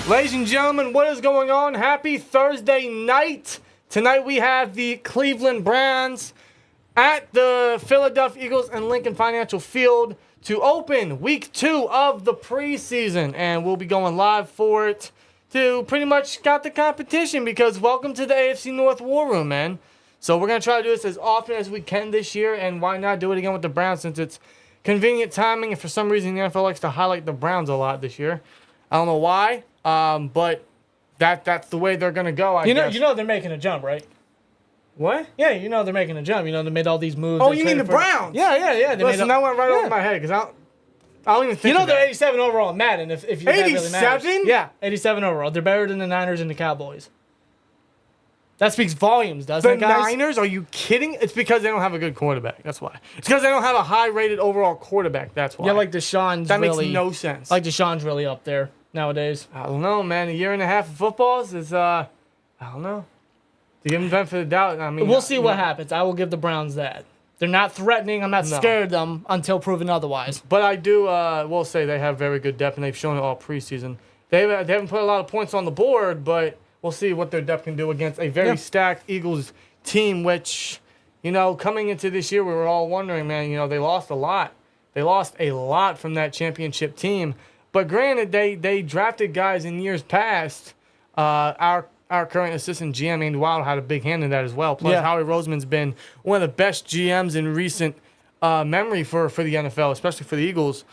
Ladies and gentlemen, what is going on? Happy Thursday night. Tonight we have the Cleveland Browns at the Philadelphia Eagles and Lincoln Financial Field to open week 2 of the preseason. And we'll be going live for it to pretty much scout the competition because welcome to the AFC North War Room, man. So we're going to try to do this as often as we can this year, and why not do it again with the Browns since it's convenient timing, and for some reason the NFL likes to highlight the Browns a lot this year. I don't know why. But that's the way they're going to go, I guess. You know they're making a jump, right? What? Yeah, you know they're making a jump. You know they made all these moves. Oh, you mean the Browns? Yeah. Listen, that went right over my head because I don't even think they're 87 overall in Madden. If you 87? Yeah, 87 overall. They're better than the Niners and the Cowboys. That speaks volumes, doesn't it, guys? The Niners? Are you kidding? It's because they don't have a good quarterback. That's why. It's because they don't have a high-rated overall quarterback. That's why. Yeah, like Deshaun's that makes no sense. Like Deshaun's really up there nowadays. I don't know, man. A year and a half of footballs is, I don't know. To give them the benefit of the doubt, I mean. We'll see what happens. I will give the Browns that. They're not threatening. I'm not scared of them until proven otherwise. But I do will say they have very good depth, and they've shown it all preseason. They haven't put a lot of points on the board, but we'll see what their depth can do against a very stacked Eagles team, which, coming into this year, we were all wondering, man, they lost a lot. They lost a lot from that championship team. But granted, they drafted guys in years past. Our current assistant GM, Andy Wild, had a big hand in that as well. Plus, Howie Roseman's been one of the best GMs in recent memory for the NFL, especially for the Eagles.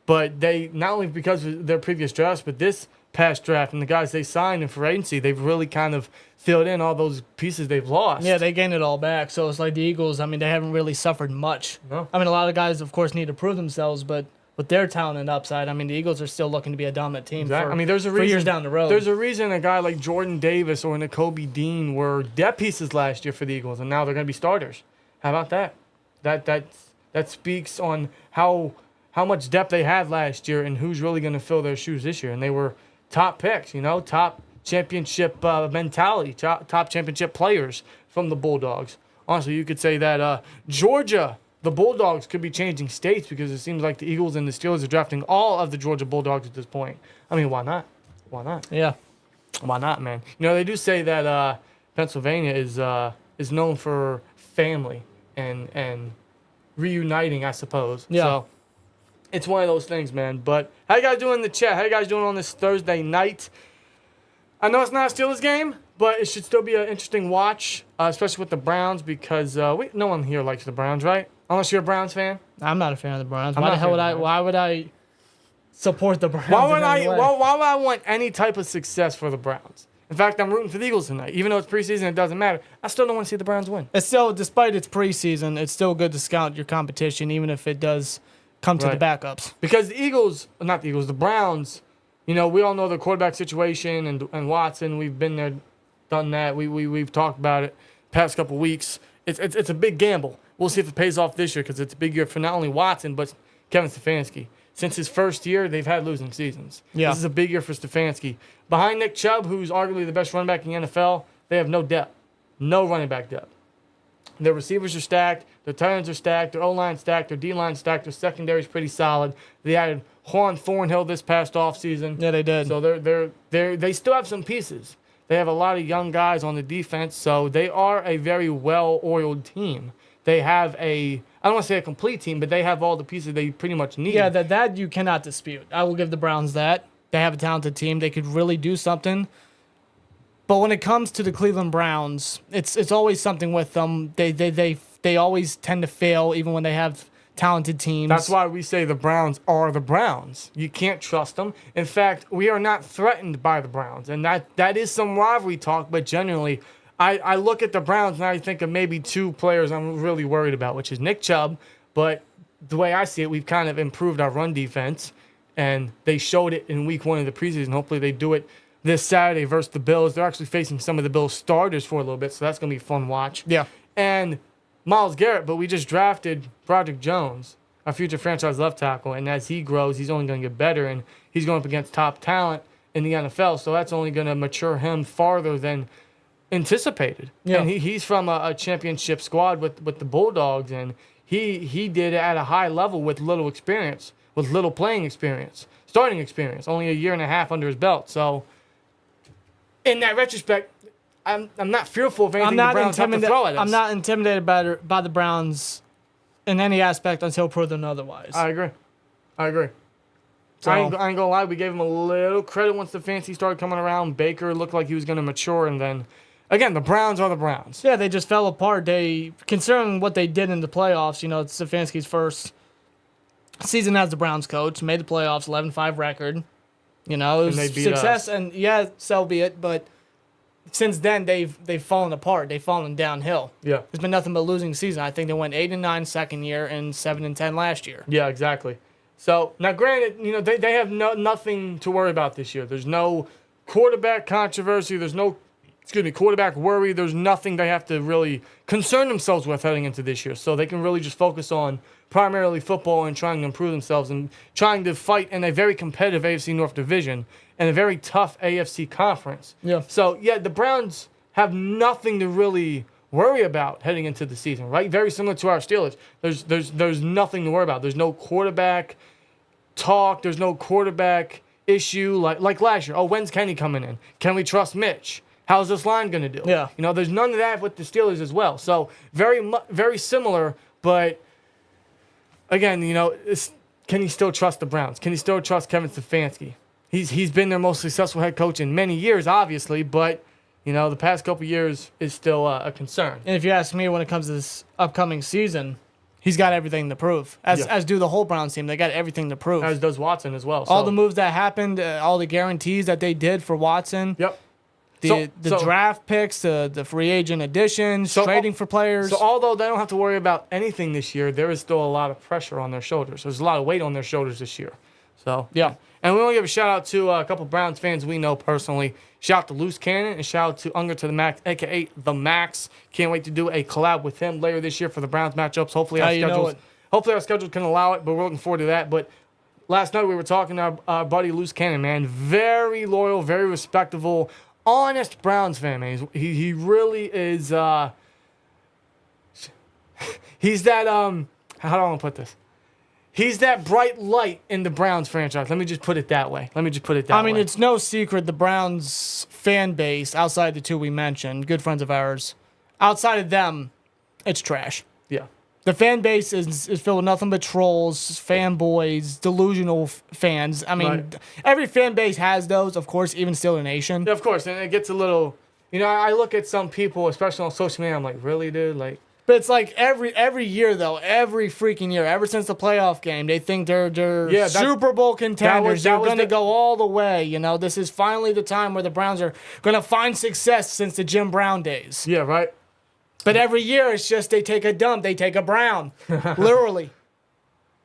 But they, not only because of their previous drafts, but this past draft and the guys they signed in free agency, they've really kind of filled in all those pieces they've lost. Yeah, they gained it all back. So it's like the Eagles, they haven't really suffered much. No. A lot of guys, of course, need to prove themselves, but with their talent and upside, the Eagles are still looking to be a dominant team there's a reason, for years down the road. There's a reason a guy like Jordan Davis or Nakobe Dean were depth pieces last year for the Eagles, and now they're going to be starters. How about that? That speaks on how much depth they had last year and who's really going to fill their shoes this year. And they were top picks, top championship mentality, top championship players from the Bulldogs. Honestly, you could say that Georgia, the Bulldogs, could be changing states because it seems like the Eagles and the Steelers are drafting all of the Georgia Bulldogs at this point. Why not? Why not? Yeah. Why not, man? They do say that Pennsylvania is known for family and reuniting, I suppose. Yeah. So it's one of those things, man. But how you guys doing in the chat? How you guys doing on this Thursday night? I know it's not a Steelers game, but it should still be an interesting watch, especially with the Browns because no one here likes the Browns, right? Unless you're a Browns fan. I'm not a fan of the Browns. Why would I support the Browns? Why would I want any type of success for the Browns? In fact, I'm rooting for the Eagles tonight. Even though it's preseason, it doesn't matter. I still don't want to see the Browns win. It's still, despite it's preseason, it's still good to scout your competition, even if it does come to the backups. Because the Browns, we all know the quarterback situation and Watson. We've been there, done that. We've talked about it past couple weeks. It's a big gamble. We'll see if it pays off this year because it's a big year for not only Watson but Kevin Stefanski. Since his first year, they've had losing seasons. Yeah. This is a big year for Stefanski. Behind Nick Chubb, who's arguably the best running back in the NFL, they have no depth. No running back depth. Their receivers are stacked. Their tight ends are stacked. Their O-line stacked. Their D-line stacked. Their secondary is pretty solid. They added Juan Thornhill this past offseason. Yeah, they did. So they still have some pieces. They have a lot of young guys on the defense, so they are a very well-oiled team. They have I don't want to say a complete team, but they have all the pieces they pretty much need. Yeah, that you cannot dispute. I will give the Browns that. They have a talented team. They could really do something. But when it comes to the Cleveland Browns, it's always something with them. They always tend to fail even when they have talented teams. That's why we say the Browns are the Browns. You can't trust them. In fact, we are not threatened by the Browns. And that is some rivalry talk, but generally, I look at the Browns and I think of maybe two players I'm really worried about, which is Nick Chubb. But the way I see it, we've kind of improved our run defense, and they showed it in week 1 of the preseason. Hopefully they do it this Saturday versus the Bills. They're actually facing some of the Bills starters for a little bit, so that's going to be a fun watch. Yeah. And Myles Garrett, but we just drafted Broderick Jones, our future franchise left tackle, and as he grows, he's only going to get better, and he's going up against top talent in the NFL, so that's only going to mature him farther than anticipated. Yeah. And he's from a championship squad with the Bulldogs, and he did it at a high level with little experience, with little playing experience, starting experience, only a year and a half under his belt. So in that retrospect, I'm not fearful of anything the Browns have to throw at us. I'm not intimidated by the Browns in any aspect until proven otherwise. I agree. So, I ain't gonna lie. We gave him a little credit once the fancy started coming around. Baker looked like he was gonna mature, and then again, the Browns are the Browns. Yeah, they just fell apart. Considering what they did in the playoffs, it's Stefanski's first season as the Browns coach. Made the playoffs, 11-5 record. It was they beat success, us. and so be it. But since then, they've fallen apart. They've fallen downhill. Yeah. There's been nothing but losing season. I think they went 8-9 second year and 7-10 last year. Yeah, exactly. So now, granted, they have nothing to worry about this year. There's no quarterback controversy. There's no, quarterback worry. There's nothing they have to really concern themselves with heading into this year. So they can really just focus on primarily football and trying to improve themselves and trying to fight in a very competitive AFC North division and a very tough AFC conference. Yeah. So, the Browns have nothing to really worry about heading into the season, right? Very similar to our Steelers. There's nothing to worry about. There's no quarterback talk. There's no quarterback issue like last year. Oh, when's Kenny coming in? Can we trust Mitch? How's this line going to do? Yeah. There's none of that with the Steelers as well. So very similar, but again, can you still trust the Browns? Can you still trust Kevin Stefanski? He's been their most successful head coach in many years, obviously, but the past couple years is still a concern. And if you ask me, when it comes to this upcoming season, he's got everything to prove. As do the whole Browns team. They got everything to prove. As does Watson as well. All the moves that happened, all the guarantees that they did for Watson. Yep. The draft picks, the free agent additions, trading for players. So although they don't have to worry about anything this year, there is still a lot of pressure on their shoulders. There's a lot of weight on their shoulders this year. So, yeah. And we want to give a shout-out to a couple Browns fans we know personally. Shout out to Loose Cannon and shout out to Unger to the Max, a.k.a. The Max. Can't wait to do a collab with him later this year for the Browns matchups. Hopefully our schedules can allow it, but we're looking forward to that. But last night we were talking to our buddy Loose Cannon, man. Very loyal, very respectable, honest Browns fan, man. He really is. He's that how do I want to put this? He's that bright light in the Browns franchise. Let me just put it that way. I mean, it's no secret the Browns fan base, outside the two we mentioned, good friends of ours, outside of them, it's trash. Yeah. The fan base is filled with nothing but trolls, fanboys, delusional fans. I mean, Every fan base has those, of course, even Steelers Nation. Yeah, of course, and it gets a little, I look at some people, especially on social media, I'm like, really, dude? Like, but it's like every year, though, every freaking year, ever since the playoff game, they think they're Super Bowl contenders. They're going to go all the way. This is finally the time where the Browns are going to find success since the Jim Brown days. Yeah, right. But every year, it's just they take a dump, they take a Brown, literally.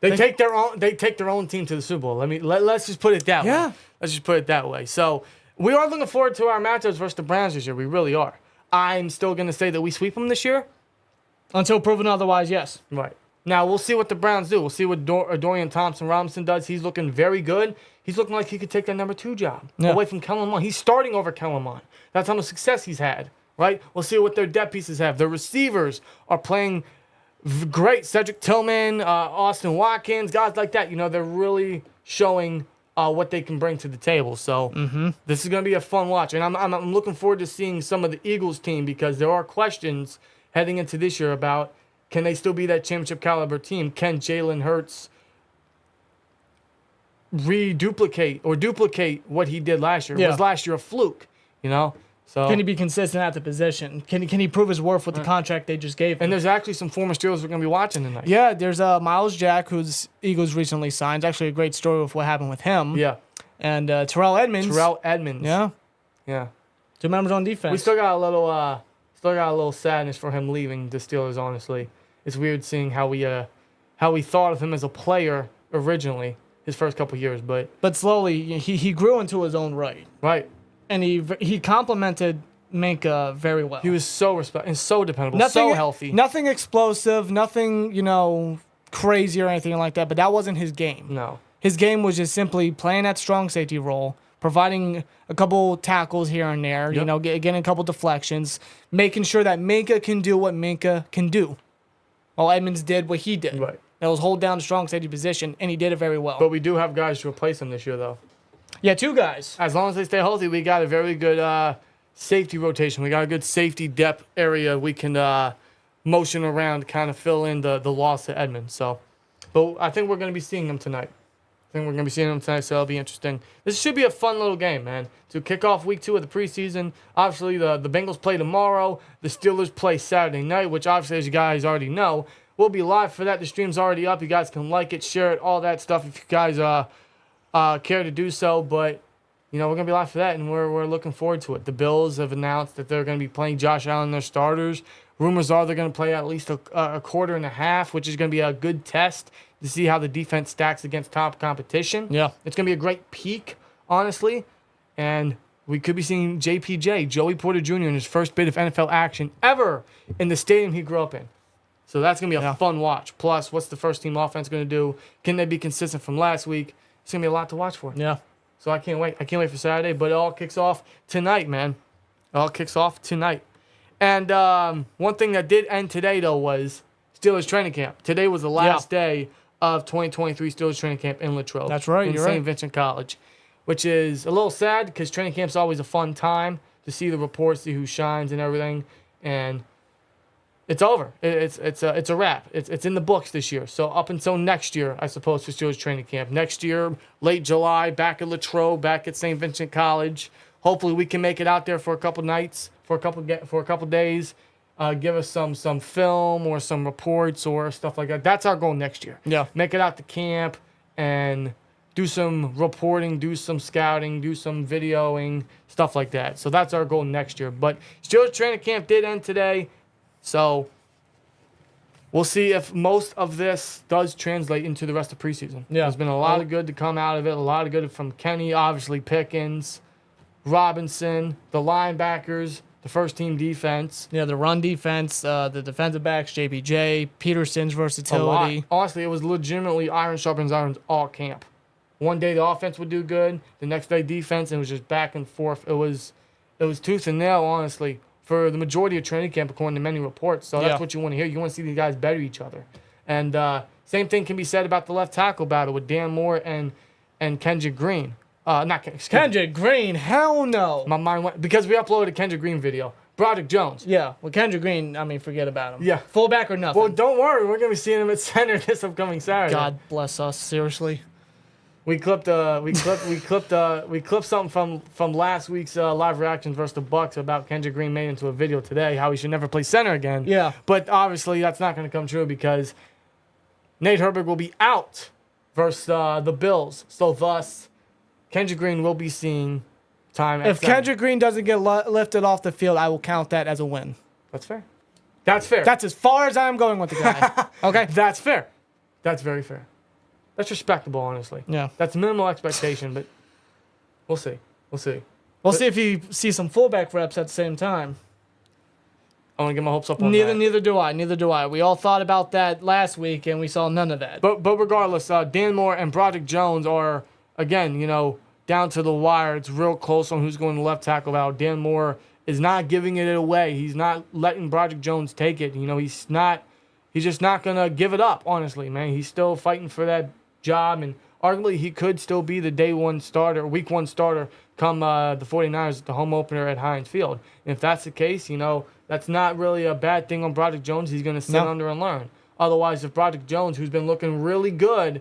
They take their own team to the Super Bowl. Let's just put it that way. Let's just put it that way. So we are looking forward to our matchups versus the Browns this year. We really are. I'm still going to say that we sweep them this year. Until proven otherwise, yes. Right. Now, we'll see what the Browns do. We'll see what Dorian Thompson-Robinson does. He's looking very good. He's looking like he could take that number 2 job away from Kellen Mond. He's starting over Kellen Mond. That's how much success he's had, right? We'll see what their depth pieces have. Their receivers are playing great. Cedric Tillman, Austin Watkins, guys like that. They're really showing what they can bring to the table. So this is going to be a fun watch. And I'm looking forward to seeing some of the Eagles team because there are questions heading into this year about can they still be that championship caliber team? Can Jalen Hurts duplicate what he did last year? Was last year a fluke? So can he be consistent at the position? Can he prove his worth with the contract they just gave him? And there's actually some former Steelers we're going to be watching tonight. Yeah, there's Miles Jack, who's Eagles recently signed. Actually, a great story with what happened with him. Yeah. And Terrell Edmonds. Yeah. Yeah. 2 members on defense. We still got a little sadness for him leaving the Steelers, honestly. It's weird seeing how we thought of him as a player originally, his first couple years, but slowly he grew into his own right. Right. And he complimented Minka very well. He was so respectful and so dependable, so healthy. Nothing explosive, nothing, crazy or anything like that, but that wasn't his game. No. His game was just simply playing that strong safety role, providing a couple tackles here and there, getting a couple deflections, making sure that Minka can do what Minka can do. While Edmonds did what he did. Right. That was hold down the strong safety position, and he did it very well. But we do have guys to replace him this year, though. Yeah, 2 guys. As long as they stay healthy, we got a very good safety rotation. We got a good safety depth area we can motion around, kind of fill in the loss to Edmonds. So, but I think we're going to be seeing them tonight. So it'll be interesting. This should be a fun little game, man. To kick off week 2 of the preseason, obviously the Bengals play tomorrow. The Steelers play Saturday night, which obviously, as you guys already know, we'll be live for that. The stream's already up. You guys can like it, share it, all that stuff if you guys care to do so. But, we're going to be live for that, and we're looking forward to it. The Bills have announced that they're going to be playing Josh Allen, their starters. Rumors are they're going to play at least a quarter and a half, which is going to be a good test to see how the defense stacks against top competition. Yeah. It's going to be a great peak, honestly. And we could be seeing JPJ, Joey Porter Jr., in his first bit of NFL action ever in the stadium he grew up in. So that's going to be a fun watch. Plus, what's the first-team offense going to do? Can they be consistent from last week? It's going to be a lot to watch for. Yeah. So I can't wait. I can't wait for Saturday, but it all kicks off tonight, man. It all kicks off tonight. And one thing that did end today, though, was Steelers training camp. Today was the last day of 2023 Steelers training camp in Latrobe. That's right. In St. Vincent College, which is a little sad because training camp's always a fun time to see the reports, see who shines and everything. And it's over. It's a wrap. It's in the books this year. So up until next year, I suppose, for Steelers training camp. Next year, late July, back at Latrobe, back at St. Vincent College. Hopefully we can make it out there for a couple nights, for a couple days. Give us some film or some reports or stuff like that. That's our goal next year. Yeah. Make it out to camp and do some reporting, do some scouting, do some videoing, stuff like that. So that's our goal next year. But Steelers training camp did end today. So we'll see if most of this does translate into the rest of preseason. Yeah. There's been a lot of good to come out of it. A lot of good from Kenny, obviously Pickens, Robinson, the linebackers, the first-team defense. Yeah, the run defense, the defensive backs, JPJ, Peterson's versatility. Honestly, it was legitimately iron sharpens irons all camp. One day the offense would do good, the next day defense, and it was just back and forth. It was tooth and nail, honestly, for the majority of training camp, according to many reports. So that's what you want to hear. You want to see these guys better each other. And same thing can be said about the left tackle battle with Dan Moore and Kendrick Green. Kendrick Green, hell no. My mind went because we uploaded a Kendrick Green video. Broderick Jones. Yeah, well, Kendrick Green, forget about him. Yeah. Fullback or nothing. Well, don't worry. We're going to be seeing him at center this upcoming Saturday. God bless us, seriously. We clipped something from last week's live reactions versus the Bucks about Kendrick Green made into a video today, how he should never play center again. Yeah. But obviously that's not going to come true because Nate Herbig will be out versus the Bills. So thus, Kendrick Green will be seeing time at If center. Kendrick Green doesn't get lifted off the field, I will count that as a win. That's fair. That's fair. That's as far as I'm going with the guy. Okay? That's fair. That's very fair. That's respectable, honestly. Yeah. That's minimal expectation, but we'll see. We'll see. We'll see if he sees some fullback reps at the same time. I want to get my hopes up on that. Neither do I. We all thought about that last week, and we saw none of that. But regardless, Dan Moore and Broderick Jones are, again, down to the wire. It's real close on who's going to left tackle out. Dan Moore is not giving it away. He's not letting Broderick Jones take it. He's just not going to give it up, honestly, man. He's still fighting for that job, and arguably he could still be the week one starter come the 49ers at the home opener at Heinz Field. And if that's the case, that's not really a bad thing on Broderick Jones. He's going to sit under and learn. Otherwise, if Broderick Jones, who's been looking really good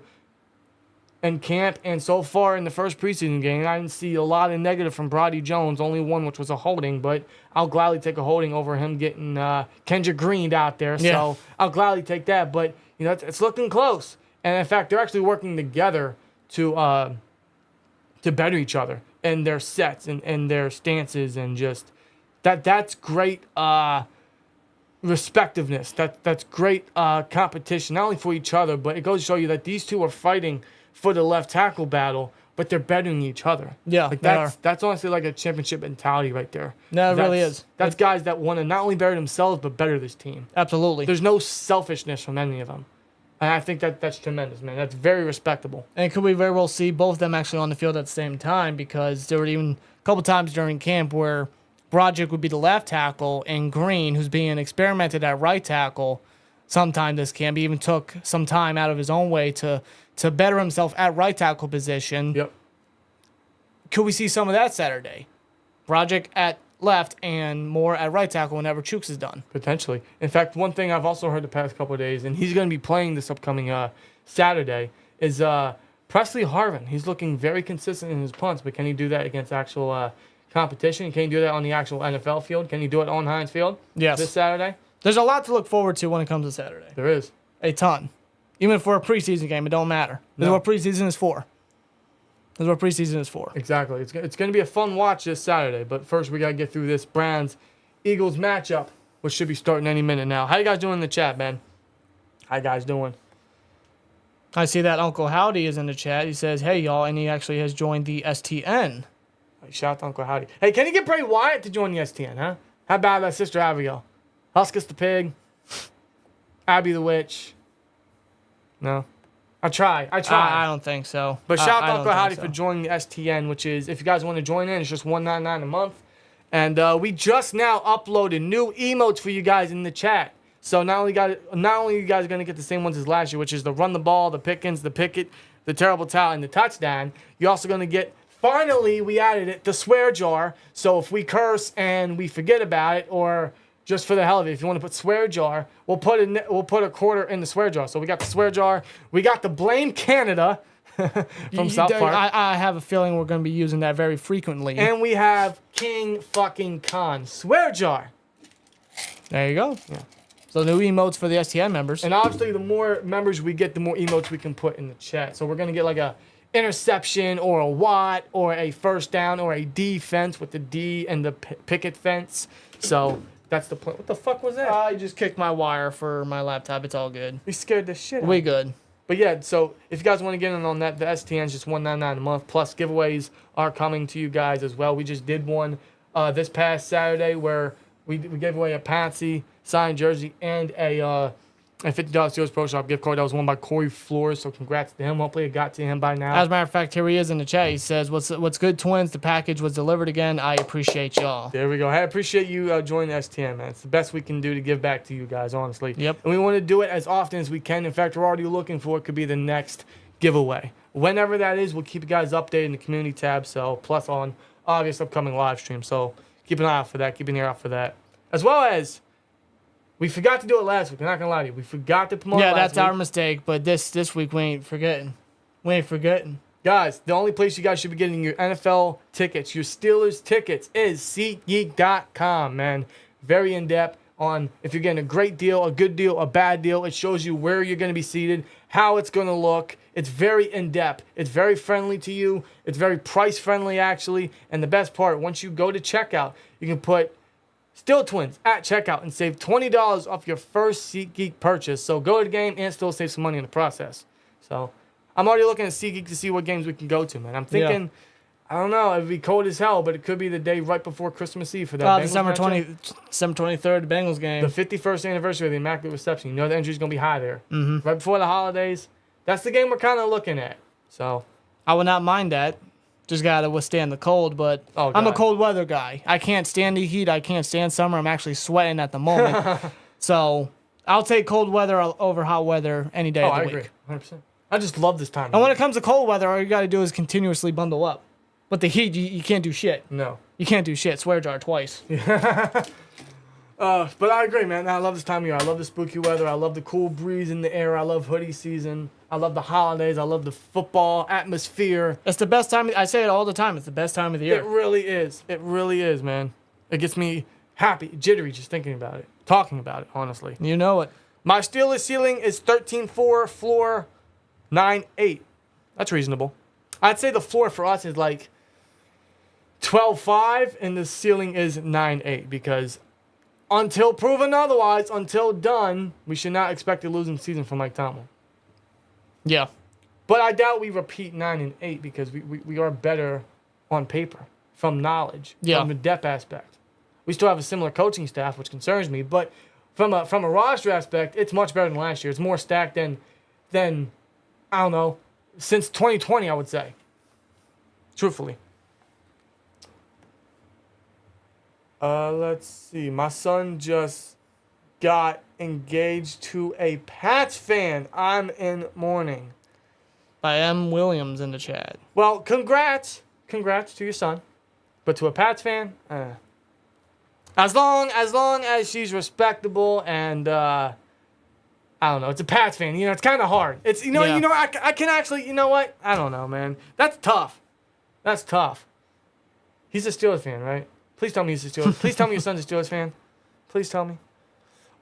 in camp and so far in the first preseason game, I didn't see a lot of negative from Brody Jones, only one, which was a holding, but I'll gladly take a holding over him getting Kendrick Green out there. Yeah. So I'll gladly take that. But, it's looking close. And, in fact, they're actually working together to better each other in their sets and their stances and just that's great respectiveness. That's great competition, not only for each other, but it goes to show you that these two are fighting for the left tackle battle, but they're bettering each other. Yeah, that's honestly like a championship mentality right there. No, it really is. That's guys that want to not only better themselves, but better this team. Absolutely. There's no selfishness from any of them. And I think that's tremendous, man. That's very respectable. And could we very well see both of them actually on the field at the same time, because there were even a couple times during camp where Broderick would be the left tackle and Green, who's being experimented at right tackle sometime this camp, even took some time out of his own way to better himself at right tackle position. Yep. Could we see some of that Saturday? Broderick at left and Moore at right tackle whenever Chooks is done. Potentially. In fact, one thing I've also heard the past couple of days, and he's going to be playing this upcoming Saturday, is Presley Harvin. He's looking very consistent in his punts, but can he do that against actual competition? Can he do that on the actual NFL field? Can he do it on Heinz Field Yes. this Saturday? There's a lot to look forward to when it comes to Saturday. There is. A ton. Even for a preseason game, it don't matter. This is No. what preseason is for. This is what preseason is for. Exactly. It's going to be a fun watch this Saturday, but first we got to get through this Browns-Eagles matchup, which should be starting any minute now. How you guys doing in the chat, man? How you guys doing? I see that Uncle Howdy is in the chat. He says, hey, y'all, and he actually has joined the STN. Shout out to Uncle Howdy. Hey, can you get Bray Wyatt to join the STN, huh? How about that Sister Abigail? Huskus the Pig? Abby the Witch? No? I try. I don't think so. But shout out I to don't Uncle Howdy think so. for joining the STN, which is, if you guys want to join in, it's just $1.99 a month. And we just now uploaded new emotes for you guys in the chat. So not only you guys are going to get the same ones as last year, which is the run the ball, the pickings, the picket, the terrible towel, and the touchdown, you're also going to get, finally, we added it, the swear jar. So if we curse and we forget about it, or just for the hell of it, if you want to put swear jar, we'll put a quarter in the swear jar. So we got the swear jar. We got the Blame Canada from South Park. I have a feeling we're going to be using that very frequently. And we have King fucking Khan swear jar. There you go. Yeah. So new emotes for the STN members. And obviously, the more members we get, the more emotes we can put in the chat. So we're going to get like a interception or a Watt or a first down or a defense with the D and the picket fence. So that's the point. What the fuck was that? I just kicked my wire for my laptop. It's all good. We scared the shit out. We good. But yeah, so if you guys want to get in on that, the STN is just $1.99 a month. Plus giveaways are coming to you guys as well. We just did one this past Saturday where we gave away a Patsy signed jersey and a $50 Steelers Pro Shop gift card. That was won by Corey Flores, so congrats to him. Hopefully it got to him by now. As a matter of fact, here he is in the chat. He says, what's good, twins? The package was delivered again. I appreciate y'all. There we go. I appreciate you joining the STN, man. It's the best we can do to give back to you guys, honestly. Yep. And we want to do it as often as we can. In fact, we're already looking for it could be the next giveaway. Whenever that is, we'll keep you guys updated in the community tab, so plus on obvious upcoming live stream. So keep an eye out for that. Keep an ear out for that. As well as, we forgot to do it last week. I'm not going to lie to you. We forgot to promote Yeah, last that's our week. mistake. But this week we ain't forgetting. We ain't forgetting. Guys, the only place you guys should be getting your NFL tickets, your Steelers tickets, is SeatGeek.com, man. Very in-depth on if you're getting a great deal, a good deal, a bad deal. It shows you where you're going to be seated, how it's going to look. It's very in-depth. It's very friendly to you. It's very price-friendly, actually. And the best part, once you go to checkout, you can put SteelTwins at checkout and save $20 off your first SeatGeek purchase. So go to the game and still save some money in the process. So I'm already looking at SeatGeek to see what games we can go to, man. I'm thinking, I don't know, it'd be cold as hell, but it could be the day right before Christmas Eve for that Bengals December matchup. December 23rd, the Bengals game. The 51st anniversary of the Immaculate Reception. You know the injury's going to be high there. Mm-hmm. Right before the holidays. That's the game we're kind of looking at. So I would not mind that. Just got to withstand the cold, but I'm a cold weather guy. I can't stand the heat. I can't stand summer. I'm actually sweating at the moment. So I'll take cold weather over hot weather any day of the week. I agree. 100%. I just love this time. And when it comes to cold weather, all you got to do is continuously bundle up. But the heat, you can't do shit. No. You can't do shit. Swear jar twice. But I agree, man. I love this time of year. I love the spooky weather. I love the cool breeze in the air. I love hoodie season. I love the holidays. I love the football atmosphere. It's the best time. I say it all the time. It's the best time of the year. It really is. It really is, man. It gets me happy, jittery just thinking about it, talking about it, honestly. You know it. My Steelers ceiling is 13.4, floor 9.8. That's reasonable. I'd say the floor for us is like 12.5, and the ceiling is 9.8 because until proven otherwise, until done, we should not expect a losing season from Mike Tomlin. Yeah. But I doubt we repeat 9 and 8 because we are better on paper from knowledge, from the depth aspect. We still have a similar coaching staff, which concerns me, but from a roster aspect, it's much better than last year. It's more stacked than I don't know, since 2020, I would say. Truthfully. Let's see. My son just got engaged to a Pats fan. I'm in mourning. By M. Williams in the chat. Well, congrats. congrats to your son. But to a Pats fan, as long as she's respectable and I don't know, it's a Pats fan. You know, it's kind of hard. It's I can actually, you know what? I don't know, man. That's tough. That's tough. He's a Steelers fan, right? Please tell me he's a Steelers. Please tell me your son's a Steelers fan. Please tell me.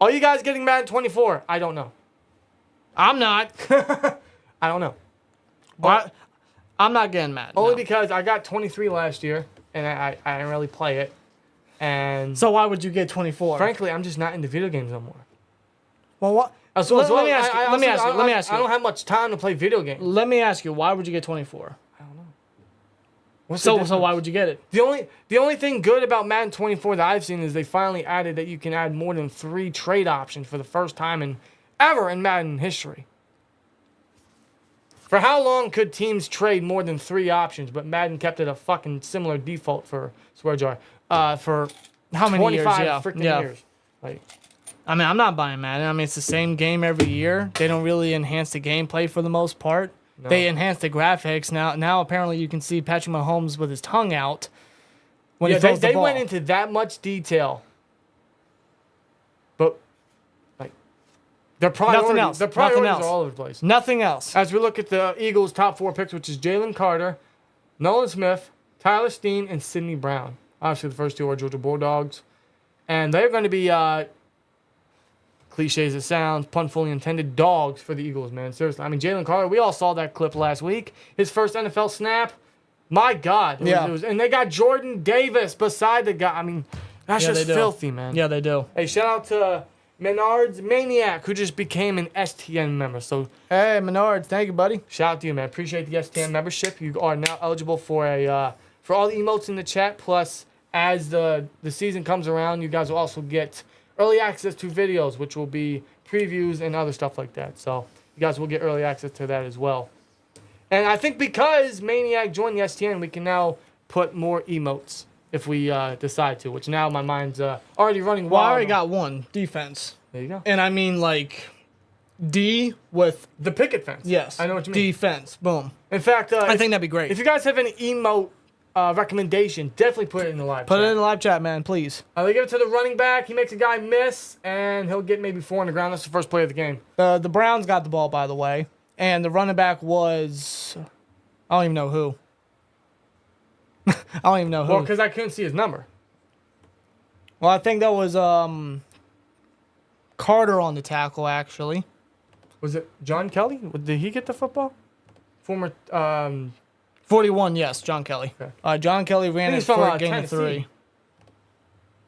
Are you guys getting mad at 24? I don't know. I'm not. I don't know. But I'm not getting mad. Only no. because I got 23 last year, and I didn't really play it. And So why would you get 24? frankly, I'm just not into video games no more. Well, what? So let me ask you. I don't have much time to play video games. Let me ask you. Why would you get 24? I don't know. What's the So difference? why would you get it? The only thing good about Madden 24 that I've seen is they finally added that you can add more than 3 trade options for the first time ever in Madden history. For how long could teams trade more than 3 options? But Madden kept it a fucking similar default for for How many 25 years? freaking Yeah. years. Like, I mean, I'm not buying Madden. I mean, it's the same game every year. They don't really enhance the gameplay for the most part. no. They enhance the graphics. Now apparently you can see Patrick Mahomes with his tongue out when he throws the they ball. went into that much detail. But like their priorities, Nothing else. are all over the place. Nothing else. As we look at the Eagles' top 4 picks, which is Jalen Carter, Nolan Smith, Tyler Steen, and Sidney Brown. Obviously, the first 2 are Georgia Bulldogs. And they're going to be, cliche as it sounds, pun fully intended, dogs for the Eagles, man. Seriously. I mean, Jalen Carter, we all saw that clip last week. His first NFL snap. My God. It was, and they got Jordan Davis beside the guy. I mean, that's just filthy, man. Yeah, they do. Hey, shout out to Menard's Maniac, who just became an STN member. So, Hey, Menard, thank you, buddy. shout out to you, man. Appreciate the STN membership. You are now eligible for for all the emotes in the chat. Plus, as the season comes around, you guys will also get early access to videos, which will be previews and other stuff like that. So, you guys will get early access to that as well. And I think because Maniac joined the STN, we can now put more emotes if we decide to, which now my mind's already running Well, wild. I already got one. Defense. There you go. And I mean, like, D with, The picket fence. yes. I know what you mean. Defense. Boom. In fact, I think that'd be great. if you guys have any emote recommendation, definitely put it in the live Put chat. it in the live chat, man, please. They give it to the running back. He makes a guy miss, and he'll get maybe 4 on the ground. That's the first play of the game. The Browns got the ball, by the way. And the running back was, I don't even know who. I don't even know who. Well, because I couldn't see his number. Well, I think that was Carter on the tackle, actually. Was it John Kelly? Did he get the football? Former 41, yes, John Kelly. Okay. John Kelly ran he's it for from, a game of Tennessee.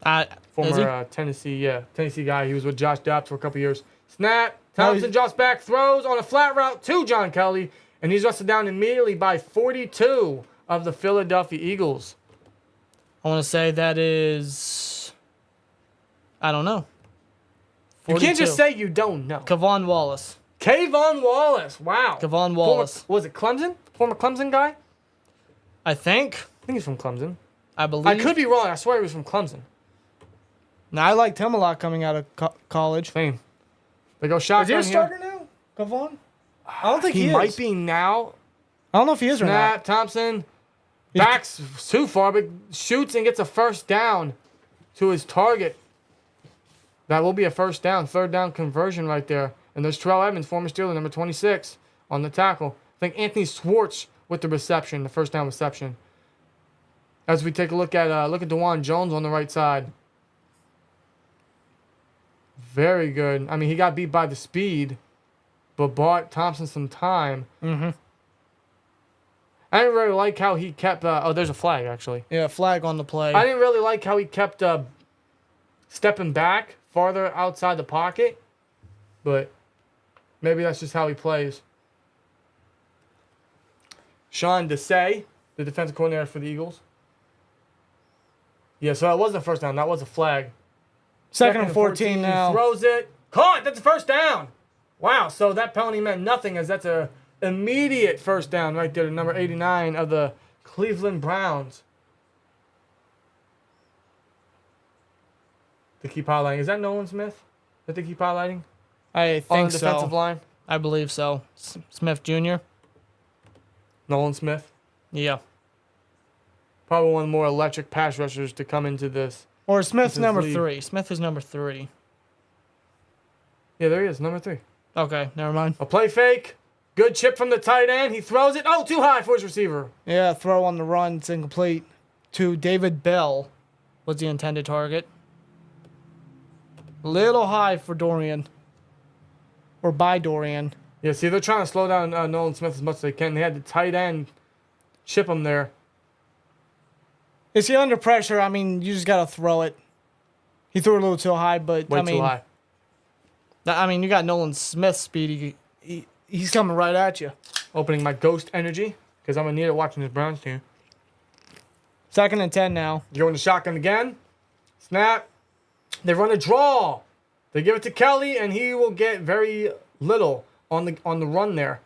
3. Is he? former Tennessee guy. He was with Josh Dobbs for a couple years. Snap. No, Thompson drops back, throws on a flat route to John Kelly, and he's wrestled down immediately by 42 of the Philadelphia Eagles. I want to say that is, I don't know. You 42. can't just say you don't know. Kavon Wallace. Kayvon Wallace. Wow. Kavon Wallace. Was it Clemson? Former Clemson guy? I think. I think he's from Clemson. I believe. I could be wrong. I swear he was from Clemson. Now, I liked him a lot coming out of college. Same. They go Is he shotgun a here. starter now? Kavon? I don't think he, He is. might be now. I don't know if he is or not. Snap. Thompson backs too far, but shoots and gets a first down to his target. That will be a first down. 3rd down conversion right there. And there's Terrell Edmonds, former Steeler, number 26, on the tackle. I think Anthony Swartz with the reception, the first down reception. As we take a look at DeJuan Jones on the right side. Very good. I mean, he got beat by the speed, but bought Thompson some time. Mm-hmm. I didn't really like how he kept. There's a flag actually. Yeah, flag on the play. I didn't really like how he kept stepping back farther outside the pocket, but maybe that's just how he plays. Sean Desai, the defensive coordinator for the Eagles. Yeah, so that wasn't a first down. That was a flag. Second and 14 now. Throws it. Caught. That's a first down. Wow. So that penalty meant nothing, as that's a immediate first down right there to number 89 of the Cleveland Browns. They keep highlighting. Is that Nolan Smith that they keep highlighting? I On think the defensive so. line? I believe so. Smith Jr. Nolan Smith. Yeah. Probably one of the more electric pass rushers to come into this. Or Smith's number league. 3. Smith is number 3. Yeah, there he is, number 3. Okay, never mind. A play fake. Good chip from the tight end. He throws it. Oh, too high for his receiver. Yeah, throw on the run. It's incomplete to David Bell was the intended target. Little high for Dorian. Or by Dorian. Yeah, see, they're trying to slow down Nolan Smith as much as they can. They had the tight end chip him there. Is he under pressure? I mean, you just got to throw it. He threw it a little too high, but Way too high. I mean, you got Nolan Smith's speed. He's coming right at you. Opening my ghost energy because I'm going to need it watching this Browns team. 2nd and 10 now. Going to shotgun again. Snap. They run a draw. They give it to Kelly, and he will get very little on the run there.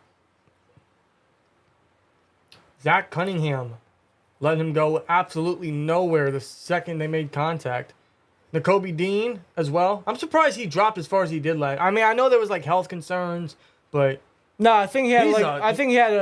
Zach Cunningham let him go absolutely nowhere the second they made contact. Nakobe Dean as well. I'm surprised he dropped as far as he did last. I mean, I know there was like health concerns, but no, I think he had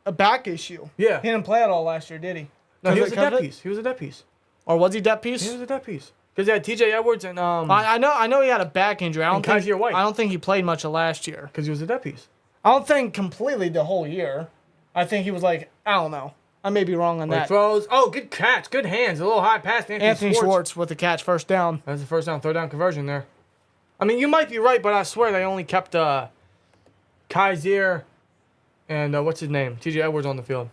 a back issue. Yeah. He didn't play at all last year, did he? No, he was a depth piece. He was a depth piece. Or was he depth piece? He was a depth piece. Because he had T.J. Edwards and I know he had a back injury. I don't think he played much of last year. Because he was a depth piece. I don't think completely the whole year. I think he was like, I don't know. I may be wrong on that. Throws. Oh, good catch. Good hands. A little high pass to Anthony Schwartz with the catch, first down. That's the first down, third down conversion there. I mean, you might be right, but I swear they only kept Kaiser and what's his name? T.J. Edwards on the field.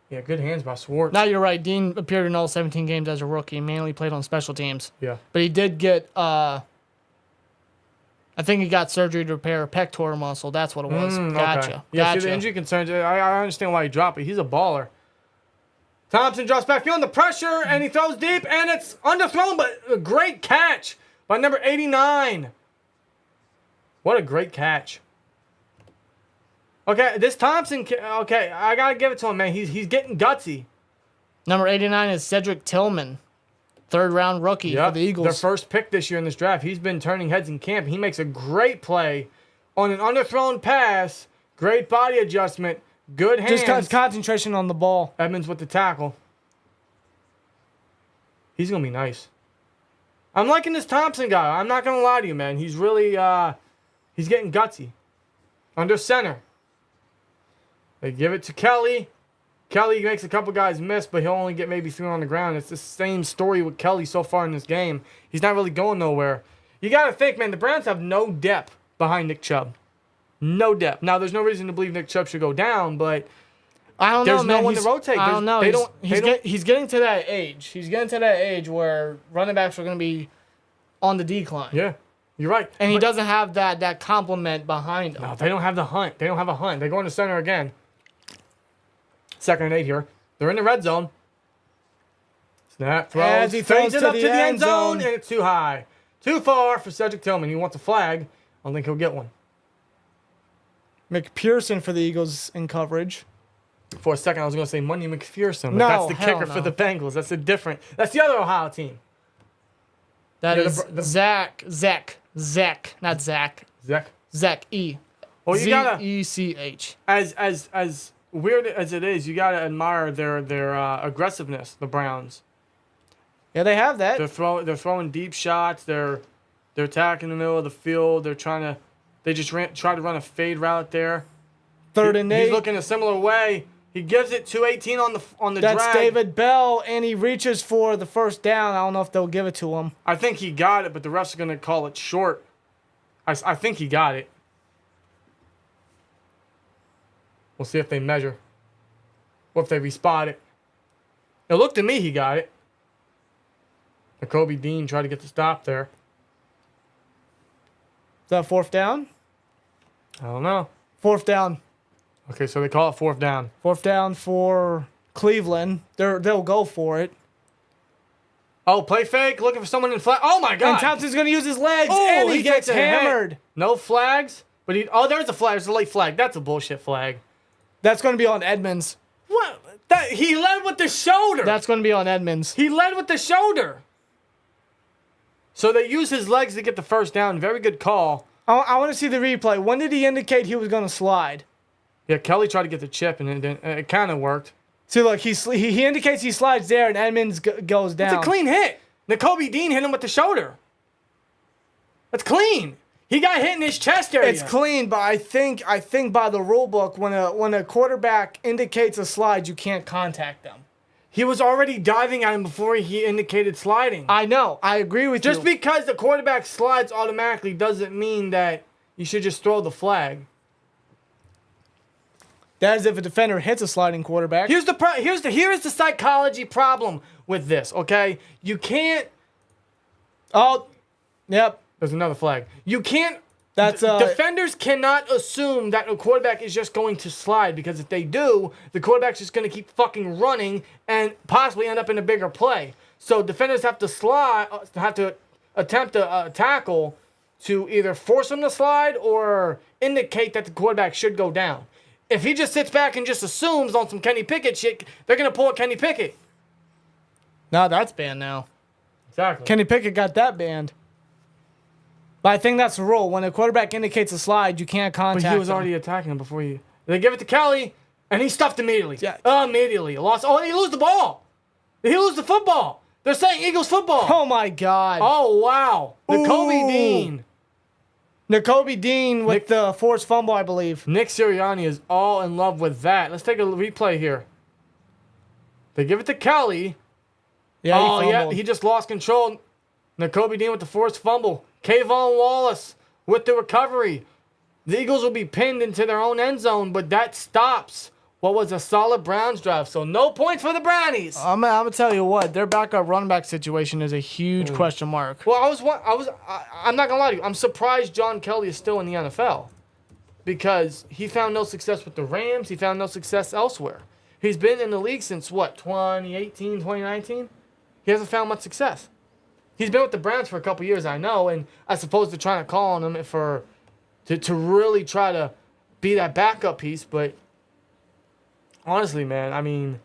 Yeah, good hands by Schwartz. Now you're right. Dean appeared in all 17 games as a rookie. Mainly played on special teams. Yeah. But he did get, I think he got surgery to repair a pectoral muscle. That's what it was. Gotcha. Okay. Yeah, see, the injury concerns, I understand why he dropped it. He's a baller. Thompson drops back, feeling the pressure, and he throws deep, and it's underthrown, but a great catch by number 89. What a great catch. Okay, this Thompson, okay, I got to give it to him, man. He's getting gutsy. Number 89 is Cedric Tillman, 3rd-round rookie for the Eagles. Their first pick this year in this draft. He's been turning heads in camp. He makes a great play on an underthrown pass, great body adjustment, good hands. Just concentration on the ball. Edmonds with the tackle. He's going to be nice. I'm liking this Thompson guy. I'm not going to lie to you, man. He's really, he's getting gutsy. Under center. They give it to Kelly. Kelly makes a couple guys miss, but he'll only get maybe 3 on the ground. It's the same story with Kelly so far in this game. He's not really going nowhere. You got to think, man, the Browns have no depth behind Nick Chubb. No depth. Now, there's no reason to believe Nick Chubb should go down, but I don't there's know, man. no one to rotate. I don't know. He's getting to that age. He's getting to that age where running backs are going to be on the decline. Yeah, you're right. And he doesn't have that complement behind him. No, they don't have the hunt. They don't have a hunt. They go into center again. 2nd and 8 here. They're in the red zone. Snap, throws. As he throws it to up the to the end zone. and it's too high. Too far for Cedric Tillman. He wants a flag. I don't think he'll get one. McPherson for the Eagles in coverage. For a second, I was going to say Money McPherson, but No, that's the hell kicker no. for the Bengals. That's that's the other Ohio team. That Yeah, is Zach, not Zach. Zach. Zach E. Well, you gotta Z-E-C-H. as weird as it is, you gotta admire their aggressiveness. The Browns. Yeah, they have that. They're throwing deep shots. They're attacking the middle of the field. They just try to run a fade route there. 3rd and 8. He's looking a similar way. He gives it 218 on the That's drag. David Bell, and he reaches for the first down. I don't know if they'll give it to him. I think he got it, but the refs are going to call it short. I think he got it. We'll see if they measure. Or if they respot it. It looked to me he got it. Nakobe Dean tried to get the stop there. Is that 4th down? I don't know. 4th down. Okay, so they call it 4th down. 4th down for Cleveland. They'll go for it. Oh, play fake, looking for someone in flag. Oh, my God. And Thompson's going to use his legs, Oh, and he gets takes a hit. hammered. No flags, but there's a flag. There's a late flag. That's a bullshit flag. That's going to be on Edmonds. What? He led with the shoulder. That's going to be on Edmonds. He led with the shoulder. So they use his legs to get the first down. Very good call. I want to see the replay. When did he indicate he was going to slide? Yeah, Kelly tried to get the chip, and it kind of worked. See, look, he indicates he slides there, and Edmonds goes down. It's a clean hit. Nakobe Dean hit him with the shoulder. That's clean. He got hit in his chest area. It's clean, but I think by the rule book, when a quarterback indicates a slide, you can't contact them. He was already diving at him before he indicated sliding. I know. I agree with you. Just because the quarterback slides automatically doesn't mean that you should just throw the flag. That is if a defender hits a sliding quarterback. Here's the psychology problem with this, okay? You can't... Oh, yep. There's another flag. You can't... Defenders cannot assume that a quarterback is just going to slide, because if they do, the quarterback's just going to keep fucking running and possibly end up in a bigger play. So defenders have to attempt a tackle to either force him to slide or indicate that the quarterback should go down. If he just sits back and just assumes on some Kenny Pickett shit, they're going to pull a Kenny Pickett. No, that's banned now. Exactly. Kenny Pickett got that banned. But I think that's the rule. When a quarterback indicates a slide, you can't contact him. But he was already attacking him before you. They give it to Kelly, and he stuffed immediately. Yeah. Immediately. Lost. Oh, he lose the ball. He lose the football. They're saying Eagles football. Oh, my God. Oh, wow. Nakobe Dean. Nakobe Dean with the forced fumble, I believe. Nick Sirianni is all in love with that. Let's take a replay here. They give it to Kelly. Yeah, he just lost control. Nakobe Dean with the forced fumble. Kayvon Wallace with the recovery. The Eagles will be pinned into their own end zone, but that stops what was a solid Browns drive. So no points for the Brownies. I'm gonna tell you what, their backup running back situation is a huge question mark. Well, I'm not gonna lie to you. I'm surprised John Kelly is still in the NFL, because he found no success with the Rams. He found no success elsewhere. He's been in the league since what, 2018, 2019? He hasn't found much success. He's been with the Browns for a couple years, I know, and I suppose they're trying to call on him to really try to be that backup piece. But honestly, man, I mean,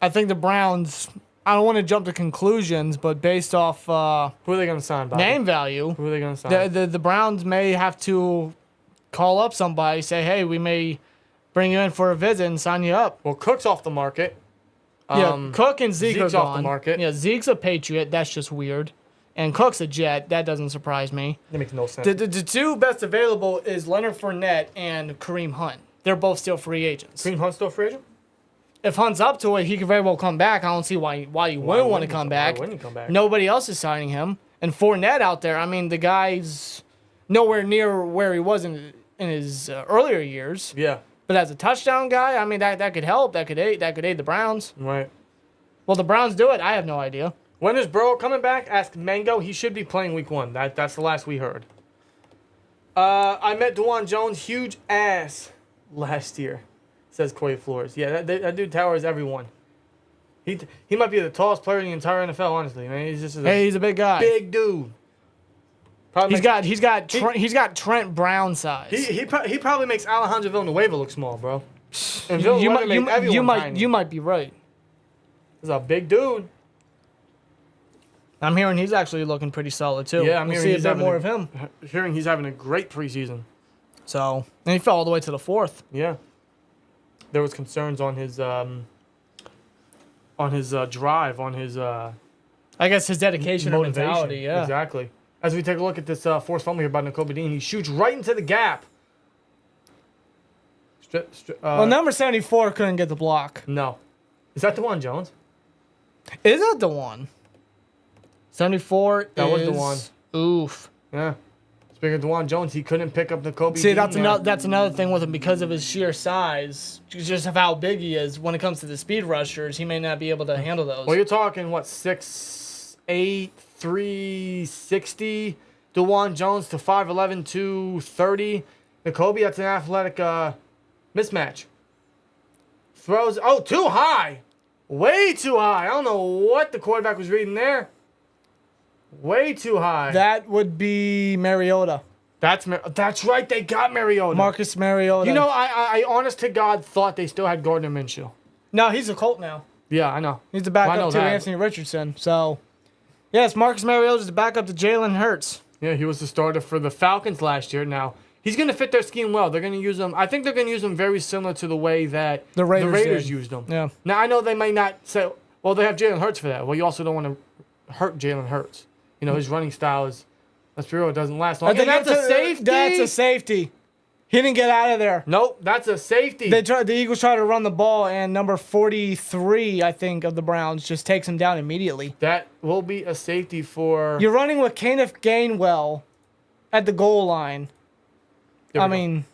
I think the Browns, I don't want to jump to conclusions, but based off who are they going to sign, Bobby? name value, Who are they going to sign? the Browns may have to call up somebody, say, hey, we may bring you in for a visit and sign you up. Well, Cook's off the market. Yeah, Cook and Zeke are Zeke's off gone. the market. Yeah, Zeke's a Patriot. That's just weird. And Cook's a Jet. That doesn't surprise me. That makes no sense. The two best available is Leonard Fournette and Kareem Hunt. They're both still free agents. Kareem Hunt still free agent? If Hunt's up to it, he could very well come back. I don't see why you wouldn't want to come back. Why wouldn't he come back? Nobody else is signing him. And Fournette out there, I mean, the guy's nowhere near where he was in his earlier years. Yeah. But as a touchdown guy, I mean, that could help. That could aid the Browns. Right. Will the Browns do it? I have no idea. When is Burrow coming back? Ask Mango. He should be playing week 1. That's the last we heard. I met DeJuan Jones, huge ass, last year, says Corey Flores. Yeah, that dude towers everyone. He might be the tallest player in the entire NFL, honestly, man. He's just He's a big guy. big dude. He's got Trent Brown size. He probably makes Alejandro Villanueva look small, bro. And you might be right. He's a big dude. I'm hearing he's actually looking pretty solid too. Yeah, I'm we'll hearing see a bit more of him. Hearing he's having a great preseason. So, and he fell all the way to the 4th. Yeah. There was concerns on his drive, on his I guess his dedication or mentality. Yeah, exactly. As we take a look at this forced fumble here by Nakobe Dean, he shoots right into the gap. Well, number 74 couldn't get the block. No. Is that DeJuan Jones? Is that the one? 74 That was is... the one. Oof. Yeah. Speaking of DeJuan Jones, he couldn't pick up Nakobe See, Dean. that's another thing with him because of his sheer size, just of how big he is. When it comes to the speed rushers, he may not be able to handle those. Well, you're talking, what, 6'8", 360? DeJuan Jones to 5'11", 230. Nakobe, that's an athletic mismatch. Throws, too high. Way too high. I don't know what the quarterback was reading there. Way too high. That would be Mariota. That's right. They got Mariota. Marcus Mariota. You know, I honest to God thought they still had Gardner Minshew. No, he's a Colt now. Yeah, I know. He's the backup Well, I know to that. Anthony Richardson. So, yes, Marcus Mariota's the backup to Jalen Hurts. Yeah, he was the starter for the Falcons last year. Now, He's going to fit their scheme well. They're going to use him. I think they're going to use him very similar to the way that the Raiders used him. Yeah. Now, I know they might not say, well, they have Jalen Hurts for that. Well, you also don't want to hurt Jalen Hurts. You know, his running style is, let's be real, it doesn't last long. And that's a safety. That's a safety. He didn't get out of there. Nope, that's a safety. The Eagles tried to run the ball, and number 43, I think, of the Browns just takes him down immediately. That will be a safety for... You're running with Kenneth Gainwell at the goal line. I mean,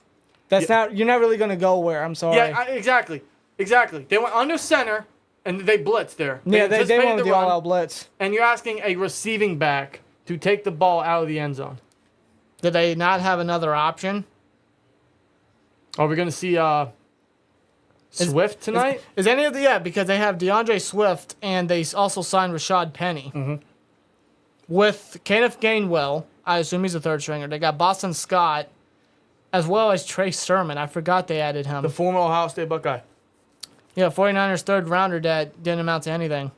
that's not... You're not really going to go where. I'm sorry. Yeah, exactly. Exactly. They went under center, and they blitzed there. They went with the all-out blitz. And you're asking a receiving back to take the ball out of the end zone. Did they not have another option? Are we going to see Swift tonight? Is any of the... Yeah, because they have DeAndre Swift, and they also signed Rashad Penny. Mm-hmm. With Kenneth Gainwell, I assume he's a third stringer. They got Boston Scott, as well as Trey Sermon. I forgot they added him. The former Ohio State Buckeye. Yeah, 49ers third rounder that didn't amount to anything.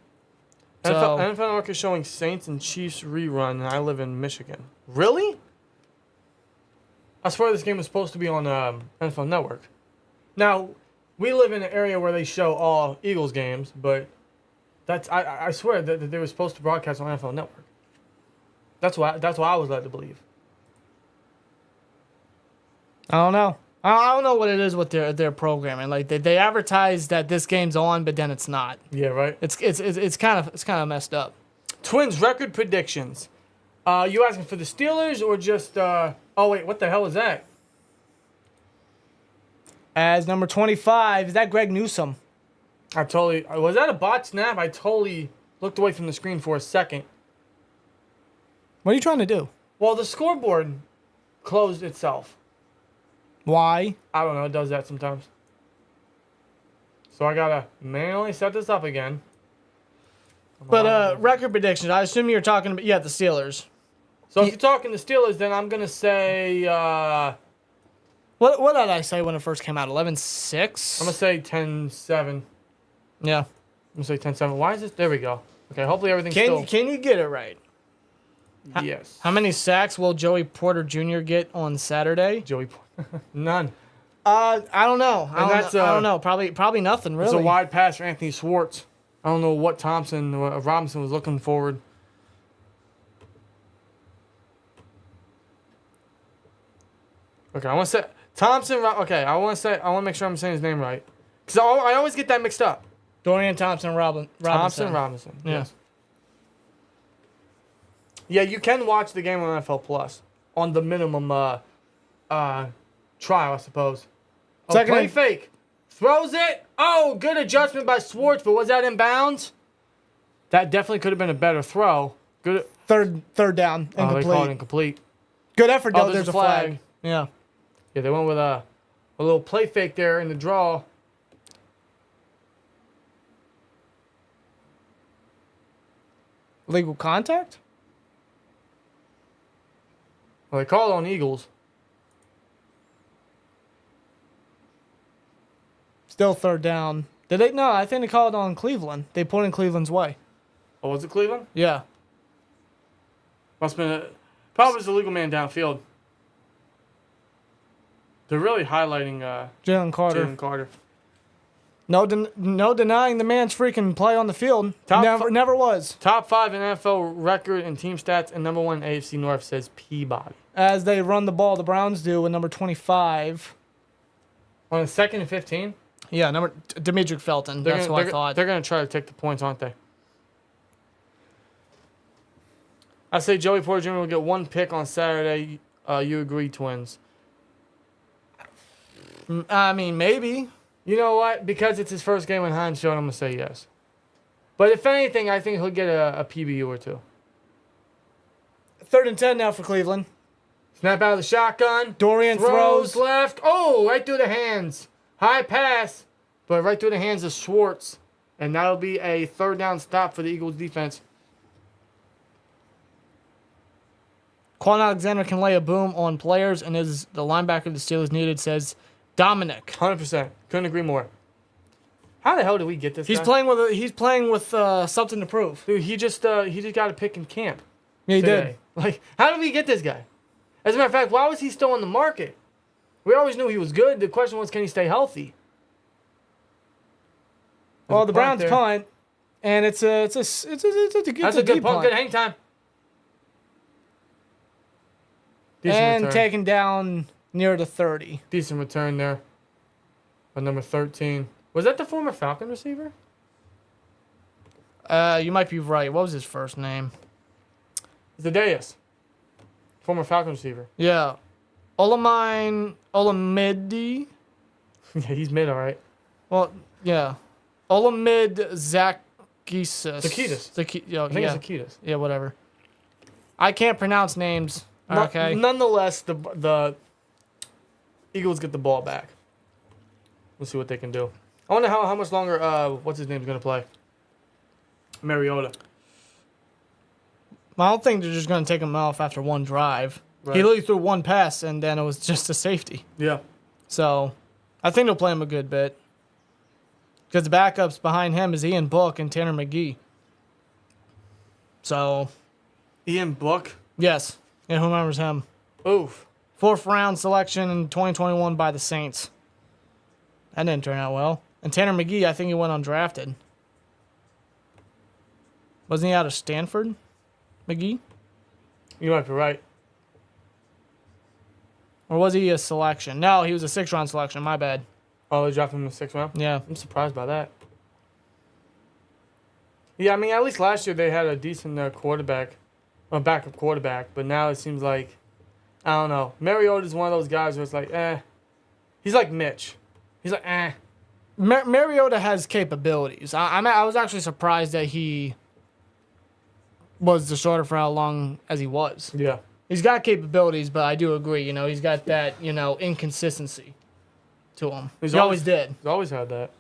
NFL Network is showing Saints and Chiefs rerun, and I live in Michigan. Really? I swear this game was supposed to be on NFL Network. Now, we live in an area where they show all Eagles games, but I swear that they were supposed to broadcast on NFL Network. That's why I was led to believe. I don't know. I don't know what it is with their programming. Like they advertise that this game's on, but then it's not. Yeah, right. It's kind of messed up. Twins record predictions. You asking for the Steelers or just? Oh wait, what the hell is that? As number 25, is that Greg Newsome? Was that a bot snap? I totally looked away from the screen for a second. What are you trying to do? Well, the scoreboard closed itself. Why? I don't know. It does that sometimes. So I gotta manually set this up again. But record predictions. I assume you're talking about the Steelers. So if you're talking the Steelers, then I'm gonna say. What did I say when it first came out? 11-6. I'm gonna say 10-7. Yeah. I'm gonna say 10-7. Why is this? There we go. Okay. Hopefully everything's still. Can you get it right? Yes. How many sacks will Joey Porter Jr. get on Saturday? None. I don't know. I don't know. Probably nothing, really. It's a wide pass for Anthony Schwartz. I don't know what Thompson or Robinson was looking forward. Okay, I want to say Thompson. Okay, I want to make sure I'm saying his name right, because I always get that mixed up. Dorian Thompson-Robinson. Thompson-Robinson. Yeah. Yes. Yeah, you can watch the game on NFL Plus on the minimum trial, I suppose. Play fake. Throws it. Oh, good adjustment by Schwartz, but was that in bounds? That definitely could have been a better throw. Good. Third down. Incomplete. Oh, they called it incomplete. Good effort, though. There's a flag. Yeah. Yeah, they went with a little play fake there in the draw. Legal contact? Well, they called on Eagles. Still third down. Did they? No, I think they called on Cleveland. They put in Cleveland's way. Oh, was it Cleveland? Yeah. Must have been probably was the legal man downfield. They're really highlighting Jalen Carter. Jalen Carter. No denying the man's freaking play on the field. Never was. Top 5 in NFL record and team stats, and number 1 in AFC North, says Peabody. As they run the ball, the Browns do with number 25. On the 2nd and 15? Yeah, Demetric Felton. That's what I thought. They're going to try to take the points, aren't they? I say Joey Porter Jr. will get 1 pick on Saturday. You agree, Twins? I mean, maybe. You know what? Because it's his first game in Heinz Field, I'm going to say yes. But if anything, I think he'll get a PBU or 2. 3rd and 10 now for Cleveland. Snap out of the shotgun. Dorian throws left. Oh, right through the hands. High pass, but right through the hands of Schwartz. And that'll be a 3rd down stop for the Eagles defense. Quan Alexander can lay a boom on players, and is the linebacker the Steelers needed, says Dominic. 100%. Couldn't agree more. How the hell did we get this guy? He's playing with something to prove. Dude, he just got a pick in camp. Yeah, he today. did. Like, how did we get this guy? As a matter of fact, why was he still on the market? We always knew he was good. The question was, can he stay healthy? Well, the Browns punt, and it's a good That's a good punt. Good hang time. Decent and return. taken down near the 30. Decent return there. By number 13. Was that the former Falcon receiver? You might be right. What was his first name? Zadeus. Former Falcon receiver. Yeah. Olamide. Yeah, he's mid, all right. Well, yeah. Olamide Zakitis. Zakitis. I think it's Zakitis. Yeah, whatever. I can't pronounce names. Okay. Nonetheless, the Eagles get the ball back. We'll see what they can do. I wonder how much longer, what's his name's going to play? Mariota. I don't think they're just going to take him off after one drive. Right. He literally threw one pass, and then it was just a safety. Yeah. So, I think they'll play him a good bit. Because the backups behind him is Ian Book and Tanner McGee. So. Ian Book? Yes. Yeah, who remembers him? Oof. 4th round selection in 2021 by the Saints. That didn't turn out well. And Tanner McGee, I think he went undrafted. Wasn't he out of Stanford? McGee? You might be right. Or was he a selection? No, he was a 6th round selection. My bad. Oh, they dropped him in the 6th round? Yeah. I'm surprised by that. Yeah, I mean, at least last year they had a decent backup quarterback, but now it seems like, I don't know. Mariota's one of those guys where it's like, He's like Mitch. He's like, Mariota has capabilities. I was actually surprised that he was the starter for how long as he was. Yeah. He's got capabilities, but I do agree. He's got that, inconsistency to him. He always did. He's always had that.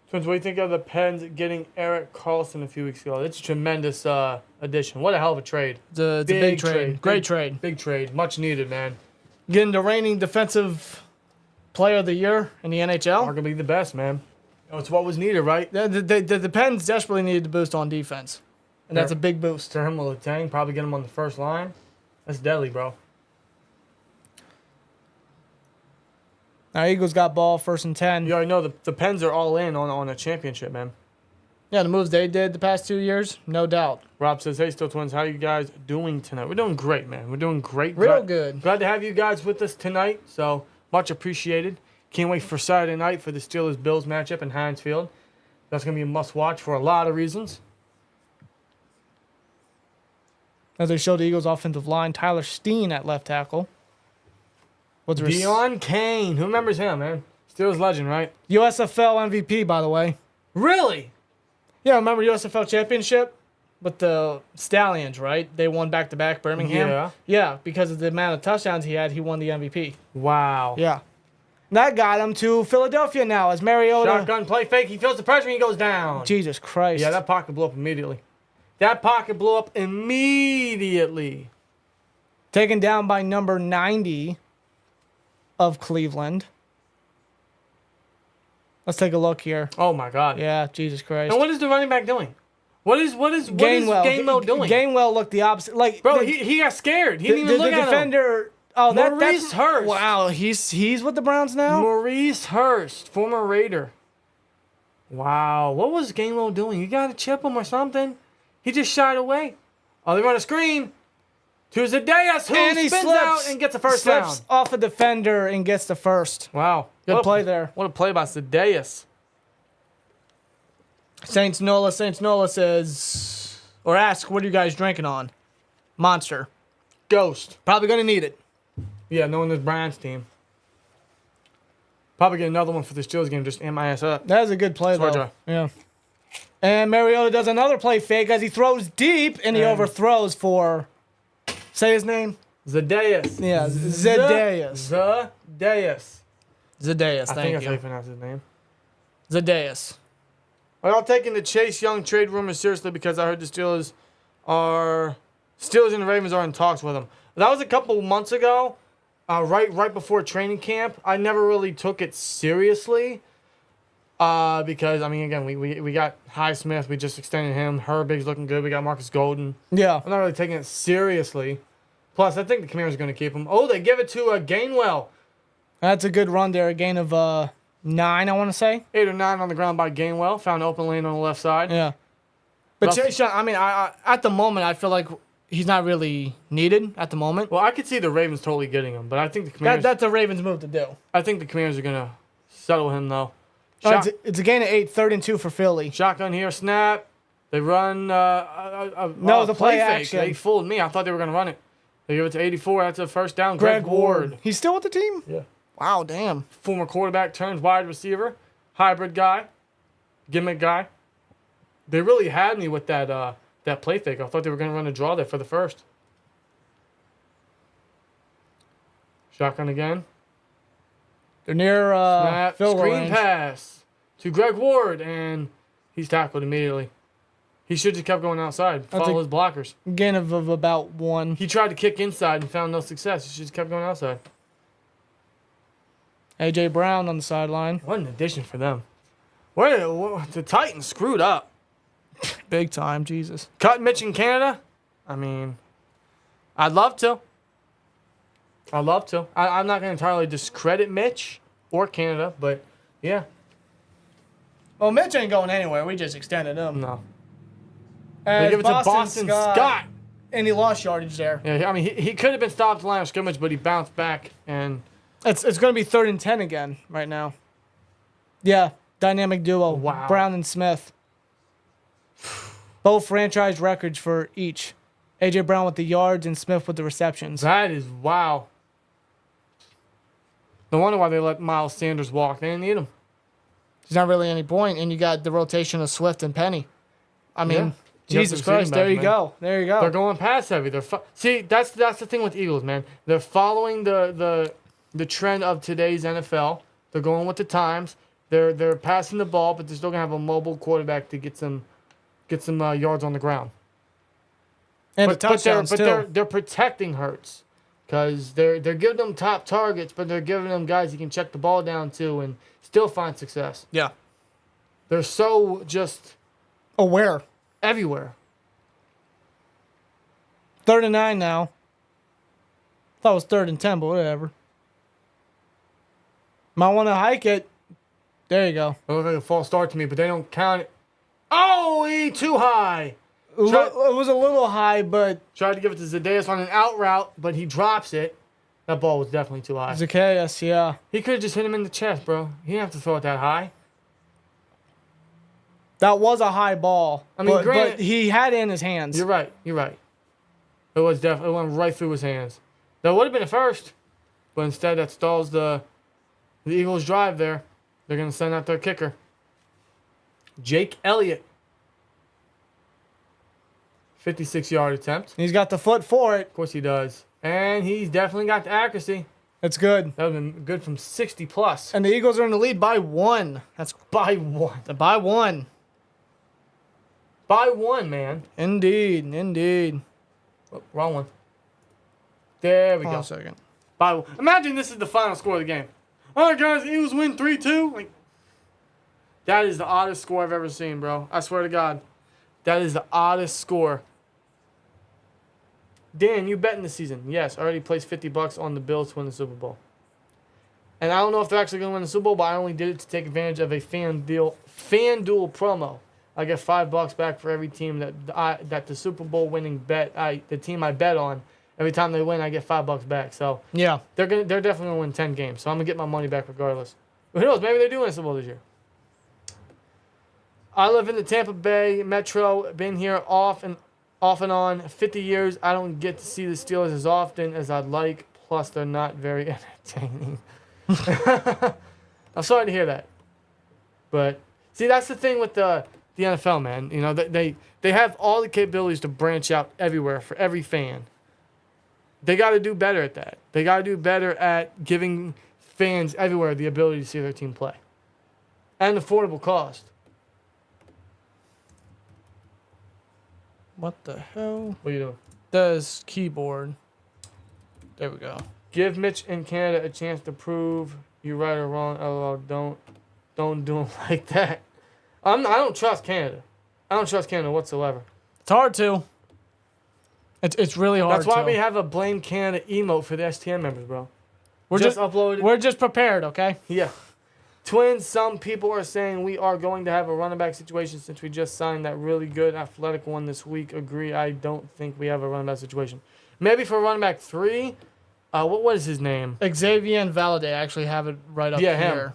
Twins, what do you think of the Pens getting Eric Carlson a few weeks ago? It's a tremendous addition. What a hell of a trade. It's a big trade. Great trade. Big trade. Much needed, man. Getting the reigning defensive player of the year in the NHL. Arguably the best, man. It's what was needed, right? The Pens desperately needed to boost on defense. And that's a big boost. Turn him with a tang, probably get him on the first line. That's deadly, bro. Now, Eagles got ball 1st and 10. You already know the Pens are all in on a championship, man. Yeah, the moves they did the past 2 years, no doubt. Rob says, hey, SteelTwins, how you guys doing tonight? We're doing great, man. We're doing great. Real good. Glad to have you guys with us tonight, so much appreciated. Can't wait for Saturday night for the Steelers-Bills matchup in Heinz Field. That's going to be a must-watch for a lot of reasons. As they show the Eagles' offensive line, Tyler Steen at left tackle. Deion Kane. Who remembers him, man? Steelers legend, right? USFL MVP, by the way. Really? Yeah, remember USFL championship with the Stallions, right? They won back-to-back Birmingham. Yeah. Yeah, because of the amount of touchdowns he had, he won the MVP. Wow. Yeah. And that got him to Philadelphia now as Mariota. Shotgun play fake. He feels the pressure and he goes down. Jesus Christ. Yeah, that pocket blew up immediately. Taken down by number 90 of Cleveland. Let's take a look here. Oh, my God. Yeah, Jesus Christ. And what is the running back doing? What is Gainwell doing? Gainwell looked the opposite. Bro, he got scared. He didn't even look at him. The defender... Oh, Maurice Hurst. Wow, he's with the Browns now? Maurice Hurst, former Raider. Wow, what was Gainwell doing? You got to chip him or something. He just shied away. Oh, they run a screen. To Zadeus, who spins out and gets a first down. Slips off a defender and gets the first. Wow. Good play there. What a play by Zadeus. Saints Nola says, or ask, what are you guys drinking on? Monster. Ghost. Probably going to need it. Yeah, knowing this Browns team. Probably get another one for the Steelers game, just amp my ass up. That was a good play, though. Yeah. And Mariota does another play fake as he throws deep, and he overthrows for, say his name? Zadeus. Yeah, Zadeus. Zadeus, thank I think you. that's how you pronounce his name. Zadeus. Are y'all taking the Chase Young trade rumors seriously? Because I heard the Steelers and the Ravens are in talks with him. That was a couple months ago, right before training camp. I never really took it seriously because, I mean, again, we got Highsmith. We just extended him. Herbig's looking good. We got Marcus Golden. Yeah. I'm not really taking it seriously. Plus, I think the Commanders are going to keep him. Oh, they give it to Gainwell. That's a good run there. A gain of 9, I want to say. 8 or 9 on the ground by Gainwell. Found open lane on the left side. Yeah. But Sean, I mean, I at the moment, I feel like he's not really needed at the moment. Well, I could see the Ravens totally getting him, but I think the Commanders. That's a Ravens move to do. I think the Commanders are going to settle him, though. It's a gain of 8, 3rd and 2 for Philly. Shotgun here, snap. They run No, the play fake. action. They fooled me. I thought they were going to run it. They give it to 84. That's a first down. Greg Ward. He's still with the team? Yeah. Wow, damn. Former quarterback turns wide receiver. Hybrid guy. Gimmick guy. They really had me with that play fake. I thought they were going to run a draw there for the first. Shotgun again. They're near Snap. field goal Screen range. pass to Greg Ward, and he's tackled immediately. He should have kept going outside. Follow his blockers. Gain of about 1. He tried to kick inside and found no success. He should have kept going outside. A.J. Brown on the sideline. What an addition for them. The Titans screwed up. Big time, Jesus. Cut Mitch in Canada? I mean, I'd love to. I'm not going to entirely discredit Mitch or Canada, but yeah. Well, Mitch ain't going anywhere. We just extended him. No. They give it to Boston Scott. And he lost yardage there. Yeah, I mean, he could have been stopped at the line of scrimmage, but he bounced back. And It's going to be 3rd and 10 again right now. Yeah, dynamic duo. Wow. Brown and Smith. Both franchise records for each. A.J. Brown with the yards and Smith with the receptions. that is wow. No wonder why they let Miles Sanders walk. They didn't need him. There's not really any point, and you got the rotation of Swift and Penny. I mean, Yeah. Jesus Christ, there you go. There you go. They're going pass heavy. See, that's the thing with Eagles, man. They're following the trend of today's NFL. They're going with the times. They're passing the ball, but they're still gonna have a mobile quarterback to get some yards on the ground. And touchdowns too. They're protecting Hurts because they're giving them top targets, but they're giving them guys he can check the ball down to and still find success. Yeah. They're so just Aware. everywhere. 3rd and 9 now. Thought it was 3rd and 10, but whatever. Might want to hike it. There you go. It looked like a false start to me, but they don't count it. Oh, he too high. It was a little high, but Tried to give it to Zacchaeus on an out route, but he drops it. That ball was definitely too high. Zacchaeus, yeah. He could have just hit him in the chest, bro. He didn't have to throw it that high. That was a high ball. I mean, but he had it in his hands. You're right. It was definitely, it went right through his hands. That would have been a first, but instead that stalls the Eagles' drive there. They're going to send out their kicker. Jake Elliott. 56-yard attempt. He's got the foot for it. Of course he does. And he's definitely got the accuracy. It's good. That would have been good from 60 plus. And the Eagles are in the lead by 1. That's By one. by 1. By one, man. Indeed. Oh, wrong one. There we Hold on go. a second. By one. Imagine this is the final score of the game. All right, guys, Eagles win 3-2. Like, that is the oddest score I've ever seen, bro. I swear to God. That is the oddest score. Dan, you betting this season? Yes, I already placed $50 on the Bills to win the Super Bowl. And I don't know if they're actually going to win the Super Bowl, but I only did it to take advantage of a FanDuel promo. I get $5 back for every team that the Super Bowl winning the team I bet on. Every time they win, I get $5 back. So Yeah. they're definitely gonna win 10 games. So I'm gonna get my money back regardless. Who knows? Maybe they do win the Super Bowl this year. I live in the Tampa Bay Metro. Been here off and on 50 years. I don't get to see the Steelers as often as I'd like. Plus, they're not very entertaining. I'm sorry to hear that. But see, that's the thing with the NFL, man. You know, they have all the capabilities to branch out everywhere for every fan. They got to do better at that. They got to do better at giving fans everywhere the ability to see their team play. At an affordable cost. What the hell? What are you doing? Does keyboard. There we go. Give Mitch in Canada a chance to prove you right or wrong. LOL, don't do him like that. I don't trust Canada. I don't trust Canada whatsoever. It's hard to. It's really hard. That's why we have a Blame Canada emote for the STM members, bro. We're just uploaded. We're just prepared, okay? Yeah. Twins, some people are saying we are going to have a running back situation since we just signed that really good athletic one this week. Agree. I don't think we have a running back situation. Maybe for running back 3. What is his name? Xavier and Valaday actually have it right up here. Him.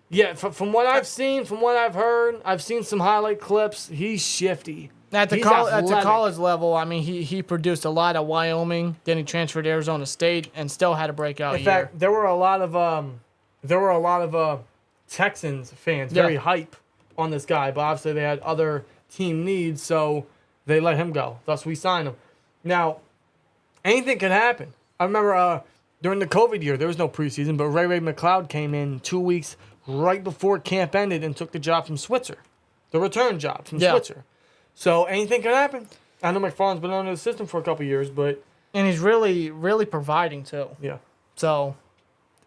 Yeah, from what I've seen, from what I've heard, I've seen some highlight clips. He's shifty. At the college level, I mean, he produced a lot at Wyoming. Then he transferred to Arizona State and still had a breakout year. In fact, there were a lot of Texans fans very hype on this guy, but obviously they had other team needs, so they let him go. Thus, we signed him. Now, anything could happen. I remember during the COVID year, there was no preseason, but Ray McLeod came in 2 weeks right before camp ended and took the job from Switzer, the return job from Switzer. So anything could happen. I know McFarland's been under the system for a couple years, and he's really, really providing too. Yeah. So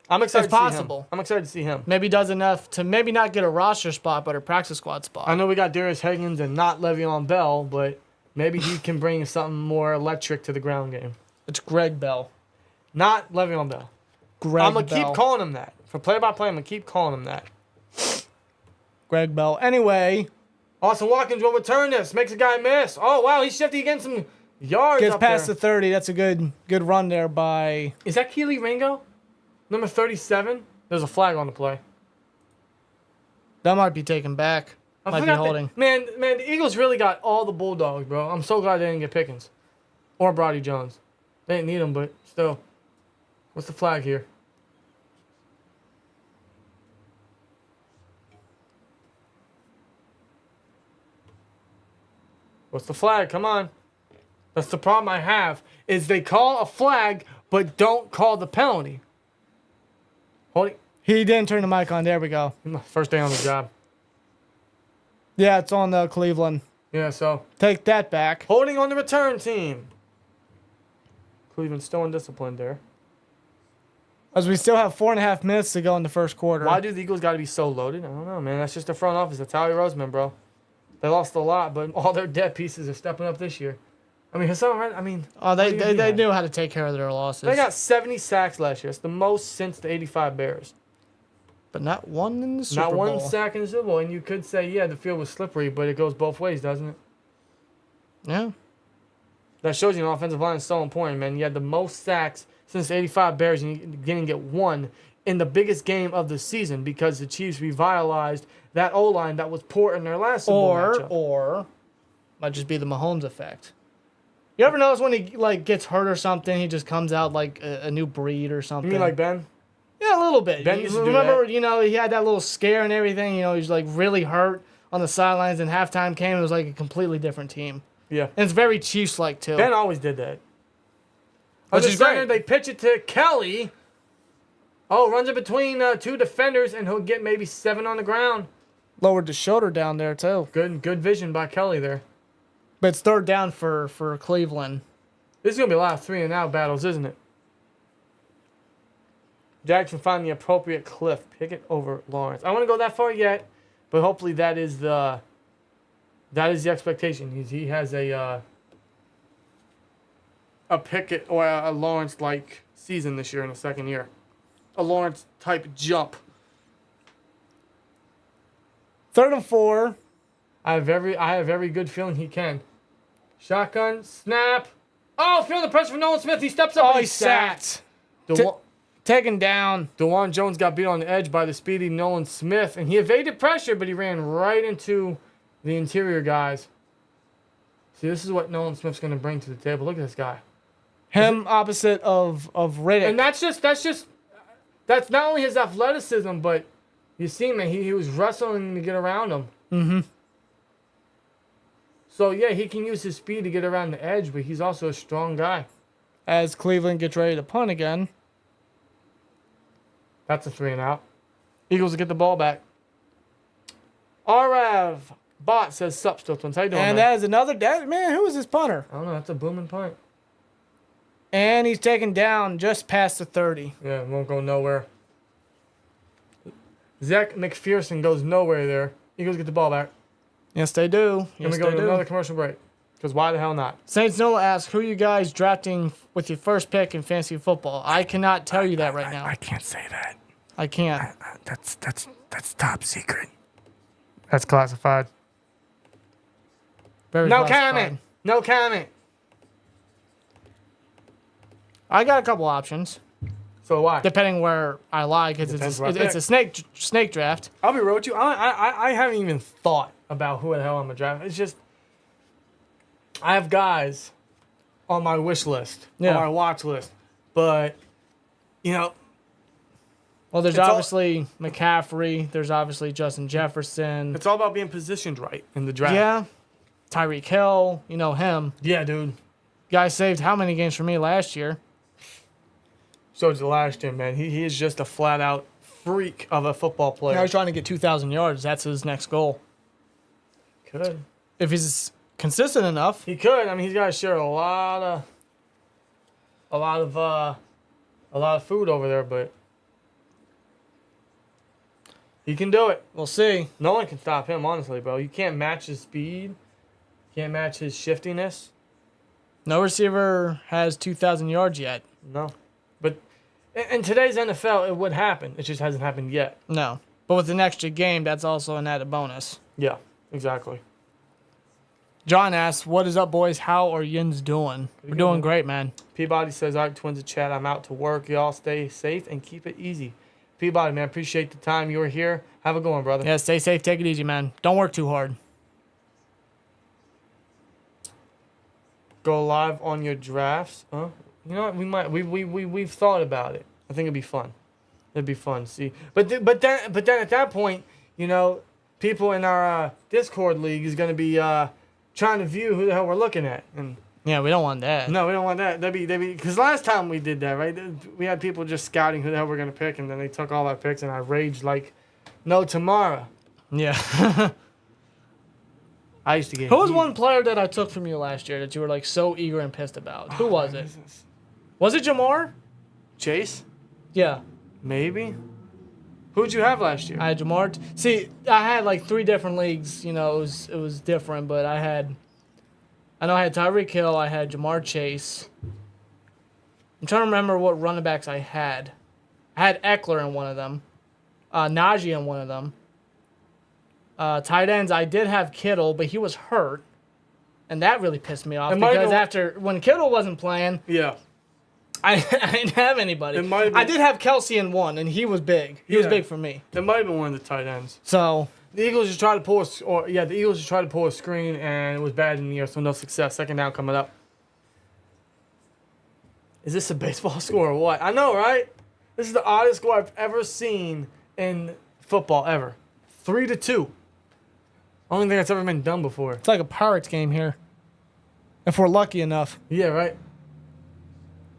I'm excited. It's possible. I'm excited to see him. Maybe does enough to maybe not get a roster spot, but a practice squad spot. I know we got Darius Higgins and not Le'Veon Bell, but maybe he can bring something more electric to the ground game. It's Greg Bell. Not Le'Veon Bell. I'm going to keep calling him that. For play-by-play, I'm going to keep calling him that. Greg Bell. Anyway. Austin Watkins will return this. Makes a guy miss. Oh, wow. He's shifty against some yards Gets up past there. the 30. That's a good run there by... Is that Keely Ringo? Number 37? There's a flag on the play. That might be taken back. Might be holding. Man, the Eagles really got all the Bulldogs, bro. I'm so glad they didn't get Pickens. Or Brody Jones. They didn't need him, but still. What's the flag here? What's the flag? Come on. That's the problem I have, is they call a flag, but don't call the penalty. Hold it. He didn't turn the mic on. There we go. First day on the job. Yeah, it's on Cleveland. Yeah, so. Take that back. Holding on the return team. Cleveland's still undisciplined there. As we still have 4.5 minutes to go in the first quarter. Why do the Eagles got to be so loaded? I don't know, man. That's just the front office. That's Howie Roseman, bro. They lost a lot, but all their dead pieces are stepping up this year. I mean, they knew how to take care of their losses. They got 70 sacks last year. It's the most since the 85 Bears. But not one in the Super Bowl. Not one sack in the Super Bowl. And you could say, yeah, the field was slippery, but it goes both ways, doesn't it? Yeah. That shows you an offensive line is so important, man. You had the most sacks since the 85 Bears, and you didn't get one in the biggest game of the season because the Chiefs revitalized that O-line that was poor in their last Super Bowl matchup. Or might just be the Mahomes effect. You ever notice when he gets hurt or something, he just comes out like a new breed or something? You mean like Ben? Yeah, a little bit. Ben used to do remember, that. He had that little scare and everything. He's like really hurt on the sidelines, and halftime came. It was like a completely different team. Yeah. And it's very Chiefs-like, too. Ben always did that. Which is great. They pitch it to Kelly. Oh, runs it between 2 defenders, and he'll get maybe 7 on the ground. Lowered the shoulder down there, too. Good vision by Kelly there. But it's third down for Cleveland. This is going to be a lot of 3-and-out battles, isn't it? Jackson find the appropriate cliff. Pickett over Lawrence. I want to go that far yet, but hopefully that is the expectation. He has a Pickett or a Lawrence-like season this year in the second year. A Lawrence-type jump. 3rd and 4. I have every good feeling he can. Shotgun, snap. Oh, feeling the pressure from Nolan Smith. He steps up and he's sacked. Taken down. DeJuan Jones got beat on the edge by the speedy Nolan Smith, and he evaded pressure, but he ran right into the interior guys. See, this is what Nolan Smith's going to bring to the table. Look at this guy. Him opposite of Riddick. And that's not only his athleticism, but you see, man, he was wrestling to get around him. Mm-hmm. So, yeah, he can use his speed to get around the edge, but he's also a strong guy. As Cleveland gets ready to punt again. That's a 3-and-out. Eagles will get the ball back. RF Bot says, sup, SteelTwins. How you doing, and man? that is another... man, who is this punter? I don't know. That's a booming punt. And he's taken down just past the 30. Yeah, it won't go nowhere. Zach McPherson goes nowhere there. Eagles get the ball back. Yes, they do. And we go to another commercial break. Because why the hell not? Saints Nola asks, who are you guys drafting with your first pick in fantasy football? I cannot tell you that right now. I can't say that. I can't. That's top secret. That's classified. Very No classified. comment. No comment. I got a couple options, So why? depending where I lie, because Depends where I it's a snake draft. I'll be real with you. I haven't even thought about who the hell I'm gonna draft. It's just I have guys on my wish list, on my watch list, but you know, Well, there's It's all- obviously McCaffrey. There's obviously Justin Jefferson. it's all about being positioned right in the draft. Yeah. Tyreek Hill. You know him. Yeah, dude. Guy saved how many games for me last year? So did last year, man. He is just a flat out freak of a football player. Now he's trying to get 2,000 yards. That's his next goal. Could. If he's consistent enough. He could. I mean, he's got to share a lot of food over there, but he can do it. We'll see. No one can stop him, honestly, bro. You can't match his speed. Can't match his shiftiness. No receiver has 2,000 yards yet. No. But in today's NFL, it would happen. It just hasn't happened yet. No. But with an extra game, that's also an added bonus. Yeah, exactly. John asks, what is up, boys? How are yins doing? We're good, doing man. great, man. Peabody says, all right, Twins of Chat, I'm out to work. Y'all stay safe and keep it easy. Peabody, man, appreciate the time you were here. Have a good one, brother. Yeah, stay safe. Take it easy, man. Don't work too hard. Go live on your drafts. Huh? You know what? We might. We've thought about it. I think it'd be fun. It'd be fun. See, but then at that point, you know, people in our Discord league is gonna be trying to view who the hell we're looking at, and Yeah, we don't want that. no, we don't want that. That'd be because last time we did that, right? We had people just scouting who the hell we're gonna pick, and then they took all our picks, and I raged like no tomorrow. Yeah. I used to get. Who was heated. one player that I took from you last year that you were like so eager and pissed about? Who was it? Was it Jamar? Chase? Yeah. Maybe. Who'd you have last year? I had Jamar. See, I had like 3 different leagues. You know, it was different, but I know I had Tyreek Hill. I had Jamar Chase. I'm trying to remember what running backs I had. I had Eckler in one of them. Najee in one of them. Tight ends, I did have Kittle, but he was hurt. And that really pissed me off because when Kittle wasn't playing, Yeah. I didn't have anybody. I did have Kelsey in one, and he was big. He was big for me. It might have been one of the tight ends. So The Eagles just tried to pull the Eagles just tried to pull a screen and it was bad in the air, so no success. Second down coming up. Is this a baseball score or what? I know, right? This is the oddest score I've ever seen in football ever. 3-2. Only thing that's ever been done before. it's like a Pirates game here, if we're lucky enough. Yeah, right.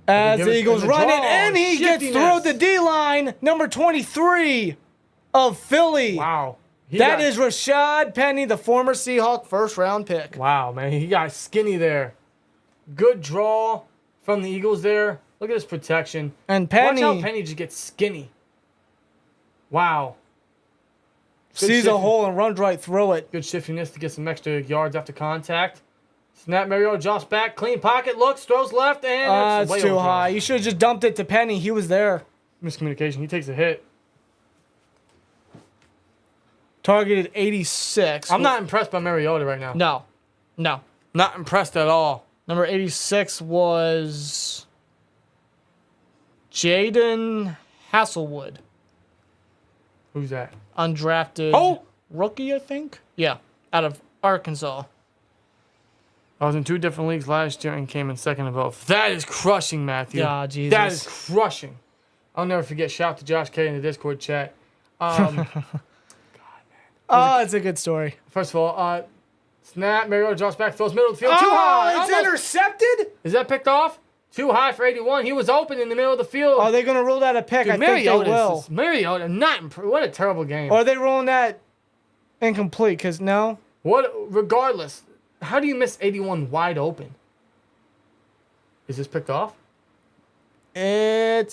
As give the us- Eagles and the run it, draw, and he gets shiftiness. through the D-line, number 23 of Philly. Wow. That is Rashad Penny, the former Seahawk first-round pick. Wow, man. He got skinny there. Good draw from the Eagles there. Look at his protection. And Penny Watch how Penny just gets skinny. Wow. Good sees a shifting. hole and runs right through it. Good shiftiness to get some extra yards after contact. Snap, Mariota drops back. Clean pocket, looks, throws left, and It's way too over. high. You should have just dumped it to Penny. He was there. Miscommunication. He takes a hit. Targeted 86. I'm not impressed by Mariota right now. No. Not impressed at all. Number 86 was Jaden Hasselwood. Who's that? Undrafted Oh! rookie, I think. Yeah, out of Arkansas. I was in 2 different leagues last year and came in second in both. That is crushing, Matthew. Yeah, Jesus. That is crushing. I'll never forget. Shout out to Josh K in the Discord chat. Oh, it's a good story. First of all, snap, Mariota drops back, throws middle of the field. Too high. It's Almost- intercepted? Is that picked off? Too high for 81. He was open in the middle of the field. Are they going to rule that a pick? Dude, I think they will. Mariota, not improved. What a terrible game. Or are they ruling that incomplete? Because no. Regardless, how do you miss 81 wide open? Is this picked off? I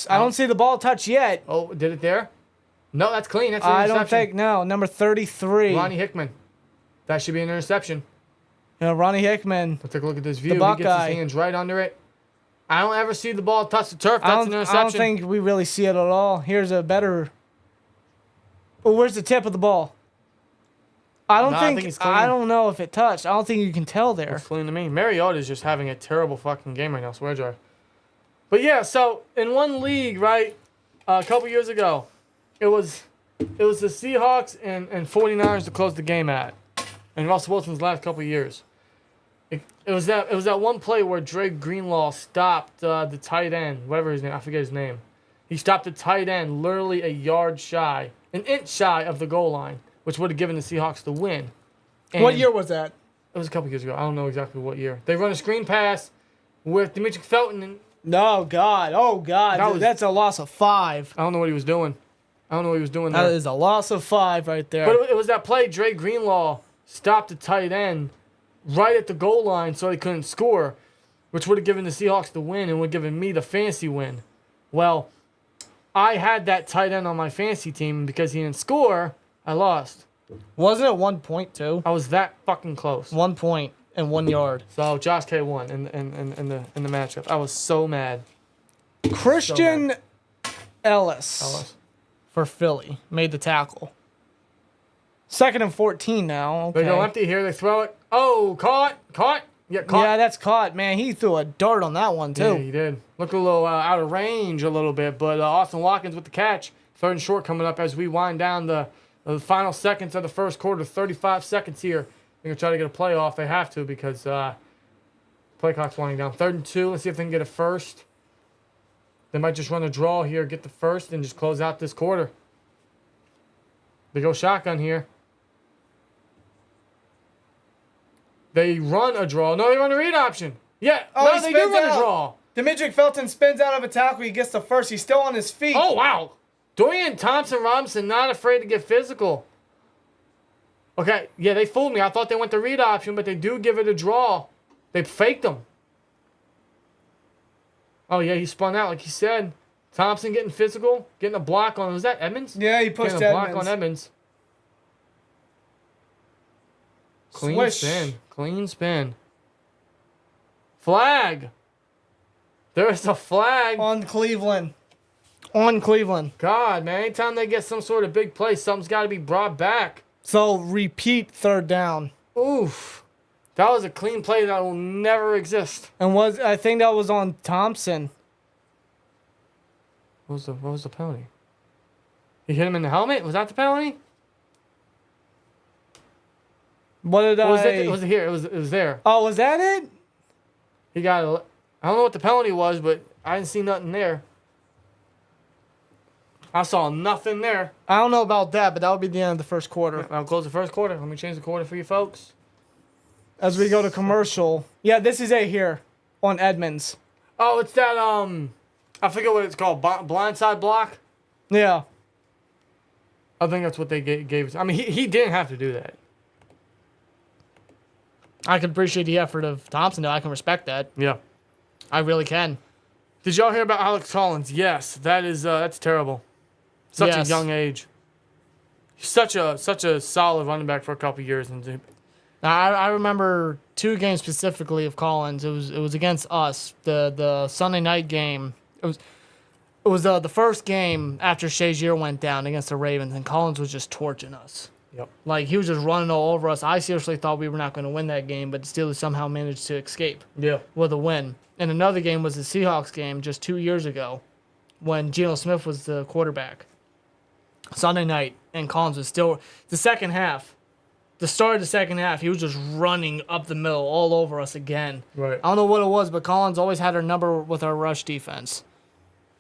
don't see the ball touch yet. Oh, did it there? No, that's clean. That's an I interception. don't think, no. Number 33. Ronnie Hickman. That should be an interception. Ronnie Hickman. Let's take a look at this view. He Buckeye. gets his hands right under it. I don't ever see the ball touch the turf. That's an interception. I don't think we really see it at all. Here's a better. Oh, where's the tip of the ball? I think it's clean. I don't know if it touched. I don't think you can tell there. It's clean to me. Mariota's just having a terrible fucking game right now. Swear jar. But yeah, so in one league, right, a couple years ago, it was the Seahawks and 49ers to close the game at, and Russell Wilson's last couple of years. It was that one play where Drake Greenlaw stopped the tight end, whatever his name, I forget his name. He stopped the tight end literally an inch shy of the goal line, which would have given the Seahawks the win. And what year was that? It was a couple years ago. I don't know exactly what year. They run a screen pass with Demetric Felton. And oh, God. That's a loss of 5. I don't know what he was doing. There. That is a loss of 5 right there. But it was that play. Drake Greenlaw stopped the tight end right at the goal line so he couldn't score, which would have given the Seahawks the win and would have given me the fantasy win. Well, I had that tight end on my fantasy team, and because he didn't score, I lost. Wasn't it 1 point too? I was that fucking close. 1 point and 1 yard. So Josh K won in the matchup. I was so mad. Christian Ellis for Philly made the tackle. 2nd and 14 now. Okay. They go empty here. They throw it. Oh, caught. Yeah, caught. Yeah, that's caught. Man, he threw a dart on that one, too. Yeah, he did. Looked a little out of range a little bit, but Austin Watkins with the catch. 3rd and short coming up as we wind down the final seconds of the first quarter. 35 seconds here. They're going to try to get a play off. They have to because play clock's winding down. 3rd and 2. Let's see if they can get a first. They might just run a draw here, get the first, and just close out this quarter. They go shotgun here. They run a draw. No, they run a read option. Yeah. No, they do run a draw. Demetric Felton spins out of a tackle. He gets the first. He's still on his feet. Oh, wow. Dorian Thompson-Robinson not afraid to get physical. Okay, yeah, they fooled me. I thought they went the read option, but they do give it a draw. They faked them. Oh, yeah, he spun out like he said. Thompson getting physical, getting a block on, was that Edmonds? Yeah, he pushed getting a block on Edmonds. Clean spin. Flag. There's a flag. On Cleveland. God, man, anytime they get some sort of big play, something's got to be brought back. So, repeat 3rd down. Oof. That was a clean play that will never exist. And I think that was on Thompson. What was the penalty? He hit him in the helmet? Was that the penalty? It was here. It was there. Oh, was that it? He got I don't know what the penalty was, but I didn't see nothing there. I saw nothing there. I don't know about that, but that would be the end of the first quarter. I'll close the first quarter. Let me change the quarter for you folks. As we go to commercial. Yeah, this is it here on Edmonds. Oh, it's that, I forget what it's called. Blindside block? Yeah. I think that's what they gave us. I mean, he didn't have to do that. I can appreciate the effort of Thompson, though. I can respect that. Yeah. I really can. Did y'all hear about Alex Collins? Yes. That's terrible. Such a young age. Such a solid running back for a couple years. And I remember 2 games specifically of Collins. It was against us, the Sunday night game. It was the first game after Shazier went down against the Ravens, and Collins was just torching us. Yep. Like, he was just running all over us. I seriously thought we were not going to win that game, but the Steelers somehow managed to escape with a win. And another game was the Seahawks game just 2 years ago when Geno Smith was the quarterback. Sunday night, and Collins was still the second half. The start of the second half, he was just running up the middle all over us again. Right. I don't know what it was, but Collins always had our number with our rush defense.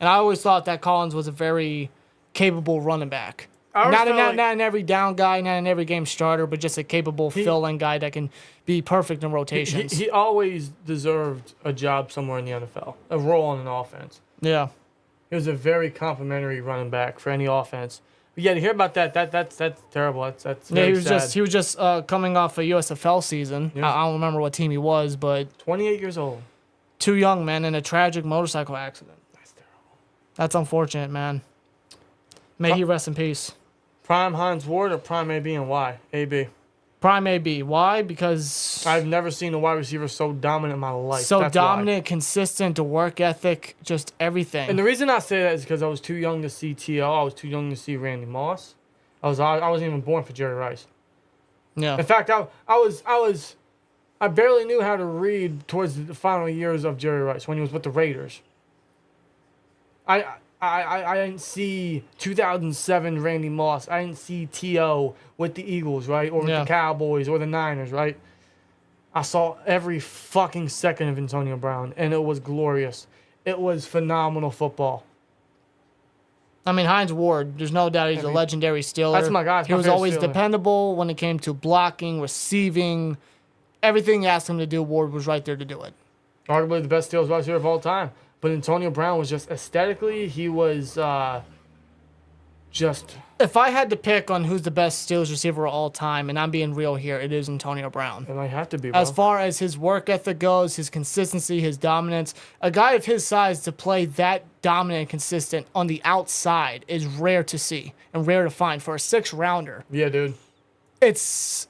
And I always thought that Collins was a very capable running back. Not in every down guy, not in every game starter, but just a capable fill-in guy that can be perfect in rotations. He always deserved a job somewhere in the NFL, a role on an offense. Yeah. He was a very complimentary running back for any offense. But yeah, to hear about that's terrible. That's very sad. He was just coming off a USFL season. Yeah. I don't remember what team he was, but 28 years old. 2 young men in a tragic motorcycle accident. That's terrible. That's unfortunate, man. May he rest in peace. Prime Hines Ward or Prime AB and Y? AB. Prime AB. Why? Because I've never seen a wide receiver so dominant in my life. so That's dominant, why. consistent, work ethic, just everything. And the reason I say that is because I was too young to see T.O. I was too young to see Randy Moss. I wasn't even born for Jerry Rice. Yeah. In fact, I barely knew how to read towards the final years of Jerry Rice when he was with the Raiders. I didn't see 2007 Randy Moss. I didn't see T.O. with the Eagles, right? Or with the Cowboys or the Niners, right? I saw every fucking second of Antonio Brown, and it was glorious. It was phenomenal football. I mean, Hines Ward, there's no doubt he's a legendary Steeler. That's my guy. He was always dependable when it came to blocking, receiving. Everything you asked him to do, Ward was right there to do it. Arguably the best Steelers wide receiver of all time. But Antonio Brown was just aesthetically, he was just... If I had to pick on who's the best Steelers receiver of all time, and I'm being real here, it is Antonio Brown. And I have to be, bro. As far as his work ethic goes, his consistency, his dominance, a guy of his size to play that dominant and consistent on the outside is rare to see and rare to find for a 6th-rounder. Yeah, dude. It's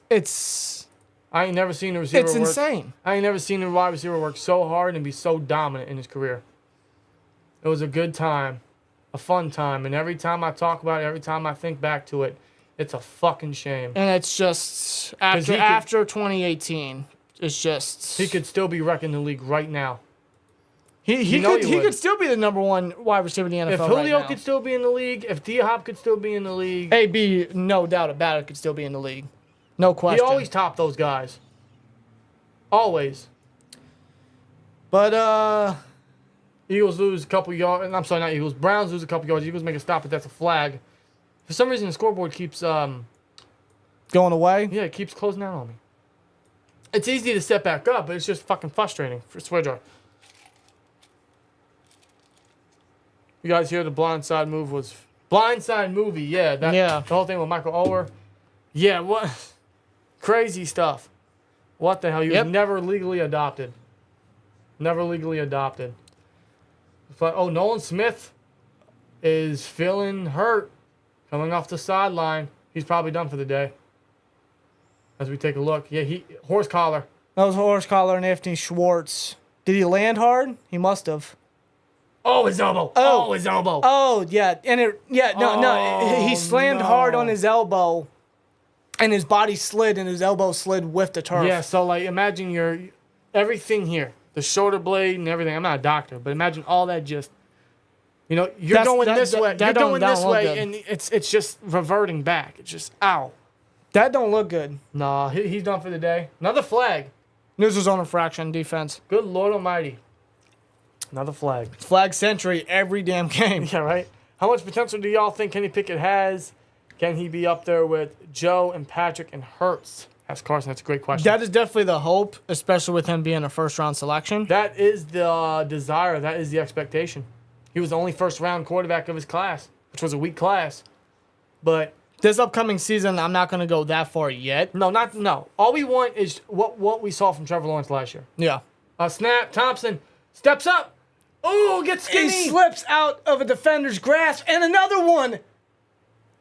I ain't never seen a receiver It's insane. I ain't never seen a wide receiver work so hard and be so dominant in his career. It was a good time, a fun time, and every time I talk about it, every time I think back to it, it's a fucking shame. And it's just after 2018, it's just he could still be wrecking the league right now. He could still be the #1 wide receiver in the NFL. If Julio right now. could still be in the league, if D-Hop could still be in the league, AB, no doubt about it, could still be in the league. No question. He always topped those guys. Always. But Eagles lose a couple yards. I'm sorry, not Eagles. Browns lose a couple yards. Eagles make a stop, but that's a flag. For some reason, the scoreboard keeps going away. Yeah, it keeps closing out on me. It's easy to step back up, but it's just fucking frustrating for Swidger. You guys hear the blindside move was blindside movie? Yeah, the whole thing with Michael Oher. Yeah, what crazy stuff. What the hell? He was never legally adopted. Never legally adopted. But, Nolan Smith is feeling hurt coming off the sideline. He's probably done for the day. As we take a look. Yeah, horse collar. That was horse collar and Anthony Schwartz. Did he land hard? He must have. Oh, his elbow. Oh, his elbow. Oh, yeah. And he slammed hard on his elbow. And his body slid and his elbow slid with the turf. Yeah, so like imagine everything here. The shoulder blade and everything. I'm not a doctor, but imagine all that just you're going this way. You're going this way and it's just reverting back. It's just ow. That don't look good. Nah, he's done for the day. Another flag. This was on infraction defense. Good Lord Almighty. Another flag. Flag century every damn game. Yeah, right? How much potential do y'all think Kenny Pickett has? Can he be up there with Joe and Patrick and Hurts? Ask Carson. That's a great question. That is definitely the hope, especially with him being a first-round selection. That is the desire. That is the expectation. He was the only first-round quarterback of his class, which was a weak class. But this upcoming season, I'm not going to go that far yet. No. All we want is what we saw from Trevor Lawrence last year. Yeah. A snap. Thompson steps up. Oh, gets skinny. He slips out of a defender's grasp, and another one.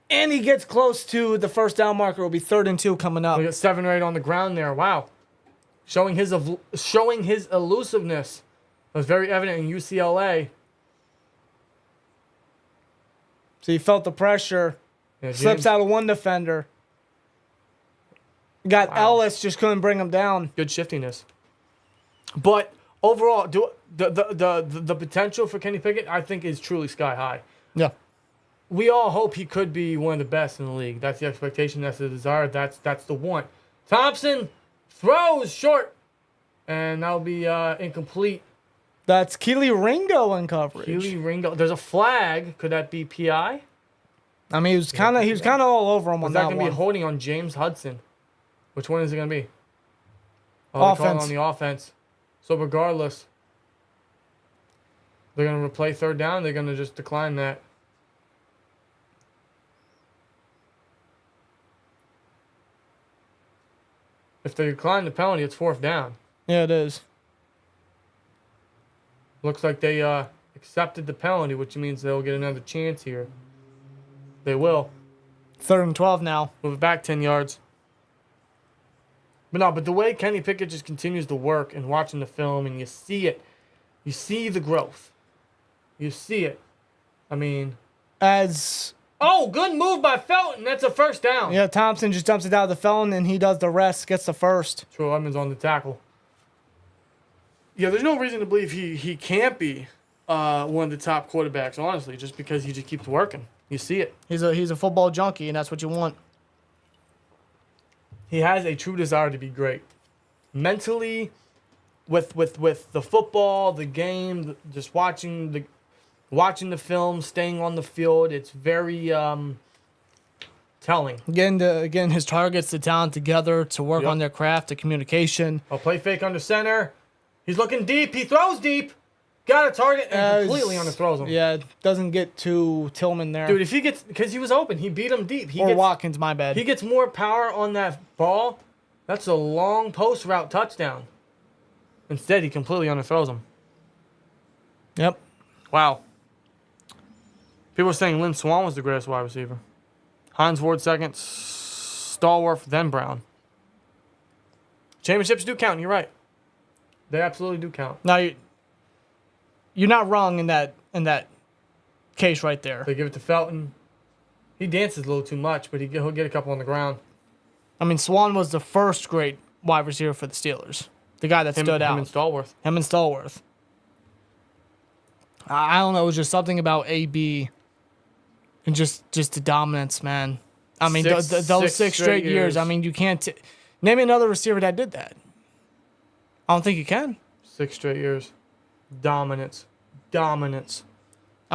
And he gets close to the first down marker. It'll be 3rd and 2 coming up. We got 7 or 8 on the ground there. Wow. Showing his elusiveness. It was very evident in UCLA. So he felt the pressure. Yeah, slips out of one defender. Got Ellis, just couldn't bring him down. Good shiftiness. But overall, the potential for Kenny Pickett, I think, is truly sky high. Yeah. We all hope he could be one of the best in the league. That's the expectation. That's the desire. That's the want. Thompson throws short, and that'll be incomplete. That's Keely Ringo in coverage. Keely Ringo. There's a flag. Could that be PI? I mean, he was kind of all over him on that one. Is that going to be holding on James Hudson? Which one is it going to be? Offense. On the offense. So regardless, they're going to replay 3rd down. They're going to just decline that. If they decline the penalty, it's 4th down. Yeah, it is. Looks like they accepted the penalty, which means they'll get another chance here. They will. 3rd and 12 now. Move it back 10 yards. But the way Kenny Pickett just continues to work and watching the film, and you see it. You see the growth. You see it. I mean... Oh, good move by Felton. That's a first down. Yeah, Thompson just dumps it out of the Felton, and he does the rest, gets the first. Troy Edmonds on the tackle. Yeah, there's no reason to believe he can't be one of the top quarterbacks, honestly, just because he just keeps working. You see it. He's a football junkie, and that's what you want. He has a true desire to be great. Mentally, with the football, the game, just watching the film, staying on the field, it's very telling. Again, his targets, the talent together to work on their craft, the communication. A play fake under center. He's looking deep. He throws deep. Got a target and completely underthrows him. Yeah, doesn't get to Tillman there. Dude, if he gets... Because he was open. He beat him deep. Watkins, my bad. He gets more power on that ball. That's a long post route touchdown. Instead, he completely underthrows him. Yep. Wow. People are saying Lynn Swann was the greatest wide receiver. Hines Ward second. Stallworth, then Brown. Championships do count. You're right. They absolutely do count. Now, you're not wrong in that case right there. They give it to Felton. He dances a little too much, but he'll get a couple on the ground. I mean, Swan was the first great wide receiver for the Steelers. The guy that stood out. Him and Stallworth. I don't know. It was just something about AB and just the dominance, man. I mean, those six straight years. I mean, you can't... name me another receiver that did that. I don't think you can. 6 straight years. Dominance. I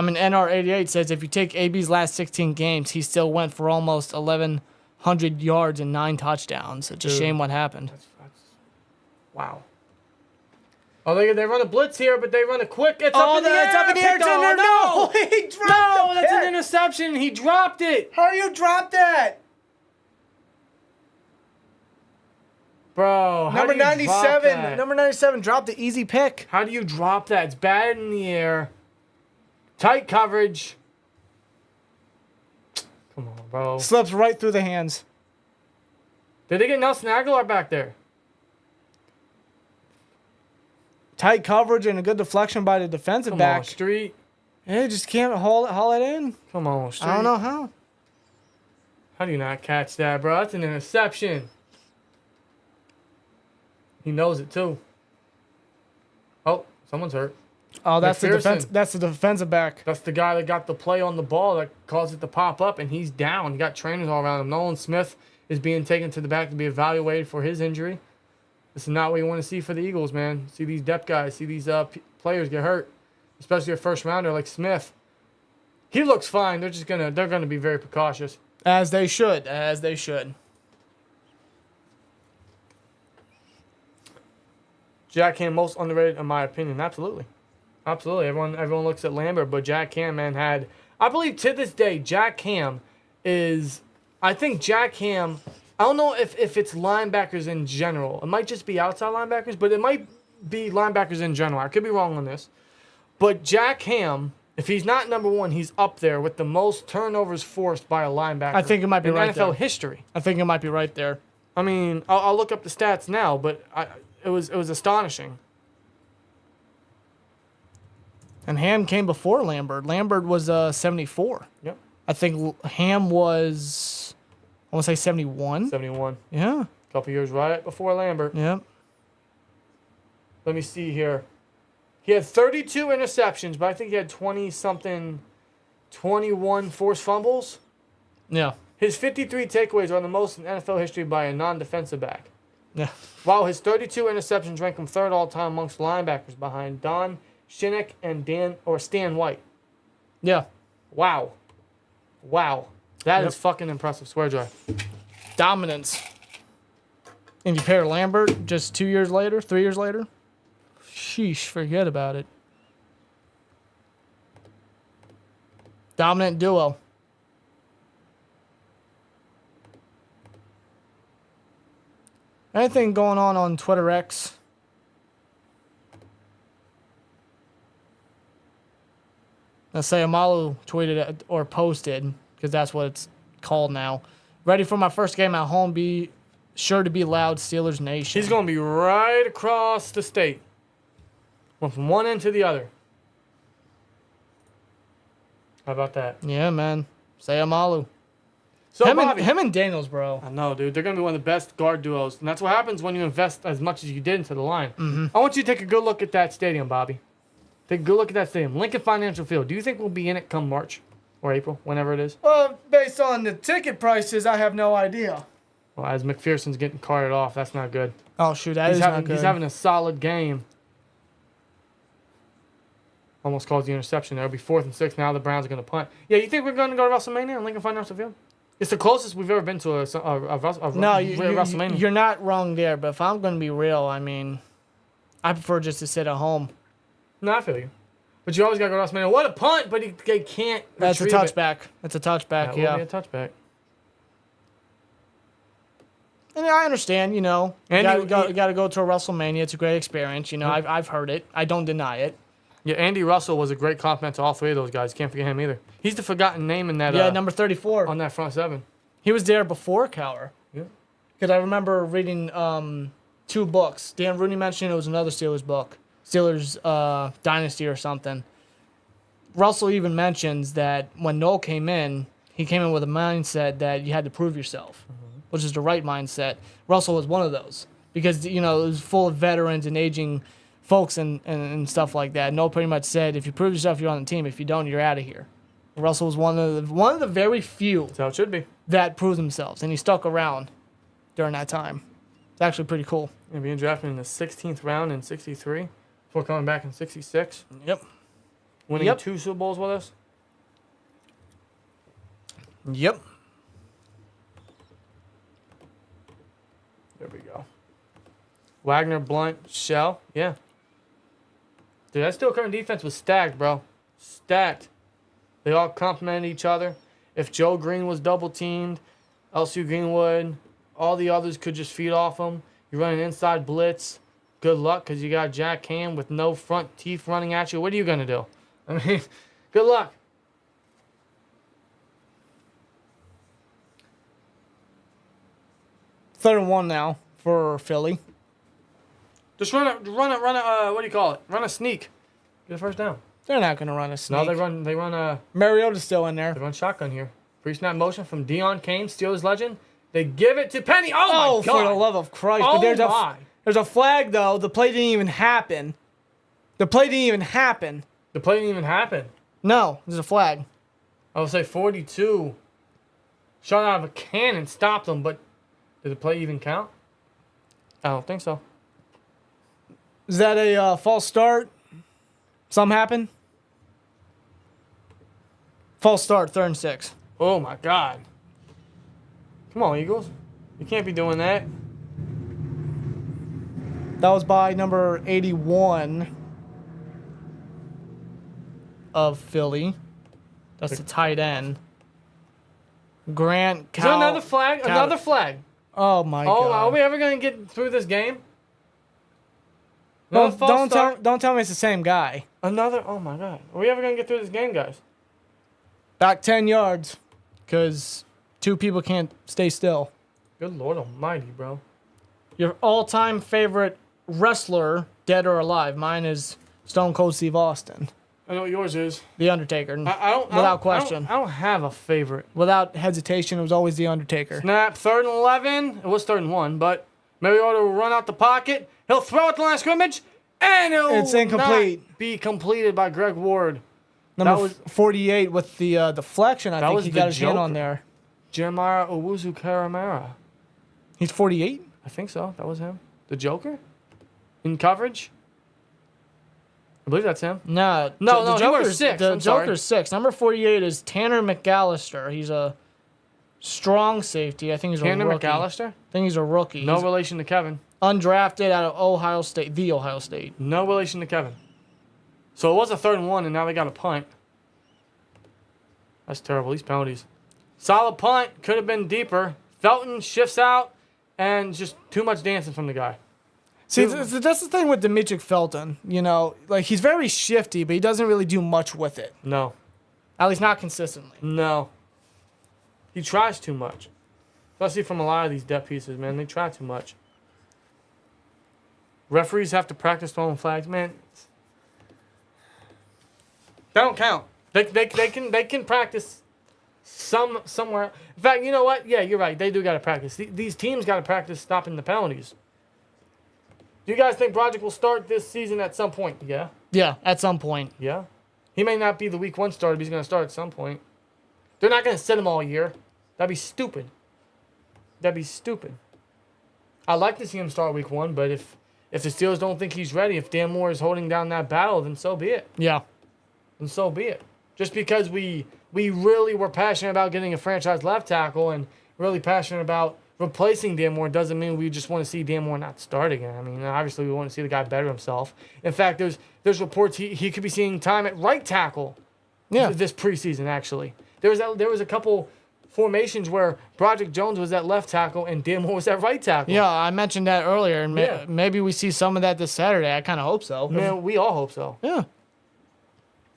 mean, NR88 says if you take AB's last 16 games, he still went for almost 1,100 yards and 9 touchdowns. It's a shame what happened. That's wow. Oh, they run a blitz here, but they run a quick. It's up in the air. It's up in the air. No, he dropped that's an interception. He dropped it. How do you drop that? Bro, Number 97 dropped the easy pick. How do you drop that? It's bad in the air. Tight coverage. Come on, bro. Slips right through the hands. Did they get Nelson Aguilar back there? Tight coverage and a good deflection by the defensive back. Come on, Street. Yeah, just can't haul it in. Come on, Street. I don't know how. How do you not catch that, bro? That's an interception. He knows it too. Oh, someone's hurt. Oh, that's the McPherson. That's the defensive back. That's the guy that got the play on the ball that caused it to pop up, and he's down. He got trainers all around him. Nolan Smith is being taken to the back to be evaluated for his injury. This is not what you want to see for the Eagles, man. See these depth guys, see these players get hurt, especially a first rounder like Smith. He looks fine. They're gonna be very precautious. As they should. Jack Ham most underrated in my opinion. Absolutely. Everyone looks at Lambert, but Jack Ham, man, I believe to this day, Jack Ham is, I think Jack Ham, I don't know if it's linebackers in general. It might just be outside linebackers, but it might be linebackers in general. I could be wrong on this. But Jack Ham, if he's not number one, he's up there with the most turnovers forced by a linebacker. I think it might be right there. in NFL history. I think it might be right there. I mean, I'll look up the stats now, but it was astonishing. And Ham came before Lambert. Lambert was 74. Yep. I think Ham was, I want to say 71. 71. Yeah. A couple years right before Lambert. Yep. Let me see here. He had 32 interceptions, but I think he had 21 forced fumbles. Yeah. His 53 takeaways are the most in NFL history by a non-defensive back. Yeah. While his 32 interceptions rank him third all-time amongst linebackers behind Don Shinnick and Stan White. Yeah. Wow. That is fucking impressive. Swear jar. Dominance. And you pair Lambert just 3 years later. Sheesh, forget about it. Dominant duo. Anything going on Twitter X? Let's say Amalu tweeted or posted, because that's what it's called now. Ready for my first game at home. Be sure to be loud Steelers Nation. He's going to be right across the state. Went from one end to the other. How about that? Yeah, man. Say Amalu. So, him Bobby, and Daniels, bro. I know, dude. They're going to be one of the best guard duos. And that's what happens when you invest as much as you did into the line. Mm-hmm. I want you to take a good look at that stadium, Bobby. Take a good look at that stadium. Lincoln Financial Field. Do you think we'll be in it come March or April, whenever it is? Well, based on the ticket prices, I have no idea. Well, as McPherson's getting carted off, that's not good. Oh, shoot. That is not good. He's having a solid game. Almost caused the interception there. It'll be 4th and 6. Now the Browns are going to punt. Yeah, you think we're going to go to WrestleMania in Lincoln Financial Field? It's the closest we've ever been to a WrestleMania. You're not wrong there, but if I'm going to be real, I mean, I prefer just to sit at home. No, I feel you. But you always got to go to WrestleMania. What a punt, but they can't That's a retrieve it. touchback. That's a touchback, yeah. That will be a touchback. And I understand, you know, And you got to go to a WrestleMania. It's a great experience. You know, I've heard it. I don't deny it. Yeah, Andy Russell was a great compliment to all three of those guys. Can't forget him either. He's the forgotten name in that. Yeah, number 34. On that front seven. He was there before Cowher. Yeah. Because I remember reading 2 books. Dan Rooney mentioned it was another Steelers book. Steelers Dynasty or something. Russell even mentions that when Noel came in, he came in with a mindset that you had to prove yourself, which is the right mindset. Russell was one of those. Because, you know, it was full of veterans and aging folks and stuff like that. Noel pretty much said, if you prove yourself, you're on the team. If you don't, you're out of here. Russell was one of the very few That's how it should be. that proved themselves, and he stuck around during that time. It's actually pretty cool. Yeah, being drafted in the 16th round in 63, before coming back in 66. Yep. Winning 2 Super Bowls with us. Yep. There we go. Wagner, Blunt, Shell. Yeah. Dude, that still current defense was stacked, bro. Stacked. They all complemented each other. If Joe Green was double teamed, LSU Greenwood, all the others could just feed off him. You're running inside blitz. Good luck, because you got Jack Ham with no front teeth running at you. What are you going to do? I mean, good luck. Third and 1 now for Philly. Just run a, what do you call it? Run a sneak. Get a first down. They're not going to run a sneak. No, they run Mariota's still in there. They run shotgun here. Pre-snap motion from Dion Kane, Steelers legend. They give it to Penny. Oh, my God. For the love of Christ. Oh, But there's a flag, though. The play didn't even happen. The play didn't even happen. The play didn't even happen. No, there's a flag. I would say 42. Shot out of a cannon, stopped them, but did the play even count? I don't think so. Is that a false start? Something happened? False start, 3rd and 6. Oh, my God. Come on, Eagles. You can't be doing that. That was by number 81 of Philly. That's the tight end. Grant Is there another flag? Another flag. Oh, my Oh, God. are we ever going to get through this game? Don't tell me it's the same guy. Another, oh, my God. Are we ever going to get through this game, guys? Back 10 yards because 2 people can't stay still. Good Lord almighty, bro. Your all-time favorite wrestler, dead or alive. Mine is Stone Cold Steve Austin. I know what yours is. The Undertaker. Without question. I don't have a favorite. Without hesitation, it was always The Undertaker. Snap, 3rd and 11. It was 3rd and 1, but Mariota will run out the pocket. He'll throw it to the line of scrimmage, and It's incomplete. Not be completed by Greg Ward. Number 48 with the deflection. I think he got his hand on there. Jeremiah Owusu-Karamara. He's 48? I think so. That was him. The Joker? In coverage? I believe that's him. No, he wears 6. The I'm sorry. Joker's 6. Number 48 is Tanner McAllister. He's a strong safety. I think he's a rookie. Tanner McAllister? I think he's a rookie. No He's relation to Kevin. undrafted out of Ohio State. The Ohio State. No relation to Kevin. So it was a 3rd and 1, and now they got a punt. That's terrible. These penalties. Solid punt. Could have been deeper. Felton shifts out, and just too much dancing from the guy. See, that's the thing with Demetric Felton. You know, like he's very shifty, but he doesn't really do much with it. No. At least not consistently. No. He tries too much. especially from a lot of these depth pieces, man. They try too much. Referees have to practice throwing flags, man. That don't count. They can practice somewhere. In fact, you know what? Yeah, you're right. They do got to practice. These teams got to practice stopping the penalties. Do you guys think Broderick will start this season at some point? Yeah. Yeah, at some point. Yeah. He may not be the week 1 starter, but he's going to start at some point. They're not going to sit him all year. That'd be stupid. That'd be stupid. I'd like to see him start week 1, but if the Steelers don't think he's ready, if Dan Moore is holding down that battle, then so be it. Yeah. Then so be it. Just because we really were passionate about getting a franchise left tackle and really passionate about replacing Dan Moore doesn't mean we just want to see Dan Moore not start again. I mean, obviously we want to see the guy better himself. In fact, there's reports he could be seeing time at right tackle this preseason, actually. There was a couple formations where Broderick Jones was at left tackle and Dan Moore was at right tackle. Yeah, I mentioned that earlier, and maybe we see some of that this Saturday. I kind of hope so. Man, we all hope so. Yeah.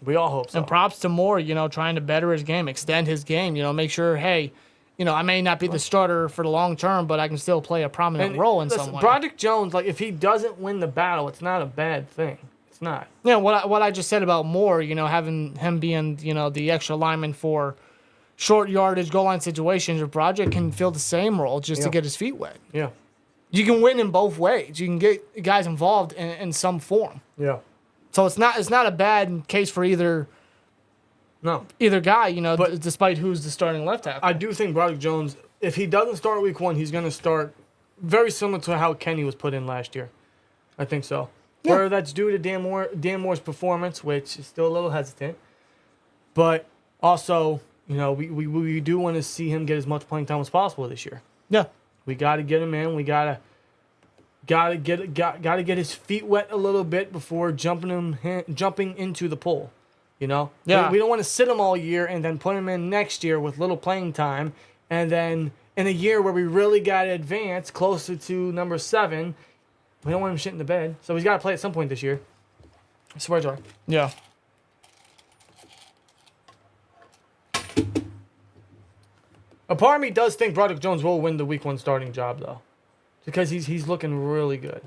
We all hope so. And props to Moore, trying to better his game, extend his game, make sure, hey, I may not be the starter for the long term, but I can still play a prominent role in some way. Broderick Jones, if he doesn't win the battle, it's not a bad thing. It's not. Yeah, what I just said about Moore, having him being, the extra lineman for short yardage goal line situations, or Broderick can fill the same role just to get his feet wet. Yeah. You can win in both ways. You can get guys involved in some form. Yeah. So it's not a bad case for either guy, but despite who's the starting left tackle. I do think Broderick Jones, if he doesn't start week 1, he's going to start very similar to how Kenny was put in last year. I think so. Yeah. Whether that's due to Dan Moore's performance, which is still a little hesitant, but also, we do want to see him get as much playing time as possible this year. Yeah. We got to get him in. We got to get his feet wet a little bit before jumping into the pool. Yeah. We don't want to sit him all year and then put him in next year with little playing time, and then in a year where we really got to advance closer to number 7, we don't want him shit in the bed. So he's got to play at some point this year. I swear, Jar. Yeah. A part of me does think Broderick Jones will win the week 1 starting job, though, because he's looking really good.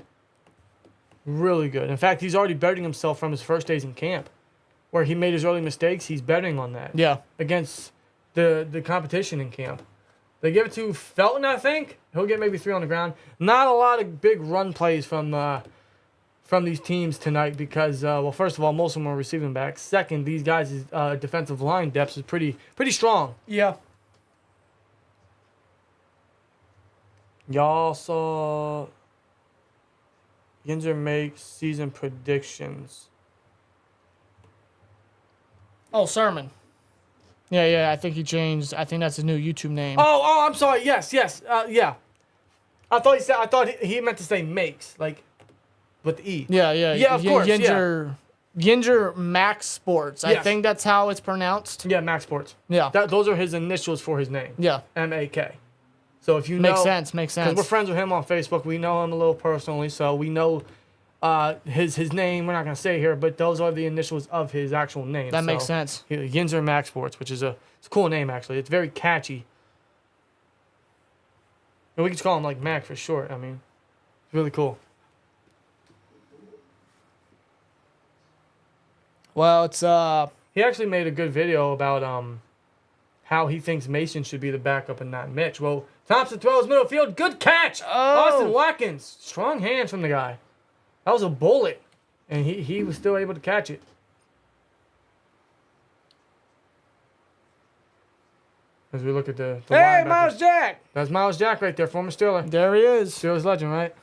Really good. In fact, he's already betting himself from his first days in camp, where he made his early mistakes. He's betting on that. Yeah. Against the competition in camp. They give it to Felton, I think. He'll get maybe 3 on the ground. Not a lot of big run plays from these teams tonight because, first of all, most of them are receiving backs. Second, these guys' defensive line depth is pretty strong. Yeah. Y'all saw Yinzer make season predictions. Oh, Sermon. Yeah, I think he changed. I think that's his new YouTube name. Oh, I'm sorry. Yes. Yeah. I thought he meant to say makes, with the E. Yeah. Yeah, of course. Yinzer Max Sports. Yes. I think that's how it's pronounced. Yeah, Max Sports. Yeah. Those are his initials for his name. Yeah. M-A-K. So if you know... Makes sense. Because we're friends with him on Facebook. We know him a little personally, so we know his name. We're not going to say here, but those are the initials of his actual name. That makes sense. Yinzer Max Sports, which is it's a cool name, actually. It's very catchy. And we can just call him, Mac for short. I mean, it's really cool. Well, it's... He actually made a good video about how he thinks Mason should be the backup and not Mitch. Well, Thompson throws middle field. Good catch. Oh. Austin Watkins. Strong hands from the guy. That was a bullet. And he was still able to catch it. As we look at the Hey, Miles Jack. That's Miles Jack right there, former Steeler. There he is. Steelers legend, right?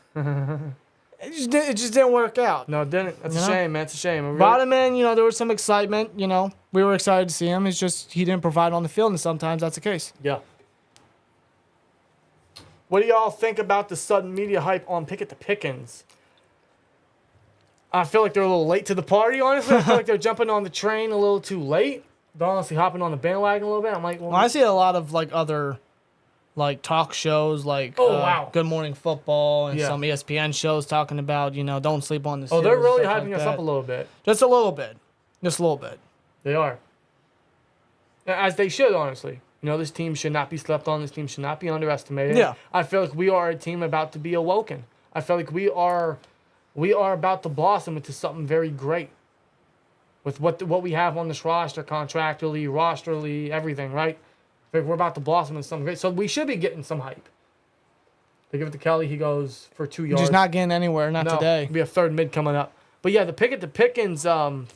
It just didn't work out. No, it didn't. That's a shame, man. It's a shame. Bottom end, there was some excitement. We were excited to see him. It's just he didn't provide on the field, and sometimes that's the case. Yeah. What do y'all think about the sudden media hype on Pickett to Pickens? I feel like they're a little late to the party, honestly. I feel like they're jumping on the train a little too late. They're honestly hopping on the bandwagon a little bit. I'm like, well, I see a lot of other talk shows wow. Good Morning Football and some ESPN shows talking about, don't sleep on the Steelers. Oh, they're really hyping us up a little bit. Just a little bit. Just a little bit. They are. As they should, honestly. This team should not be slept on. This team should not be underestimated. Yeah. I feel like we are a team about to be awoken. I feel like we are about to blossom into something very great with what we have on this roster, contractually, rosterly, everything, right? I feel like we're about to blossom into something great. So we should be getting some hype. They give it to Kelly. He goes for 2 yards. Just not getting anywhere. Not today. It'll be a third mid coming up. But yeah, the Pickett to Pickens kind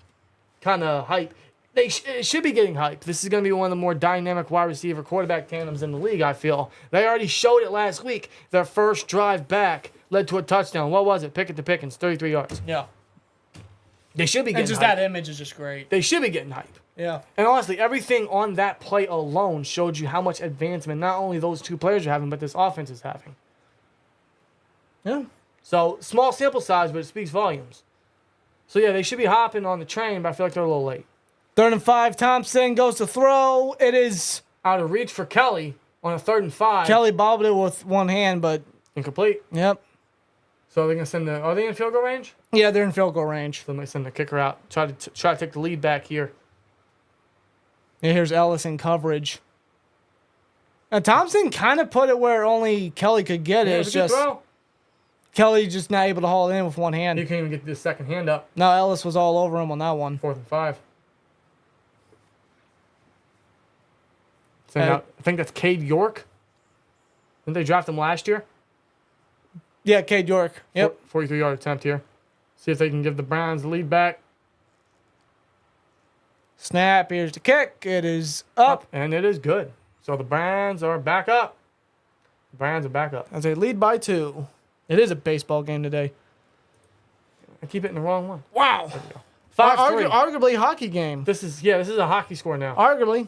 of hype. It should be getting hyped. This is going to be one of the more dynamic wide receiver quarterback tandems in the league, I feel. They already showed it last week. Their first drive back led to a touchdown. What was it? Pickett to Pickens, 33 yards. Yeah. They should be getting just hype. that image is just great. They should be getting hype. Yeah. And honestly, everything on that play alone showed you how much advancement not only those two players are having, but this offense is having. Yeah. So, small sample size, but it speaks volumes. So, yeah, they should be hopping on the train, but I feel like they're a little late. 3rd and 5, Thompson goes to throw. It is Out of reach for Kelly on a 3rd and 5. Kelly bobbled it with one hand, but Incomplete. yep. So they're gonna are they in field goal range? Yeah, they're in field goal range. So they might send the kicker out. Try to take the lead back here. And here's Ellis in coverage. Now Thompson kind of put it where only Kelly could get it. Yeah, It's a good just throw. Kelly just not able to haul it in with one You hand. can't even get the second hand up. No, Ellis was all over him on that one. 4th and 5. I think that's Cade York. Didn't they draft him last year? Yeah, Cade York. Yep. 43-yard attempt here. See if they can give the Browns the lead back. Snap. Here's the kick. It is up. And it is good. So the Browns are back up. The Browns are back up. As they lead by 2. It is a baseball game today. I keep hitting the wrong one. Wow. 5-3. Arguably a hockey game. This is a hockey score now. Arguably.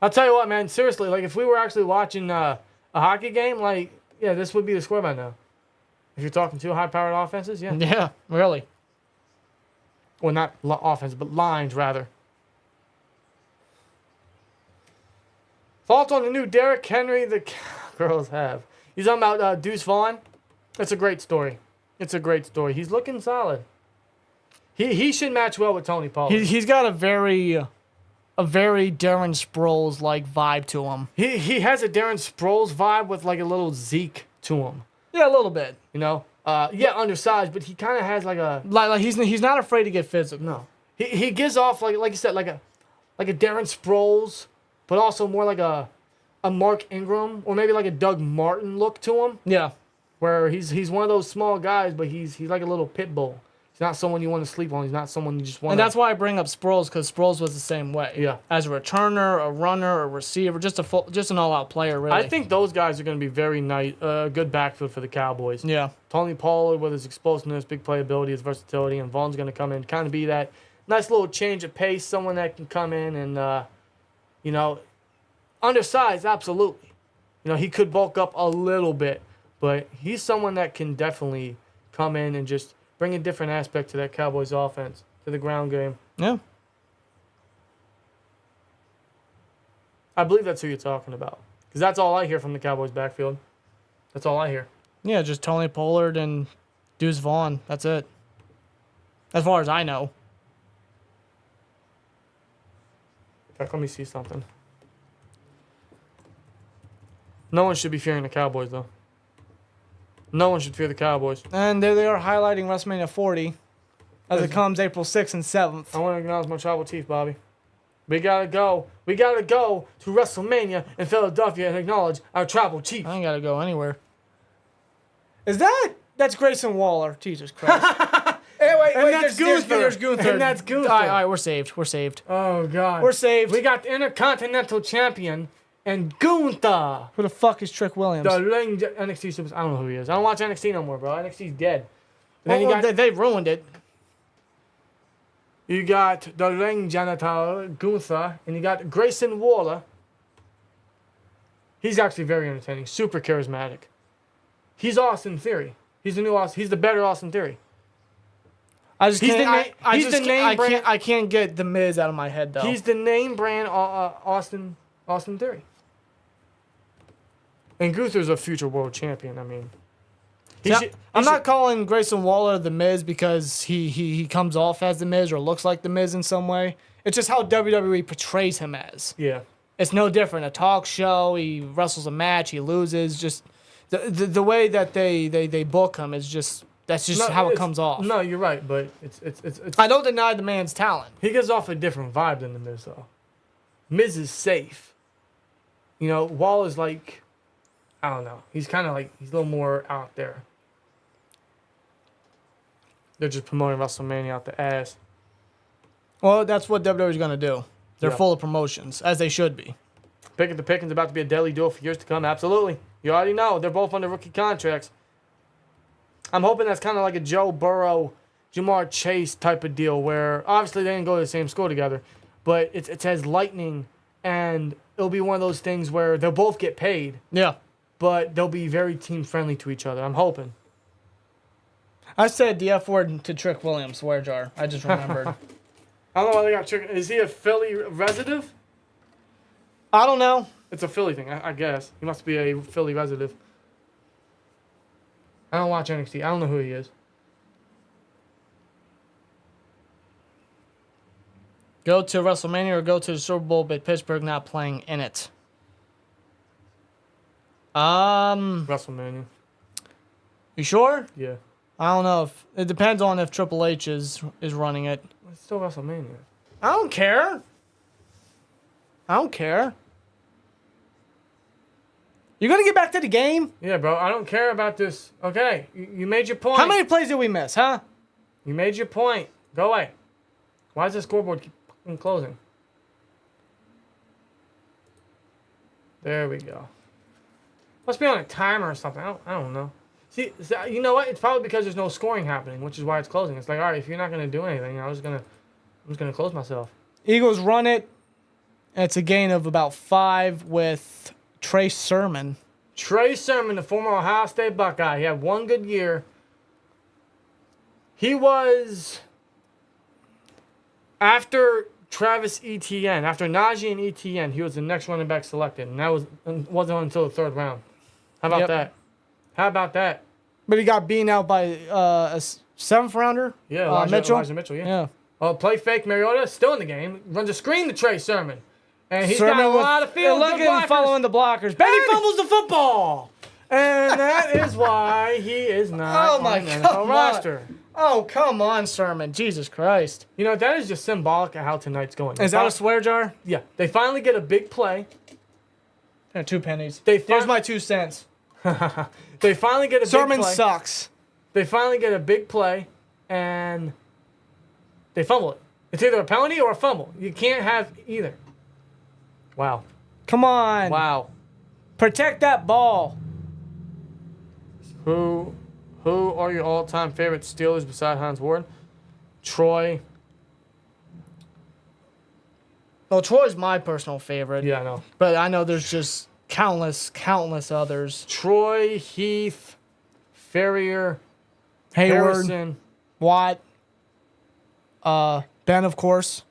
I'll tell you what, man. Seriously, like if we were actually watching a hockey game, like this would be the score by now. If you're talking two high-powered offenses, yeah. Yeah, really. Well, not offense, but lines rather. Thoughts on the new Derrick Henry the girls have? You talking about Deuce Vaughn? That's a great story. It's a great story. He's looking solid. He should match well with Tony Pollard. He's got a very Darren Sproles like vibe to him. He has a Darren Sproles vibe with like a little Zeke to him. Yeah, a little bit. Undersized, but he kind of has like a Like he's not afraid to get physical. no. He gives off like you said like a Darren Sproles, but also more like a Mark Ingram or maybe like a Doug Martin look to him, Yeah. where he's one of those small guys, but he's like a little pit bull. He's not someone you want to sleep on. He's not someone you just want. And that's why I bring up Sproles, because Sproles was the same way. Yeah. As a returner, a runner, a receiver, just an all-out player, really. I think those guys are going to be very nice, good backfield for the Cowboys. Yeah. Tony Pollard with his explosiveness, big playability, his versatility, and Vaughn's going to come in, kind of be that nice little change of pace, someone that can come in and, undersized, absolutely. He could bulk up a little bit, but he's someone that can definitely come in and just bring a different aspect to that Cowboys offense, to the ground game. Yeah. I believe that's who you're talking about, because that's all I hear from the Cowboys backfield. That's all I hear. Yeah, just Tony Pollard and Deuce Vaughn. That's it. As far as I know. In fact, let me see something. No one should be fearing the Cowboys, though. No one should fear the Cowboys. And there they are highlighting WrestleMania 40 as it comes April 6th and 7th. I want to acknowledge my tribal chief, Bobby. We gotta go. We gotta go to WrestleMania in Philadelphia and acknowledge our tribal chief. I ain't got to go anywhere. That's Grayson Waller. Jesus Christ. Hey, wait, that's Gunther. There's Gunther. And that's Gunther. All right, we're saved. We're saved. Oh, God. We're saved. We got the Intercontinental Champion and Gunther. Who the fuck is Trick Williams? The NXT Super. I don't know who he is. I don't watch NXT no more, bro. NXT's dead. And then They ruined it. you got the ring janitor, Gunther, and you got Grayson Waller. He's actually very entertaining, super charismatic. He's Austin Theory. He's the new Austin. He's the better Austin Theory. I just He's can't. the he's the name brand. I can't get the Miz out of my head though. He's the name brand Austin Theory. And Gunther's a future world champion. I mean, I'm not calling Grayson Waller the Miz because he comes off as the Miz or looks like the Miz in some way. It's just how WWE portrays him as. Yeah. It's no different. A talk show, he wrestles a match, he loses. Just the way that they book him is just that's just how it comes off. No, you're right, but it's I don't deny the man's talent. he gives off a different vibe than the Miz though. Miz is safe. You know, Wall is like, I don't know. He's kind of like he's a little more out there. They're just promoting WrestleMania out the ass. Well, that's what WWE's gonna do. They're Yeah. full of promotions, as they should be. Pickett the Pickens about to be a deadly duo for years to come. Absolutely. You already know. They're both under rookie contracts. I'm hoping that's kind of like a Joe Burrow, Jamar Chase type of deal where obviously they didn't go to the same school together, but it's as lightning, and it'll be one of those things where they'll both get paid, Yeah. but they'll be very team friendly to each other. I'm hoping. I said the F word to Trick Williams, swear jar. I just remembered. I don't know why they got tricked. Is he a Philly resident? I don't know. It's a Philly thing, I guess. He must be a Philly resident. I don't watch NXT. I don't know who he is. Go to WrestleMania or go to the Super Bowl, but Pittsburgh not playing in it. WrestleMania. You sure? Yeah. I don't know if it depends on if Triple H is running it. It's still WrestleMania. I don't care. I don't care. You're gonna get back to the game? Yeah, bro. I don't care about this. Okay, you made your point. How many plays did we miss, huh? You made your point. Go away. Why does the scoreboard keep fucking closing? There we go. Must be on a timer or something. I don't know. See, you know what? It's probably because there's no scoring happening, which is why it's closing. It's like, all right, if you're not gonna do anything, I'm just gonna close myself. Eagles run it. And it's a gain of about 5 with Trey Sermon. Trey Sermon, the former Ohio State Buckeye, he had one good year. He was, after Travis Etienne, after Najee and Etienne, he was the next running back selected, and that wasn't until the 3rd round. How about that? How about that? But he got beaten out by a 7th rounder. Yeah, Elijah Mitchell. Yeah. Play fake Mariota, still in the game. Runs a screen to Trey Sermon. And he's Sermon got a lot of field. Look at him following the blockers. And he fumbles the football. And that is why he is not on the NFL roster. Oh, come on, Sermon. Jesus Christ. You know, that is just symbolic of how tonight's going. Is that a swear jar? Yeah. They finally get a big play. 2 pennies. There's my 2 cents. They finally get a big play. Sermon sucks. They finally get a big play, and they fumble it. It's either a penalty or a fumble. You can't have either. Wow. Come on. Wow. Protect that ball. Who are your all-time favorite Steelers beside Hines Ward? Troy. Well, Troy's my personal favorite. Yeah, I know. But I know there's just countless others. Troy, Heath, Ferrier, Hayward, Harrison. Watt, Ben, of course.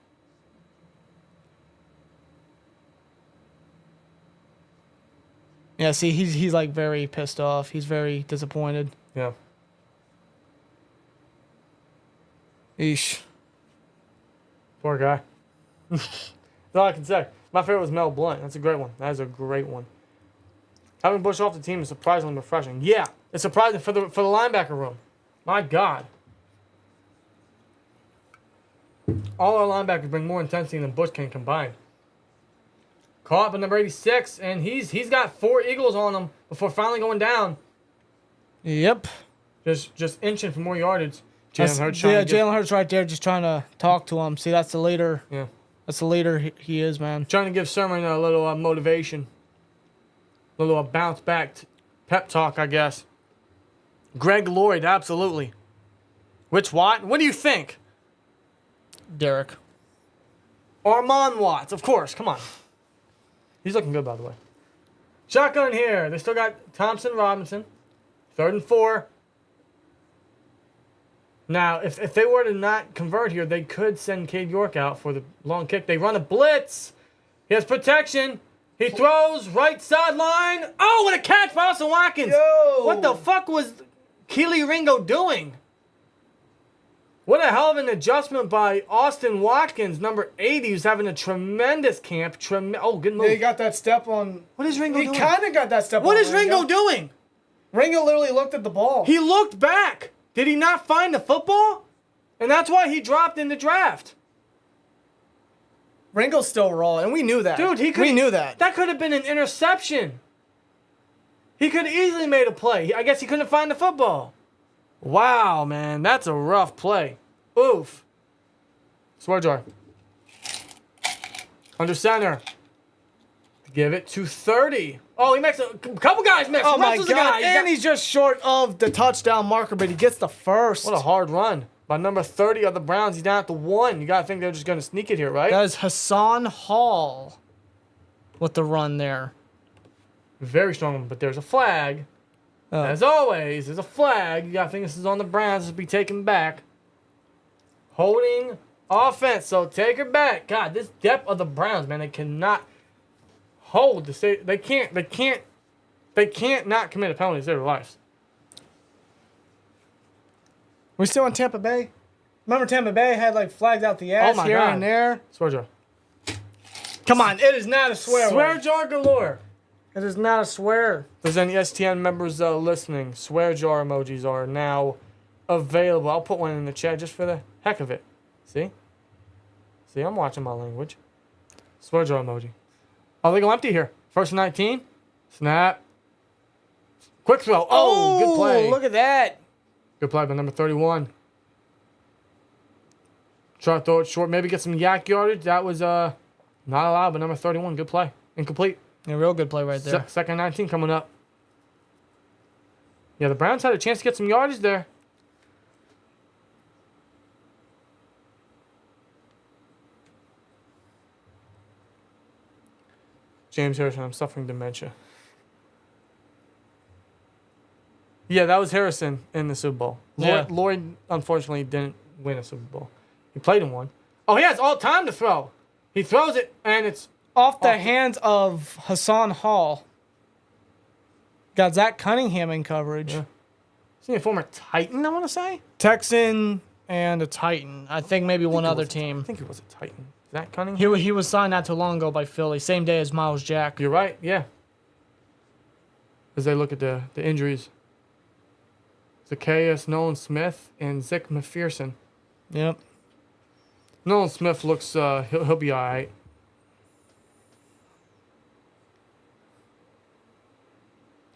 Yeah, see, he's like very pissed off. He's very disappointed. Yeah. Eesh. Poor guy. That's all I can say. My favorite was Mel Blount. That's a great one. That is a great one. Having Bush off the team is surprisingly refreshing. Yeah, it's surprising for the linebacker room. My God. All our linebackers bring more intensity than Bush can combine. Caught up in number 86, and he's got 4 Eagles on him before finally going down. Yep. Just inching for more yardage. Jalen Hurts right there just trying to talk to him. See, that's the leader. Yeah. That's the leader he is, man. Trying to give Sermon a little motivation. A little bounce back pep talk, I guess. Greg Lloyd, absolutely. Rich Watt, what do you think? Derek. Armand Watts, of course, come on. He's looking good, by the way. Shotgun here. They still got Thompson Robinson. 3rd and 4. Now, if they were to not convert here, they could send Cade York out for the long kick. They run a blitz. He has protection. He throws right sideline. Oh, what a catch by Austin Watkins. Yo. What the fuck was Keely Ringo doing? What a hell of an adjustment by Austin Watkins, number 80, who's having a tremendous camp. Oh, good move. Yeah, he got that step on. What is Ringo doing? He kind of got that step on. What is Ringo doing? Ringo literally looked at the ball. He looked back. Did he not find the football? And that's why he dropped in the draft. Ringo's still raw, and we knew that. Dude, we knew that. That could have been an interception. He could have easily made a play. I guess he couldn't find the football. Wow, man. That's a rough play. Oof. Swear jar. Under center. Give it to 30. Oh, he makes a couple guys miss. Oh, my God. And he's just short of the touchdown marker, but he gets the first. What a hard run. By number 30 of the Browns, he's down at the 1. You got to think they're just going to sneak it here, right? That is Hassan Hall with the run there. Very strong one, but there's a flag. As always, there's a flag. You got to think this is on the Browns. This will be taken back. Holding offense, so take her back. God, this depth of the Browns, man, they cannot hold. They can't not commit a penalty to save their lives. We still in Tampa Bay? Remember Tampa Bay had like flags out the ass here and there? Swear jar. Come on, it is not a swear. Swear jar galore. It is not a swear. If there's any STN members listening, swear jar emojis are now available. I'll put one in the chat just for the heck of it. See? See, I'm watching my language. Swear jar emoji. Oh, they go empty here. First and 19. Snap. Quick throw. Oh, good play. Look at that. Good play by number 31. Try to throw it short. Maybe get some yak yardage. That was not allowed, but number 31. Good play. Incomplete. A real good play right there. Second 19 coming up. Yeah, the Browns had a chance to get some yardage there. James Harrison, I'm suffering dementia. Yeah, that was Harrison in the Super Bowl. Lloyd, unfortunately, didn't win a Super Bowl. He played in one. Oh, he has all time to throw. He throws it, and it's off the hands of Hassan Hall. Got Zach Cunningham in coverage. Yeah. Isn't he a former Titan, I want to say? Texan and a Titan. I think maybe one other team. I think he was a Titan. Zach Cunningham? He was signed not too long ago by Philly. Same day as Miles Jack. You're right, yeah. As they look at the injuries. Zacchaeus, Nolan Smith, and Zick McPherson. Yep. Nolan Smith looks, he'll be all right.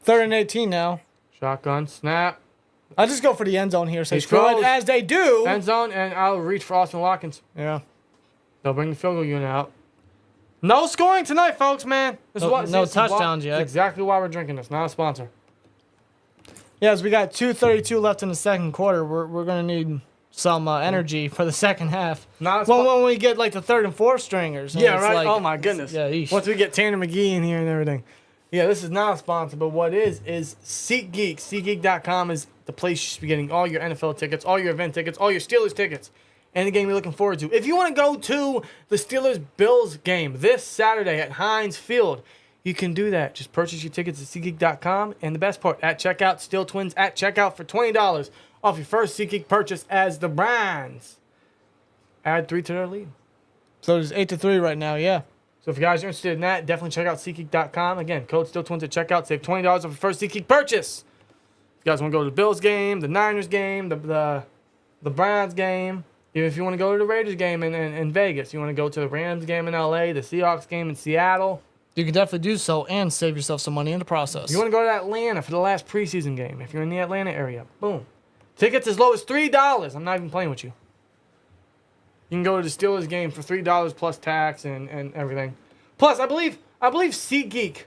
Third and 18 now. Shotgun, snap. I'll just go for the end zone here. So He screw it throws. as they do. End zone, and I'll reach for Austin Watkins. Yeah. They'll bring the field goal unit out. No scoring tonight, folks, man. No touchdowns yet. This is exactly why we're drinking this. Not a sponsor. Yeah, as we got 2:32 left in the second quarter, we're going to need some energy for the second half. When we get like the third and fourth stringers. Yeah, right. Like, oh, my goodness. Yeah, eesh. Once we get Tanner McGee in here and everything. Yeah, this is not a sponsor, but what is SeatGeek. SeatGeek.com is the place you should be getting all your NFL tickets, all your event tickets, all your Steelers tickets, and the game you're looking forward to. If you want to go to the Steelers-Bills game this Saturday at Heinz Field, you can do that. Just purchase your tickets at SeatGeek.com. And the best part, at checkout, SteelTwins at checkout for $20 off your first SeatGeek purchase as the Browns add 3 to their lead. So it's 8-3 right now, yeah. So if you guys are interested in that, definitely check out SeatGeek.com. Again, code SteelTwins at checkout. Save $20 off your first SeatGeek purchase. If you guys want to go to the Bills game, the Niners game, the Browns game, even if you want to go to the Raiders game in Vegas, you want to go to the Rams game in LA, the Seahawks game in Seattle. You can definitely do so and save yourself some money in the process. You want to go to Atlanta for the last preseason game, if you're in the Atlanta area, boom. Tickets as low as $3. I'm not even playing with you. You can go to the Steelers game for $3 plus tax and everything. Plus, I believe SeatGeek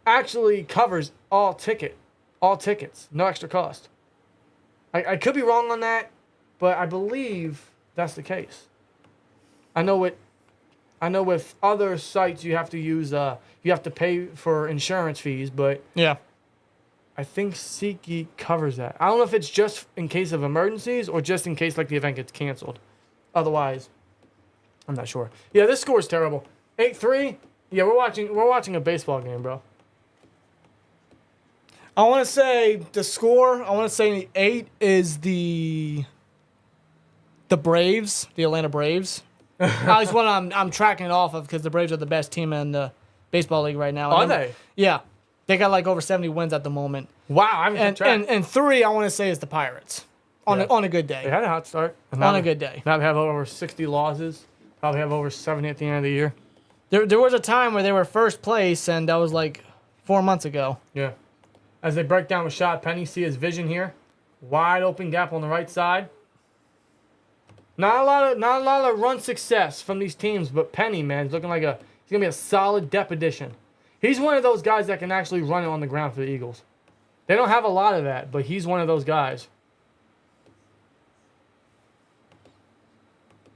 actually covers all tickets, no extra cost. I could be wrong on that, but I believe that's the case. I know with other sites you have to use you have to pay for insurance fees, but yeah, I think SeatGeek covers that. I don't know if it's just in case of emergencies or just in case like the event gets canceled. Otherwise, I'm not sure. Yeah, this score is terrible. 8-3. Yeah, we're watching a baseball game, bro. I want to say the score. I want to say 8 is the The Braves, the Atlanta Braves. That's what I'm tracking it off of because the Braves are the best team in the baseball league right now. Are they? Yeah. They got like over 70 wins at the moment. Wow, I'm and 3, I want to say, is the Pirates on a good day. They had a hot start. On a good day. Now they have over 60 losses. Probably have over 70 at the end of the year. There was a time where they were first place, and that was like 4 months ago. Yeah. As they break down with Rashad Penny, see his vision here. Wide open gap on the right side. Not a lot of run success from these teams, but Penny, man, he's looking like he's gonna be a solid depth addition. He's one of those guys that can actually run it on the ground for the Eagles. They don't have a lot of that, but he's one of those guys.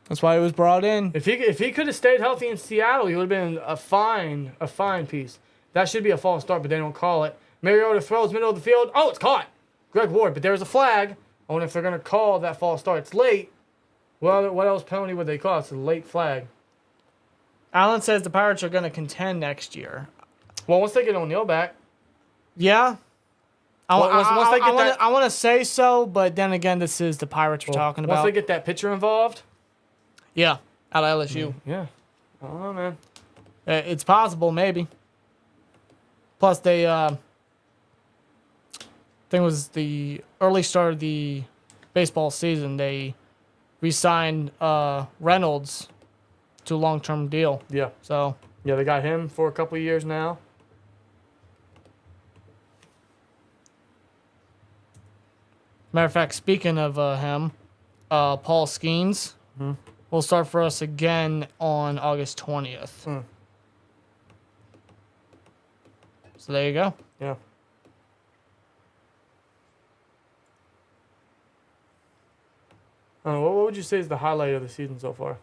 That's why he was brought in. If he could have stayed healthy in Seattle, he would have been a fine piece. That should be a false start, but they don't call it. Mariota throws middle of the field. Oh, it's caught. Greg Ward, but there's a flag. I wonder if they're gonna call that false start. It's late. Well, what else penalty would they call? It's a late flag. Allen says the Pirates are going to contend next year. Well, once they get O'Neal back. Yeah. Once they get that, I want to say so, but then again, this is the Pirates we're talking about. Once they get that pitcher involved. Yeah, out of LSU. Yeah. I don't know, man. It's possible, maybe. Plus, they, I think it was the early start of the baseball season, they re-signed Reynolds to a long-term deal. Yeah. So. Yeah, they got him for a couple of years now. Matter of fact, speaking of him, Paul Skeens will start for us again on August 20th. So there you go. Yeah. What would you say is the highlight of the season so far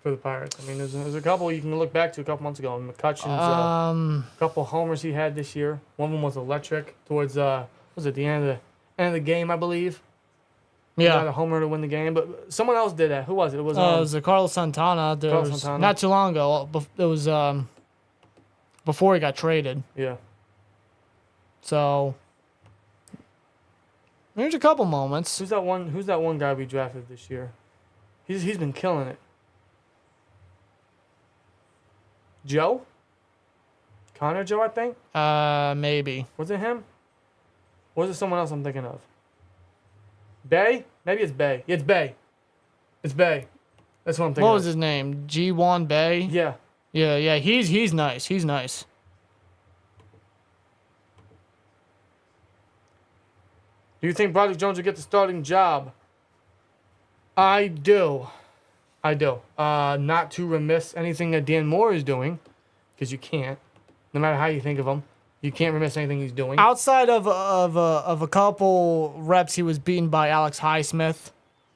for the Pirates? I mean, there's a couple you can look back to a couple months ago. McCutcheon's couple homers he had this year. One of them was electric towards was it the end of the game, I believe. Yeah, he got a homer to win the game, but someone else did that. Who was it? It was Carlos Santana. Not too long ago. It was before he got traded. Yeah. So. There's a couple moments. Who's that one guy we drafted this year? He's been killing it. Joe? Connor Joe, I think? Maybe. Was it him? Or was it someone else I'm thinking of? Bay? Maybe it's Bay. Yeah, it's Bay. It's Bay. That's what I'm thinking What was his name? G1 Bay? Yeah. Yeah, he's nice. He's nice. Do you think Broderick Jones will get the starting job? I do. Not to remiss anything that Dan Moore is doing, because you can't. No matter how you think of him, you can't remiss anything he's doing. Outside of a couple reps, he was beaten by Alex Highsmith.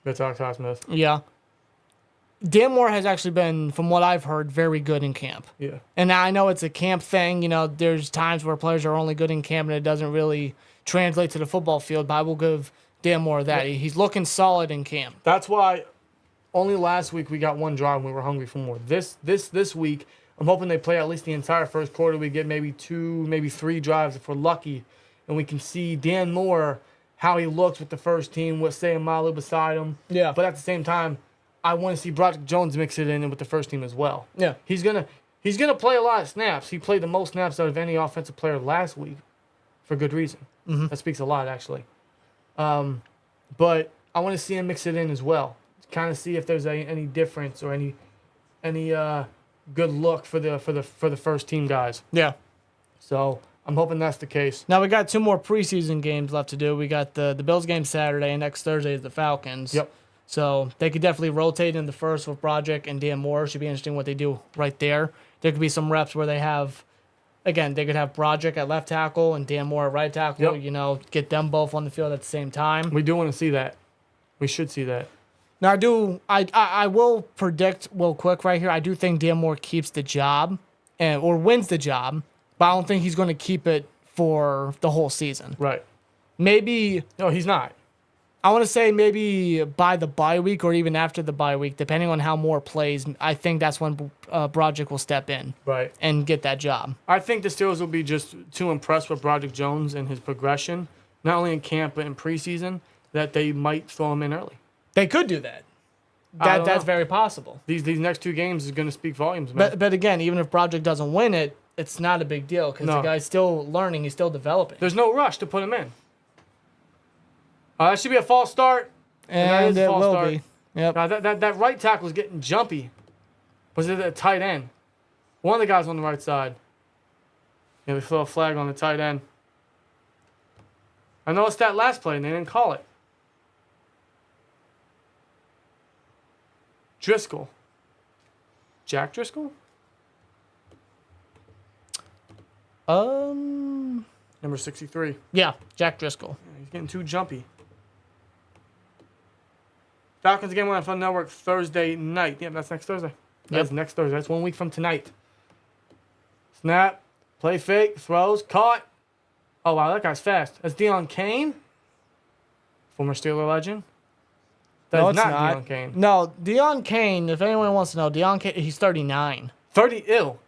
That's Alex Highsmith. Yeah. Dan Moore has actually been, from what I've heard, very good in camp. Yeah. And I know it's a camp thing. You know, there's times where players are only good in camp and it doesn't really translate to the football field, but I will give Dan Moore that. Yeah. He's looking solid in camp. That's why only last week we got one drive and we were hungry for more. This week, I'm hoping they play at least the entire first quarter. We get maybe 2, maybe 3 drives if we're lucky, and we can see Dan Moore, how he looks with the first team, with Sayamalu beside him. Yeah. But at the same time, I want to see Broderick Jones mix it in with the first team as well. Yeah. He's gonna play a lot of snaps. He played the most snaps out of any offensive player last week, for good reason. Mm-hmm. That speaks a lot, actually. But I want to see him mix it in as well, kind of see if there's any difference or any good look for the first team guys. Yeah. So I'm hoping that's the case. Now we got 2 more preseason games left to do. We got the Bills game Saturday, and next Thursday is the Falcons. Yep. So they could definitely rotate in the first with Broderick and Dan Moore. Should be interesting what they do right there. There could be some reps where they have, again, they could have Broderick at left tackle and Dan Moore at right tackle. Yep. You know, get them both on the field at the same time. We do want to see that. We should see that. Now, I will predict real quick right here. I do think Dan Moore keeps the job or wins the job, but I don't think he's going to keep it for the whole season. Right. Maybe. No, he's not. I want to say maybe by the bye week or even after the bye week, depending on how Moore plays. I think that's when Broderick will step in. Right. And get that job. I think the Steelers will be just too impressed with Broderick Jones and his progression, not only in camp but in preseason. that they might throw him in early. They could do that. I don't That's know. very possible. These next 2 games is going to speak volumes, man. But again, even if Broderick doesn't win it, it's not a big deal because the guy's still learning. He's still developing. There's no rush to put him in. That should be a false start. And it will be. Yep. Now, that right tackle is getting jumpy. Was it a tight end? One of the guys on the right side. Yeah, they throw a flag on the tight end. I noticed that last play, and they didn't call it. Driscoll. Jack Driscoll? Number 63. Yeah, Jack Driscoll. Yeah, he's getting too jumpy. Falcons game on NFL Network Thursday night. Yeah, that's next Thursday. That's next Thursday. That's 1 week from tonight. Snap. Play fake. Throws. Caught. Oh, wow, that guy's fast. That's Deion Kane. Former Steeler legend. No, That's it's not not. Deion Kane. No, Deion Kane, if anyone wants to know, Deion Kane, he's 39. 30 ill.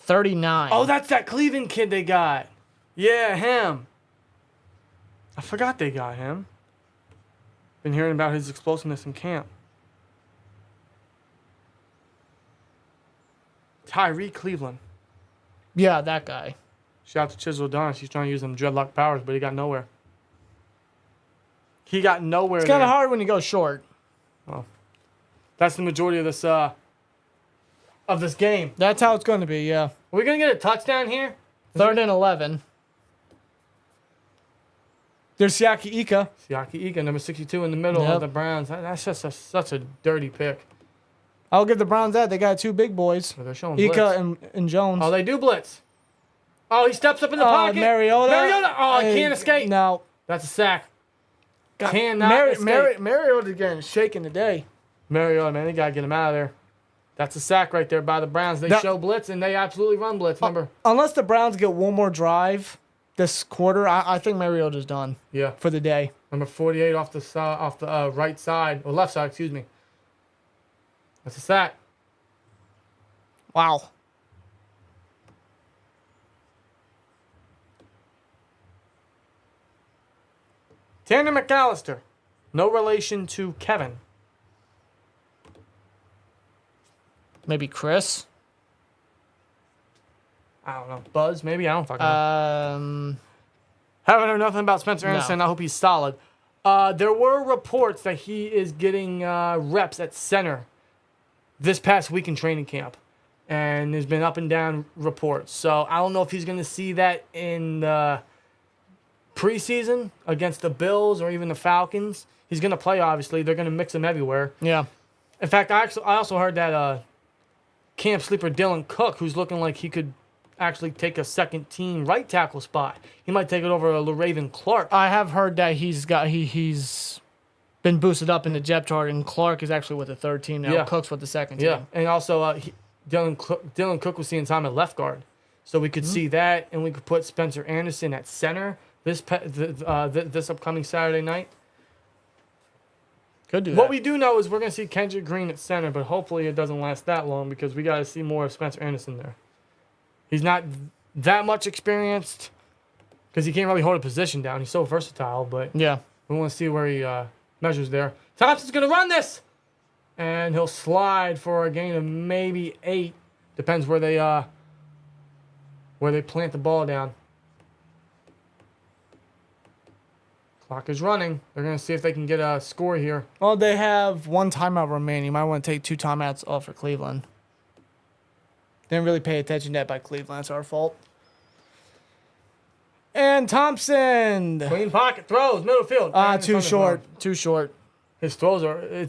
39. Oh, that's that Cleveland kid they got. Yeah, him. I forgot they got him. Been hearing about his explosiveness in camp. Tyree Cleveland. Yeah, that guy. Shout out to Chisel Adonis. He's trying to use them dreadlock powers, but he got nowhere. He got nowhere. It's kind of hard when you go short. Well, that's the majority of this game. That's how it's going to be, yeah. Are we gonna get a touchdown here? 3rd and 11. There's Siaki Ika. Siaki Ika, number 62 in the middle of the Browns. That's just such a dirty pick. I'll give the Browns that. They got 2 big boys. But they're showing Ika blitz. and Jones. Oh, they do blitz. Oh, he steps up in the pocket. Mariota. Oh, I can't escape. No. That's a sack. Cannot escape. Mariota getting shaken today. Mariota, man, they got to get him out of there. That's a sack right there by the Browns. They show blitz, and they absolutely run blitz. Remember? Unless the Browns get one more drive this quarter, I think Mariota's done. Yeah. For the day. Number 48 off the right side, or left side, excuse me. That's a sack. Wow. Tanner McAllister. No relation to Kevin. Maybe Chris. I don't know. Buzz, maybe? I don't fucking know. Haven't heard nothing about Spencer Anderson. I hope he's solid. There were reports that he is getting reps at center this past week in training camp. And there's been up and down reports. So I don't know if he's going to see that in the preseason against the Bills or even the Falcons. He's going to play, obviously. They're going to mix him everywhere. Yeah. In fact, I also heard that camp sleeper Dylan Cook, who's looking like he could actually take a second team right tackle spot. He might take it over LaRaven Clark. I have heard that he's been boosted up in the depth chart, and Clark is actually with the 3rd team now. Yeah. Cook's with the 2nd team. Yeah, and also Dylan Cook was seeing time at left guard, so we could see that, and we could put Spencer Anderson at center this upcoming Saturday night. Could do that. What we do know is we're going to see Kendrick Green at center, but hopefully it doesn't last that long because we got to see more of Spencer Anderson there. He's not that much experienced because he can't really hold a position down. He's so versatile, but Yeah. we want to see where he measures there. Thompson's going to run this, and he'll slide for a gain of maybe 8. Depends where they plant the ball down. Clock is running. They're going to see if they can get a score here. Well, they have 1 timeout remaining. You might want to take 2 timeouts off for Cleveland. Didn't really pay attention to that by Cleveland. That's our fault. And Thompson. Clean pocket, throws, middle field. Too short. Too short. His throws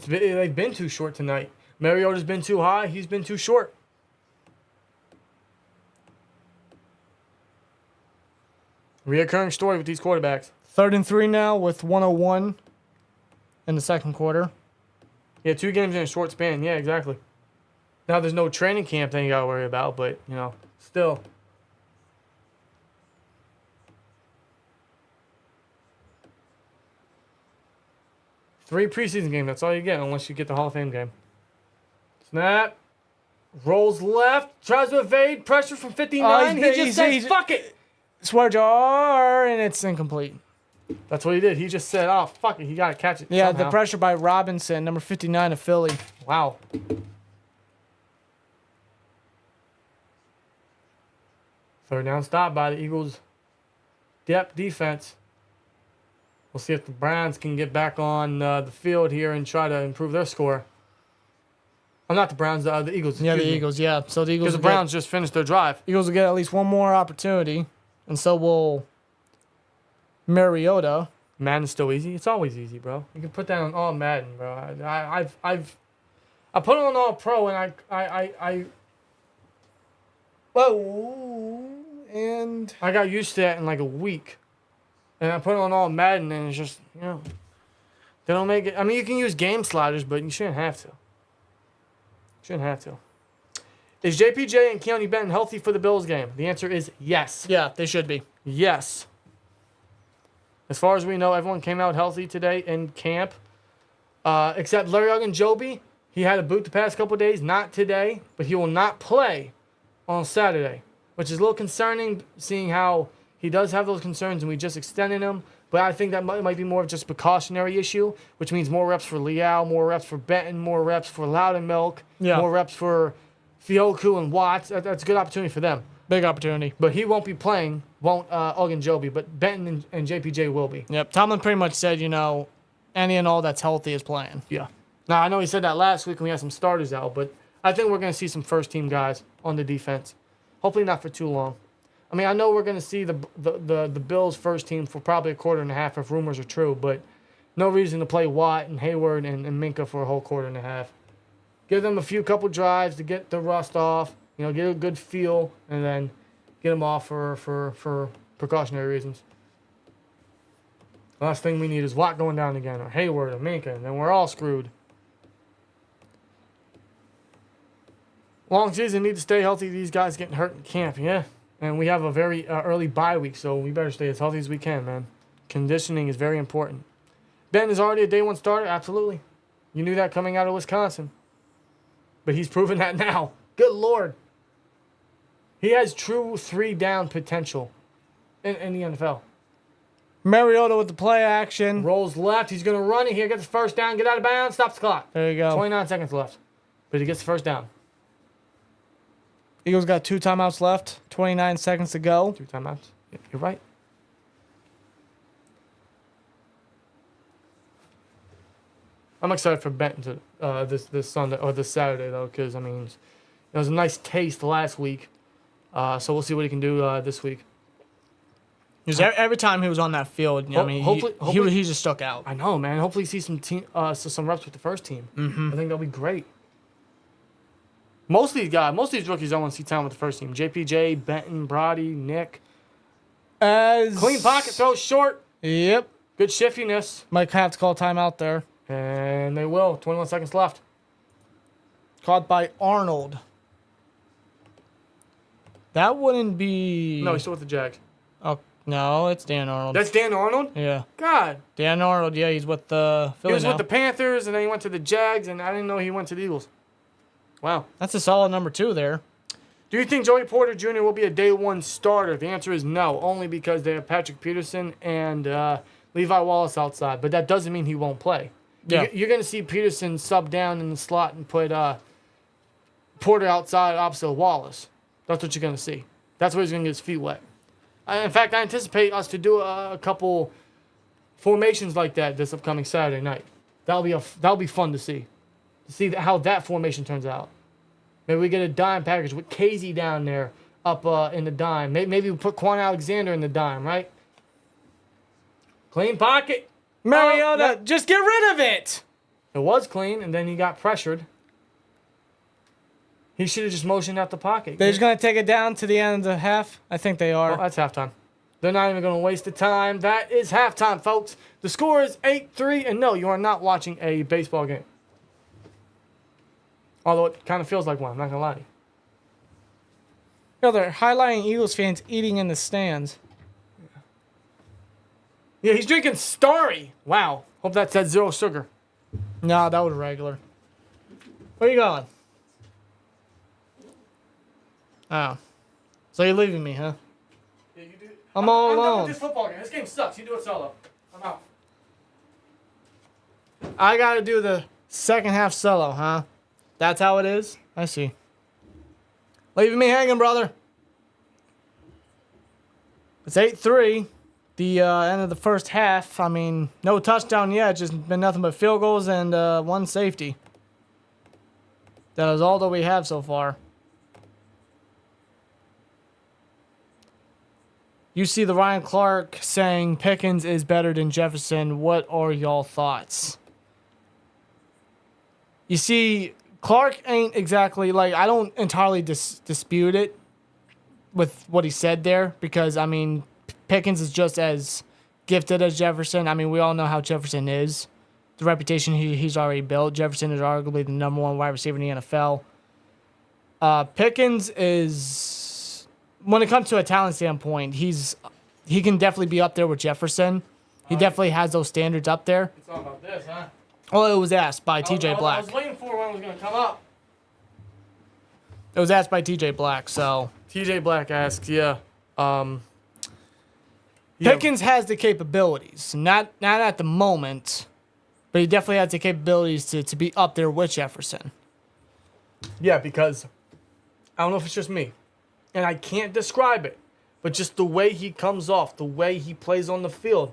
they've been too short tonight. Mariota's been too high. He's been too short. Reoccurring story with these quarterbacks. 3rd and 3 now with 1:01 in the 2nd quarter. Yeah, 2 games in a short span. Yeah, exactly. Now there's no training camp thing you got to worry about, but, still. Three preseason games. That's all you get unless you get the Hall of Fame game. Snap. Rolls left. Tries to evade. Pressure from 59. He just says, fuck it. Swear jar, and it's incomplete. That's what he did. He just said, "Oh fuck it, he got to catch it." Yeah, somehow. the pressure by Robinson, number 59 of Philly. Wow. Third down stop by the Eagles' depth defense. We'll see if the Browns can get back on the field here and try to improve their score. Oh, not the Browns, the Eagles. Yeah, the excuse me. Eagles, yeah. So the Eagles Because the Browns just finished their drive. Eagles will get at least one more opportunity, and so will Mariota. Madden's still easy. It's always easy, bro. You can put that on all Madden, bro. I put it on all pro, and I got used to that in like a week, and I put it on all Madden, and it's just they don't make it. I mean, you can use game sliders, but you shouldn't have to. Shouldn't have to. Is JPJ and Keone Benton healthy for the Bills game? The answer is yes. Yeah, they should be. Yes. As far as we know, everyone came out healthy today in camp, except Larry Ogunjobi. He had a boot the past couple of days, not today, but he will not play on Saturday, which is a little concerning, seeing how he does have those concerns and we just extended him. But I think that might be more of just a precautionary issue, which means more reps for Leal, more reps for Benton, more reps for Loudenmilk, more reps for Fioku and Watts. That's a good opportunity for them. Big opportunity. But he won't be playing, Ogunjobi, but Benton and JPJ will be. Yep. Tomlin pretty much said, any and all that's healthy is playing. Yeah. Now, I know he said that last week when we had some starters out, but I think we're going to see some first-team guys on the defense. Hopefully not for too long. I mean, I know we're going to see the Bills' first team for probably a quarter and a half if rumors are true, but no reason to play Watt and Hayward and Minka for a whole quarter and a half. Give them a couple drives to get the rust off, get a good feel, and then get them off for precautionary reasons. The last thing we need is Watt going down again, or Hayward, or Minka, and then we're all screwed. Long season, need to stay healthy. These guys getting hurt in camp, yeah. And we have a very early bye week, so we better stay as healthy as we can, man. Conditioning is very important. Ben is already a day one starter, absolutely. You knew that coming out of Wisconsin. But he's proven that now. Good Lord. He has true 3-down potential in the NFL. Mariota with the play action. Rolls left. He's going to run it here, get the first down, get out of bounds, stops the clock. There you go. 29 seconds left. But he gets the first down. Eagles got 2 timeouts left. 29 seconds to go. 2 timeouts. Yeah, you're right. I'm excited for Benton to this Sunday or this Saturday though, because I mean, it was a nice taste last week. So we'll see what he can do this week. Because every time he was on that field, hopefully he just stuck out. I know, man. Hopefully, see some reps with the first team. Mm-hmm. I think that'll be great. Most of these rookies, I want to see time with the first team. JPJ, Benton, Brody, Nick. Clean pocket, throw short. Yep. Good shiftiness. Might have to call timeout there. And they will. 21 seconds left. Caught by Arnold. That wouldn't be... No, he's still with the Jags. Oh, no, it's Dan Arnold. That's Dan Arnold? Yeah. God. Dan Arnold, yeah, he's with the Philly He was now. with the Panthers, and then he went to the Jags, and I didn't know he went to the Eagles. Wow. That's a solid number 2 there. Do you think Joey Porter Jr. will be a day one starter? The answer is no, only because they have Patrick Peterson and Levi Wallace outside. But that doesn't mean he won't play. Yeah. You're going to see Peterson sub down in the slot and put Porter outside opposite of Wallace. That's what you're going to see. That's where he's going to get his feet wet. In fact, I anticipate us to do a couple formations like that this upcoming Saturday night. That'll be fun to see how that formation turns out. Maybe we get a dime package with Casey down there up in the dime. Maybe we put Quan Alexander in the dime, right? Clean pocket. Mariota, just get rid of it. It was clean, and then he got pressured. He should have just motioned out the pocket. They're just going to take it down to the end of the half? I think they are. Oh, that's halftime. They're not even going to waste the time. That is halftime, folks. The score is 8-3, and no, you are not watching a baseball game. Although it kind of feels like one, I'm not going to lie to you. No, they're highlighting Eagles fans eating in the stands. Yeah, he's drinking Starry. Wow. Hope that said 0 sugar. No, that was regular. Where you going? Oh. So you're leaving me, huh? Yeah, you do. I'm all I'm done alone. with this football game. This game sucks. You do it solo. I'm out. I got to do the second half solo, huh? That's how it is? I see. Leaving me hanging, brother. It's 8-3. The end of the first half. I mean, no touchdown yet. Just been nothing but field goals and one safety. That is all that we have so far. You see the Ryan Clark saying Pickens is better than Jefferson. What are y'all thoughts? You see, Clark ain't exactly, like, I don't entirely dispute it with what he said there because, I mean, Pickens is just as gifted as Jefferson. I mean, we all know how Jefferson is. The reputation he's already built. Jefferson is arguably the number one wide receiver in the NFL. Pickens is, when it comes to a talent standpoint, he can definitely be up there with Jefferson. He definitely has those standards up there. It's all about this, huh? Well, it was asked by TJ Black. I was waiting for when it was going to come up. It was asked by TJ Black, so. TJ Black asks, yeah. Pickens has the capabilities. Not at the moment, but he definitely has the capabilities to be up there with Jefferson. Yeah, because I don't know if it's just me, and I can't describe it, but just the way he comes off, the way he plays on the field,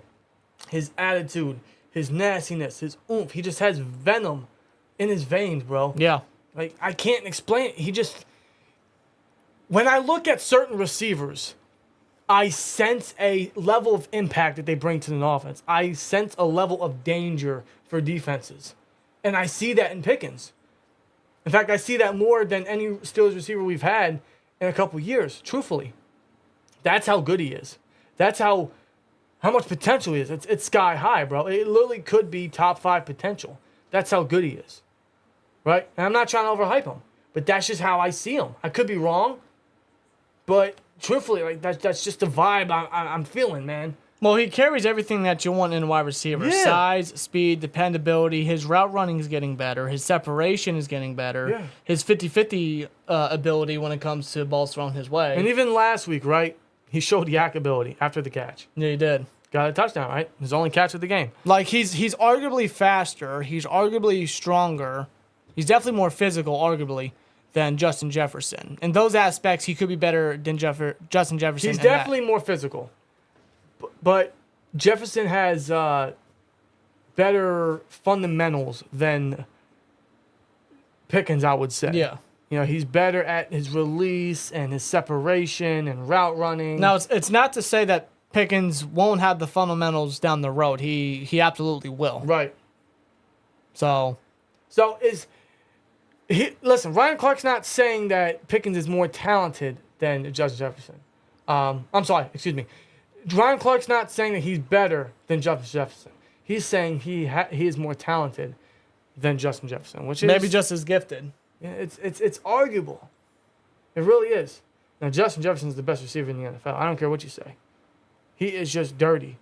his attitude, his nastiness, his oomph, he just has venom in his veins, bro. Yeah. Like, I can't explain it. When I look at certain receivers, I sense a level of impact that they bring to an offense. I sense a level of danger for defenses. And I see that in Pickens. In fact, I see that more than any Steelers receiver we've had in a couple years, truthfully. That's how good he is. That's how much potential he is. It's sky high, bro. It literally could be top 5 potential. That's how good he is. Right? And I'm not trying to overhype him, but that's just how I see him. I could be wrong, but truthfully, like that's just the vibe I'm feeling, man. Well, he carries everything that you want in a wide receiver. Yeah. Size, speed, dependability. His route running is getting better. His separation is getting better. Yeah. His 50-50 ability when it comes to balls thrown his way. And even last week, right, he showed yak ability after the catch. Yeah, he did. Got a touchdown, right? His only catch of the game. Like, he's arguably faster. He's arguably stronger. He's definitely more physical, arguably, than Justin Jefferson. In those aspects, he could be better than Justin Jefferson. He's definitely more physical. But Jefferson has better fundamentals than Pickens, I would say. Yeah. You know, he's better at his release and his separation and route running. Now, it's not to say that Pickens won't have the fundamentals down the road. He absolutely will. Right. So listen, Ryan Clark's not saying that Pickens is more talented than Justin Jefferson. I'm sorry, excuse me. Ryan Clark's not saying that he's better than Justin Jefferson. He's saying he is more talented than Justin Jefferson, which is maybe just as gifted. Yeah, it's arguable. It really is. Now, Justin Jefferson is the best receiver in the NFL. I don't care what you say. He is just dirty.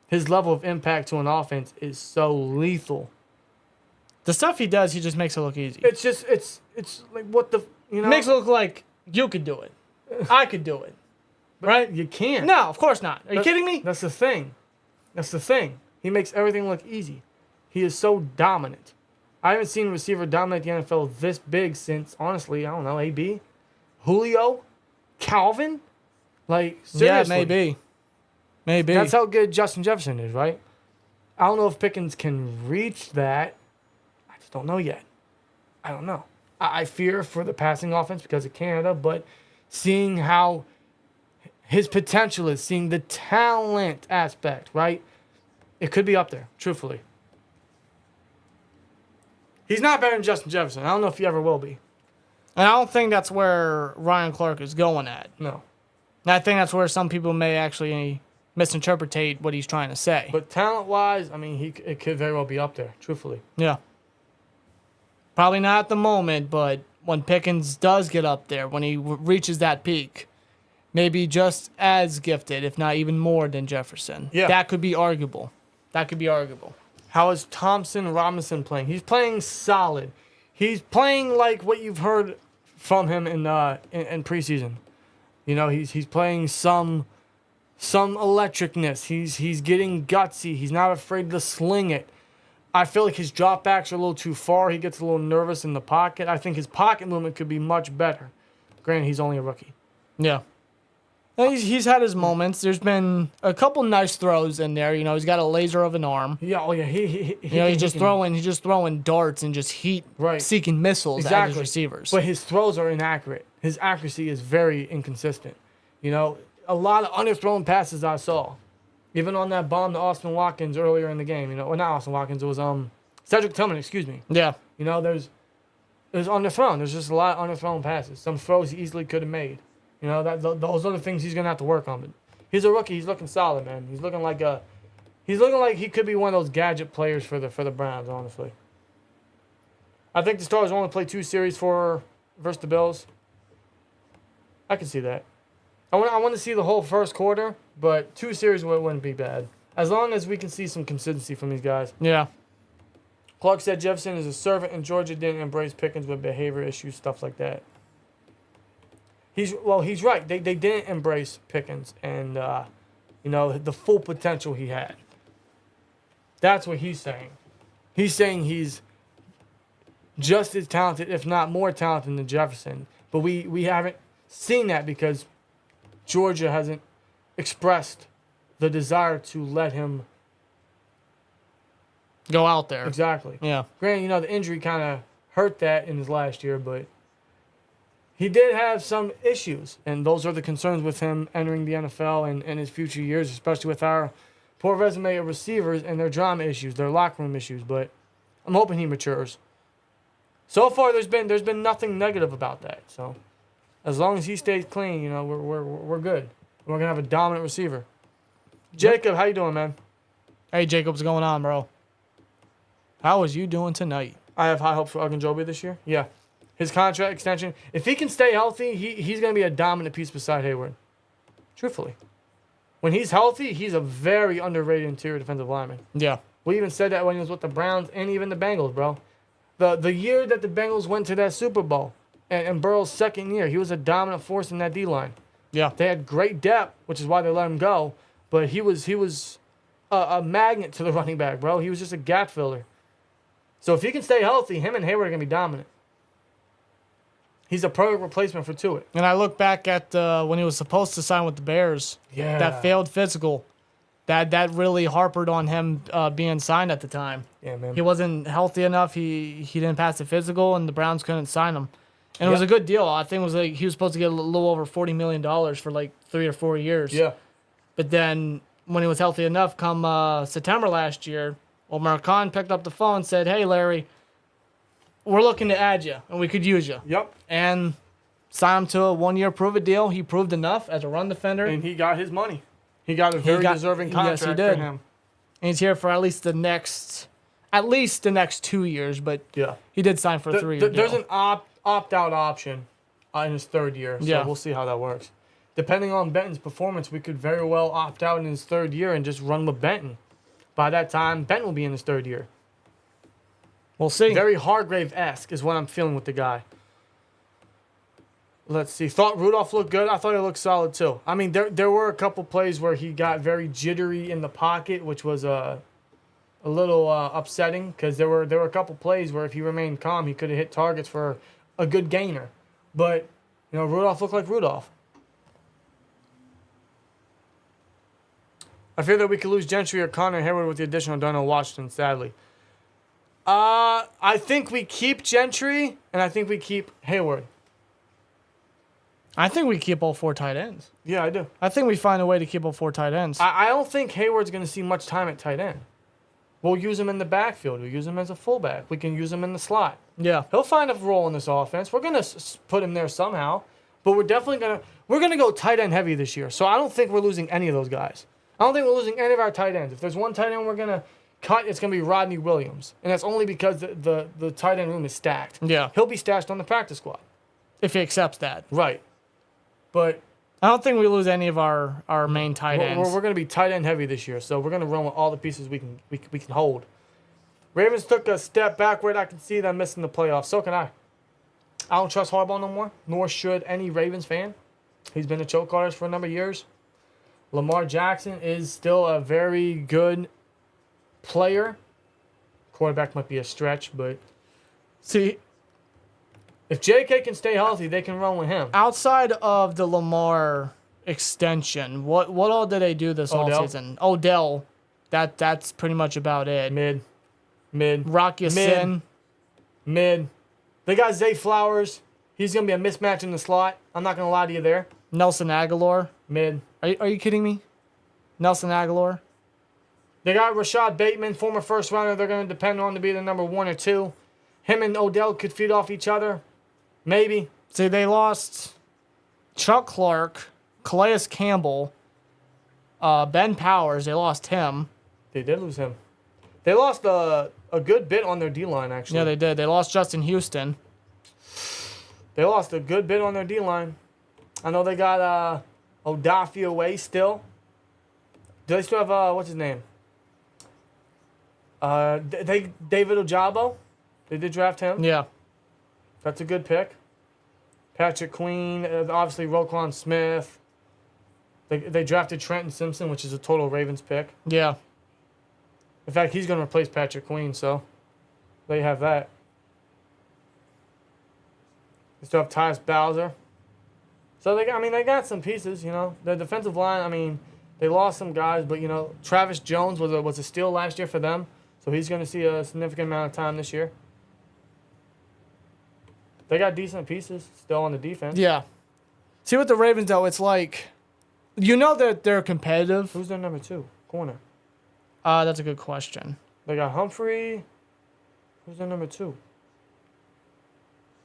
His level of impact to an offense is so lethal. The stuff he does, he just makes it look easy. It's just it's like what the you know. It makes it look like you could do it. I could do it. Right? You can't. No, of course not. Are you kidding me? That's the thing. That's the thing. He makes everything look easy. He is so dominant. I haven't seen a receiver dominate the NFL this big since, honestly, I don't know, AB, Julio, Calvin. Like, seriously. Yeah, maybe. That's how good Justin Jefferson is, right? I don't know if Pickens can reach that. I just don't know yet. I don't know. I fear for the passing offense because of Canada, but seeing how his potential is, seeing the talent aspect, right? It could be up there, truthfully. He's not better than Justin Jefferson. I don't know if he ever will be. And I don't think that's where Ryan Clark is going at. No. And I think that's where some people may actually misinterpret what he's trying to say. But talent-wise, I mean, it could very well be up there, truthfully. Yeah. Probably not at the moment, but when Pickens does get up there, when he reaches that peak, maybe just as gifted, if not even more than Jefferson. Yeah. That could be arguable. How is Thompson Robinson playing? He's playing solid. He's playing like what you've heard from him in preseason. You know, he's playing some some electricness. He's getting gutsy. He's not afraid to sling it. I feel like his dropbacks are a little too far. He gets a little nervous in the pocket. I think his pocket movement could be much better. Granted, he's only a rookie. Yeah. He's had his moments. There's been a couple nice throws in there. You know, he's got a laser of an arm. Yeah, oh yeah. He's just throwing darts and just seeking missiles at his receivers. But his throws are inaccurate. His accuracy is very inconsistent. You know, a lot of underthrown passes I saw. Even on that bomb to Austin Watkins earlier in the game, you know, or not Austin Watkins, it was Cedric Tillman, excuse me. Yeah. You know, there's underthrown. There's just a lot of underthrown passes. Some throws he easily could have made. You know, those are the things he's gonna have to work on. But he's a rookie. He's looking solid, man. He's looking like he could be one of those gadget players for the Browns. Honestly, I think the Stars only play 2 series versus the Bills. I can see that. I want to see the whole first quarter, but 2 series wouldn't be bad as long as we can see some consistency from these guys. Yeah. Clark said Jefferson is a servant, and Georgia didn't embrace Pickens with behavior issues, stuff like that. He's right. They didn't embrace Pickens and you know, the full potential he had. That's what he's saying. He's saying he's just as talented, if not more talented than Jefferson. But we haven't seen that because Georgia hasn't expressed the desire to let him go out there. Exactly. Yeah. Granted, you know, the injury kind of hurt that in his last year, but he did have some issues, and those are the concerns with him entering the NFL and his future years, especially with our poor resume of receivers and their drama issues, their locker room issues. But I'm hoping he matures. So far, there's been nothing negative about that. So as long as he stays clean, you know, we're good. We're gonna have a dominant receiver. Jacob, how you doing, man? Hey, Jacob, what's going on, bro? How was you doing tonight? I have high hopes for Ogunjobi this year. Yeah. His contract extension, if he can stay healthy, he's going to be a dominant piece beside Hayward. Truthfully. When he's healthy, he's a very underrated interior defensive lineman. Yeah. We even said that when he was with the Browns and even the Bengals, bro. The year that the Bengals went to that Super Bowl, and Burrow's second year, he was a dominant force in that D-line. Yeah. They had great depth, which is why they let him go, but he was a magnet to the running back, bro. He was just a gap filler. So if he can stay healthy, him and Hayward are going to be dominant. He's a perfect replacement for Tuitt. And I look back at when he was supposed to sign with the Bears. Yeah. That failed physical. That really harpered on him being signed at the time. Yeah, man. He wasn't healthy enough. He didn't pass the physical, and the Browns couldn't sign him. And it was a good deal. I think it was like he was supposed to get a little over $40 million for like 3 or 4 years. Yeah. But then when he was healthy enough, come September last year, Omar Khan picked up the phone and said, "Hey, Larry, we're looking to add you, and we could use you." Yep. And signed him to a 1-year prove-it deal. He proved enough as a run defender. And he got his money. He got a very deserving contract yes, he did. for him. And he's here for at least the next 2 years, but yeah, he did sign for a 3-year deal. There's an opt-out option in his 3rd year, so we'll see how that works. Depending on Benton's performance, we could very well opt out in his 3rd year and just run with Benton. By that time, Benton will be in his 3rd year. We'll see. Very Hargrave-esque is what I'm feeling with the guy. Let's see. Thought Rudolph looked good. I thought he looked solid too. I mean, there were a couple plays where he got very jittery in the pocket, which was a little upsetting because there were a couple plays where if he remained calm, he could have hit targets for a good gainer. But you know, Rudolph looked like Rudolph. I fear that we could lose Gentry or Connor Hayward with the addition of Darnell Washington, sadly. I think we keep Gentry, and I think we keep Hayward. I think we keep all 4 tight ends. Yeah, I do. I think we find a way to keep all 4 tight ends. I don't think Hayward's going to see much time at tight end. We'll use him in the backfield. We'll use him as a fullback. We can use him in the slot. Yeah. He'll find a role in this offense. We're going to put him there somehow, but we're definitely going to go tight end heavy this year. So I don't think we're losing any of those guys. I don't think we're losing any of our tight ends. If there's one tight end we're going to cut, it's going to be Rodney Williams. And that's only because the tight end room is stacked. Yeah. He'll be stashed on the practice squad. If he accepts that. Right. But I don't think we lose any of our main tight ends. We're going to be tight end heavy this year, so we're going to run with all the pieces we can hold. Ravens took a step backward. I can see them missing the playoffs. So can I. I don't trust Harbaugh no more, nor should any Ravens fan. He's been a choke artist for a number of years. Lamar Jackson is still a very good player. Quarterback might be a stretch, but See, if J.K. can stay healthy, they can run with him. outside of the Lamar extension, what all did they do this Odell. offseason? Odell, that's pretty much about it. Mid. Rock Ya-Sin. Mid. They got Zay Flowers. He's going to be a mismatch in the slot. I'm not going to lie to you there. Nelson Aguilar. Mid. Are you kidding me? Nelson Aguilar. They got Rashad Bateman, former first rounder. They're going to depend on to be the number 1 or 2. Him and Odell could feed off each other. Maybe. See, they lost Chuck Clark, Calais Campbell, Ben Powers. They lost him. They did lose him. They lost a good bit on their D-line, actually. Yeah, they did. They lost Justin Houston. They lost a good bit on their D-line. I know they got Odafe away still. Do they still have, what's his name? David Ojabo. They did draft him. Yeah. That's a good pick. Patrick Queen, obviously Roquan Smith. They drafted Trenton Simpson, which is a total Ravens pick. Yeah. In fact, he's going to replace Patrick Queen, so they have that. They still have Tyus Bowser. So they got some pieces, you know. The defensive line, they lost some guys, but you know, Travis Jones was a steal last year for them, so he's going to see a significant amount of time this year. They got decent pieces still on the defense. Yeah. See, with the Ravens, though, it's like, you know that they're competitive. Who's their number 2 corner? That's a good question. They got Humphrey. Who's their number 2?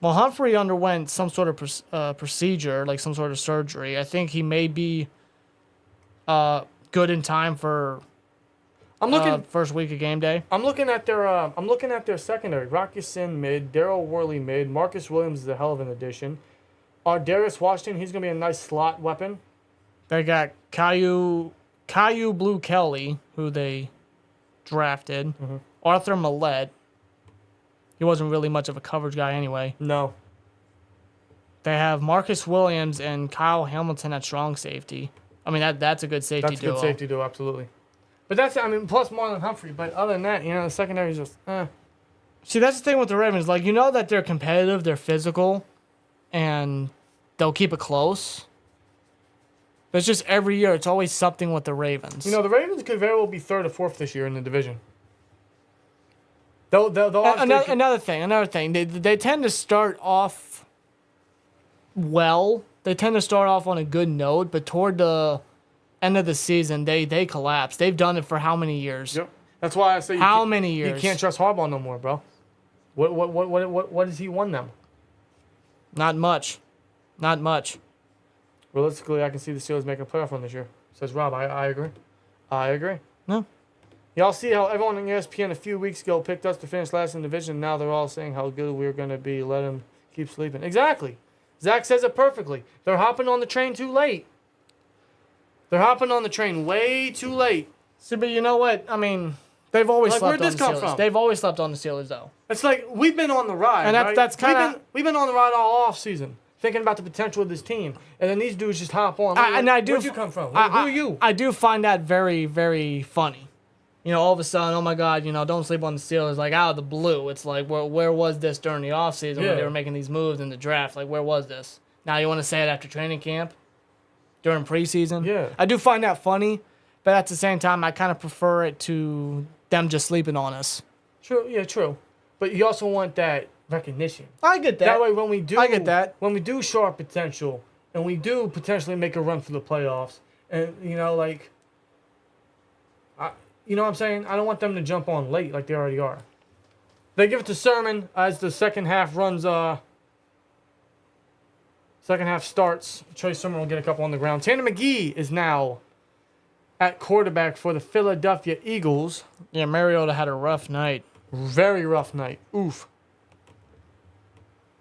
Well, Humphrey underwent some sort of procedure, like some sort of surgery. I think he may be good in time for I'm looking first week of game day. I'm looking at their secondary. Rock Ya-Sin mid, Darryl Worley mid, Marcus Williams is a hell of an addition. Darius Washington, he's gonna be a nice slot weapon. They got Caillou Blue Kelly, who they drafted. Mm-hmm. Arthur Millette. He wasn't really much of a coverage guy anyway. No. They have Marcus Williams and Kyle Hamilton at strong safety. That's a good safety duo. That's a good safety duo, absolutely. But that's plus Marlon Humphrey. But other than that, you know, the secondary is just See, that's the thing with the Ravens. Like, you know that they're competitive, they're physical, and they'll keep it close. But it's just every year, it's always something with the Ravens. You know, the Ravens could very well be 3rd or 4th this year in the division. Another thing. They tend to start off well. They tend to start off on a good note, but toward the end of the season, they collapse. They've done it for how many years? Yep. That's why I say how many years? You can't trust Harbaugh no more, bro. What has he won them? Not much. Not much. Realistically, I can see the Steelers making a playoff run this year. Says Rob. I agree. I agree. No. Y'all see how everyone on ESPN a few weeks ago picked us to finish last in the division. Now they're all saying how good we're going to be. Let them keep sleeping. Exactly. Zach says it perfectly. They're hopping on the train too late. They're hopping on the train way too late. See, but you know what? They've always slept where'd on this the come Steelers. from? They've always slept on the Steelers, though. It's like we've been on the ride, and right? that's kind of we've been on the ride all off season, thinking about the potential of this team, and then these dudes just hop on. Where'd you come from? Who are you? I do find that very, very funny. You know, all of a sudden, oh my God, you know, don't sleep on the Steelers. Like, out of the blue, it's like, where was this during the offseason when they were making these moves in the draft? Like, where was this? Now you want to say it after training camp? During preseason? Yeah. I do find that funny, but at the same time, I kind of prefer it to them just sleeping on us. True, yeah, true. But you also want that recognition. I get that. That way, when we do, I get that. When we do show our potential, and we do potentially make a run for the playoffs, and you know, like, you know what I'm saying? I don't want them to jump on late like they already are. They give it to Sermon as the second half runs. Second half starts. Trey Sermon will get a couple on the ground. Tanner McGee is now at quarterback for the Philadelphia Eagles. Yeah, Mariota had a rough night. Very rough night. Oof.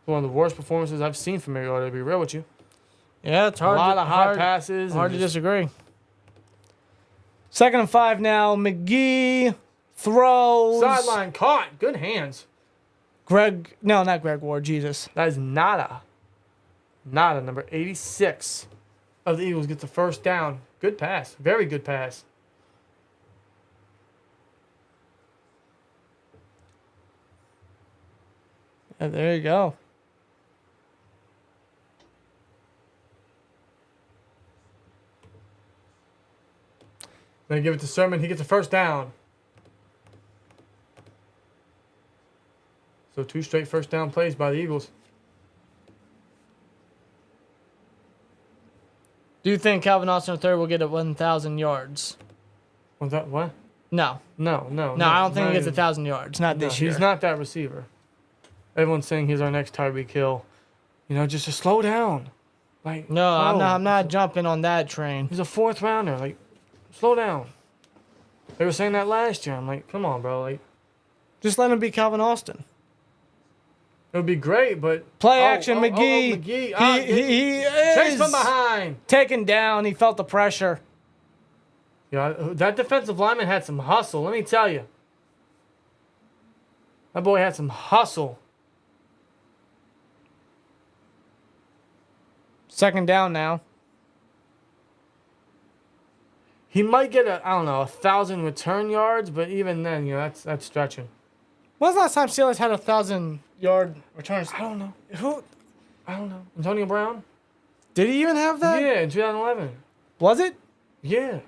One of the worst performances I've seen from Mariota, to be real with you. Yeah, it's hard. A lot of high passes. Hard to disagree. 2nd and 5 now. McGee throws. Sideline caught. Good hands. Not Greg Ward. Jesus. That is Nada. Nada, number 86. of the Eagles gets the first down. Good pass. Very good pass. Yeah, there you go. They give it to Sermon. He gets a first down. So 2 straight first down plays by the Eagles. Do you think Calvin Austin III will get 1,000 yards? Was that what? No. No, I don't think he gets 1,000 yards. Not this year. He's not that receiver. Everyone's saying he's our next Tyreek Hill. You know, just to slow down. Like, No, I'm not jumping on that train. He's a 4th rounder. Like, slow down. They were saying that last year. I'm like, come on, bro. Like, Just let him be Calvin Austin. it would be great, but Play action, McGee. McGee. He Chase is from behind. taken down. He felt the pressure. Yeah, that defensive lineman had some hustle. Let me tell you, that boy had some hustle. 2nd down now. He might get 1,000 return yards, but even then, you know, that's stretching. When's the last time Steelers had 1,000-yard returns? I don't know. Who I don't know. Antonio Brown? did he even have that? Yeah, in 2011. Was it? Yeah.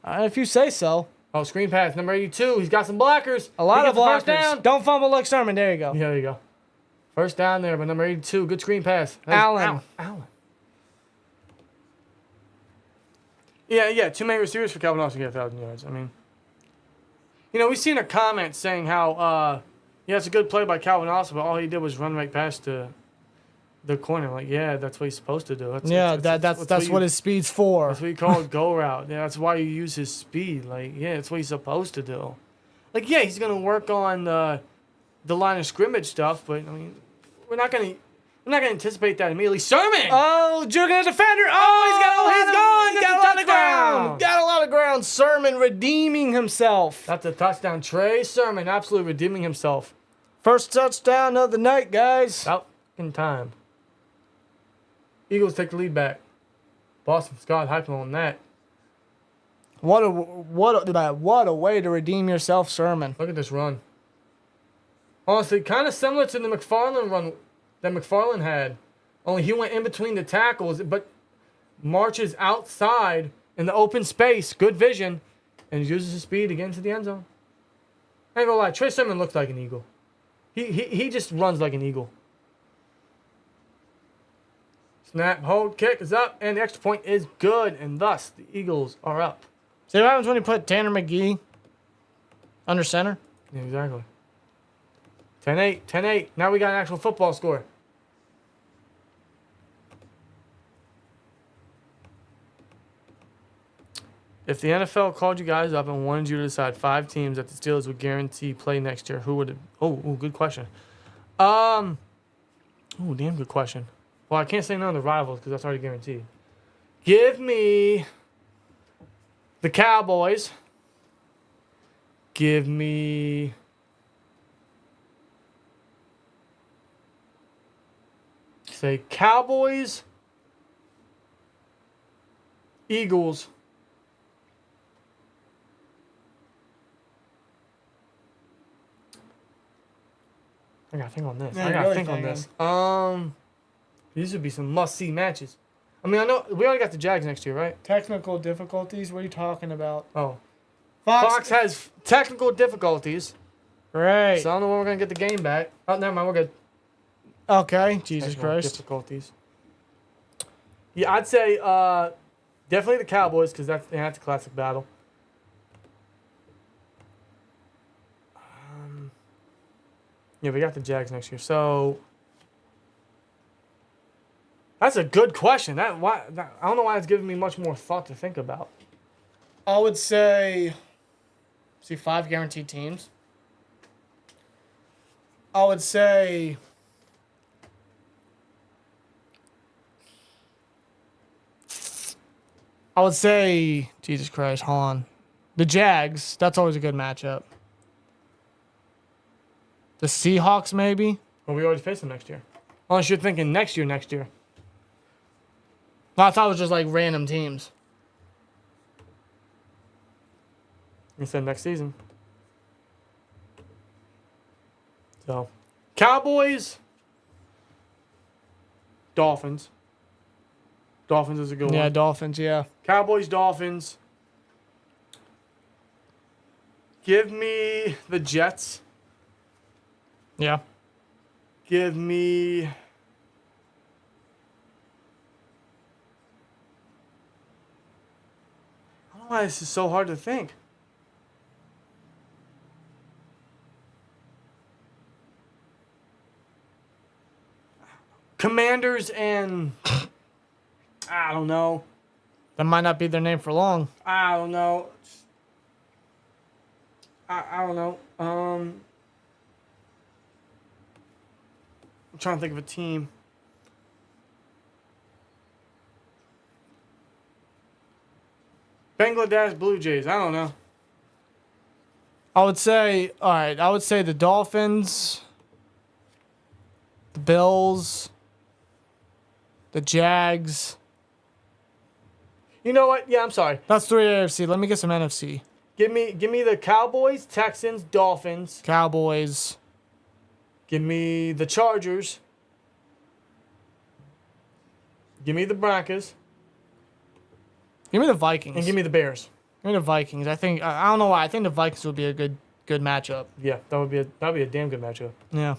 If you say so. Oh, screen pass, number 82. He's got some blockers. A lot He of gets the first blockers. down. Don't fumble like Sermon. There you go. Yeah, there you go. First down there, but number 82. Good screen pass. Allen. Allen. Yeah. 2 main receivers for Calvin Austin to get 1,000 yards. I mean, you know, we've seen a comment saying how, yeah, it's a good play by Calvin Austin, but all he did was run right past the corner. Like, yeah, that's what he's supposed to do. That's what his speed's for. That's what you call a go route. Yeah, that's why you use his speed. Like, yeah, that's what he's supposed to do. Like, yeah, he's gonna work on the line of scrimmage stuff, but I mean, we're not gonna anticipate that immediately. Sermon. Oh, juking a defender. He's gone. Got a lot of ground. Got a lot of ground. Sermon redeeming himself. That's a touchdown. Trey Sermon absolutely redeeming himself. First touchdown of the night, guys. About in time. Eagles take the lead back. Boston Scott hyping on that. What a way to redeem yourself, Sermon. Look at this run. Honestly, kind of similar to the McFarland run that McFarland had. Only he went in between the tackles, but marches outside in the open space, good vision, and uses his speed to get into the end zone. I ain't gonna lie, Trey Sermon looks like an eagle. He just runs like an eagle. Snap, hold, kick is up, and the extra point is good, and thus the Eagles are up. See what happens when you put Tanner McGee under center? Yeah, exactly. 10-8, 10-8. Now we got an actual football score. If the NFL called you guys up and wanted you to decide 5 teams that the Steelers would guarantee play next year, who would it? Oh, good question. Damn good question. Well, I can't say none of the rivals because that's already guaranteed. Give me the Cowboys. Give me say Cowboys, Eagles, I gotta think on this. Yeah, I gotta really think on thinking. this. These would be some must-see matches. I mean, I know we already got the Jags next year, right? Technical difficulties? What are you talking about? Oh, Fox has technical difficulties, Right. so I don't know when we're gonna get the game back. Oh, never mind, we're good. Okay. Jesus Technical Christ. difficulties. Yeah, I'd say definitely the Cowboys because that's a classic battle. Yeah, we got the Jags next year, so that's a good question. I don't know why it's giving me much more thought to think about. I would say, 5 guaranteed teams. I would say Jesus Christ, hold on. The Jags, that's always a good matchup. The Seahawks, maybe? Well, we already face them next year. Unless you're thinking next year. I thought it was just like random teams. You said next season. So, Cowboys, Dolphins. Dolphins is a good one. Yeah, Dolphins, yeah. Cowboys, Dolphins. Give me the Jets. Yeah. Give me... I don't know why this is so hard to think. Commanders and... I don't know. That might not be their name for long. I don't know. I don't know. I'm trying to think of a team. Bangladesh Blue Jays. I don't know. I would say the Dolphins, the Bills, the Jags. You know what? Yeah, I'm sorry. That's 3 AFC. Let me get some NFC. Give me the Cowboys, Texans, Dolphins. Cowboys. Give me the Chargers. Give me the Broncos. Give me the Vikings. And give me the Bears. Give me the Vikings. I don't know why. I think the Vikings would be a good matchup. Yeah, that'd be a damn good matchup. Yeah.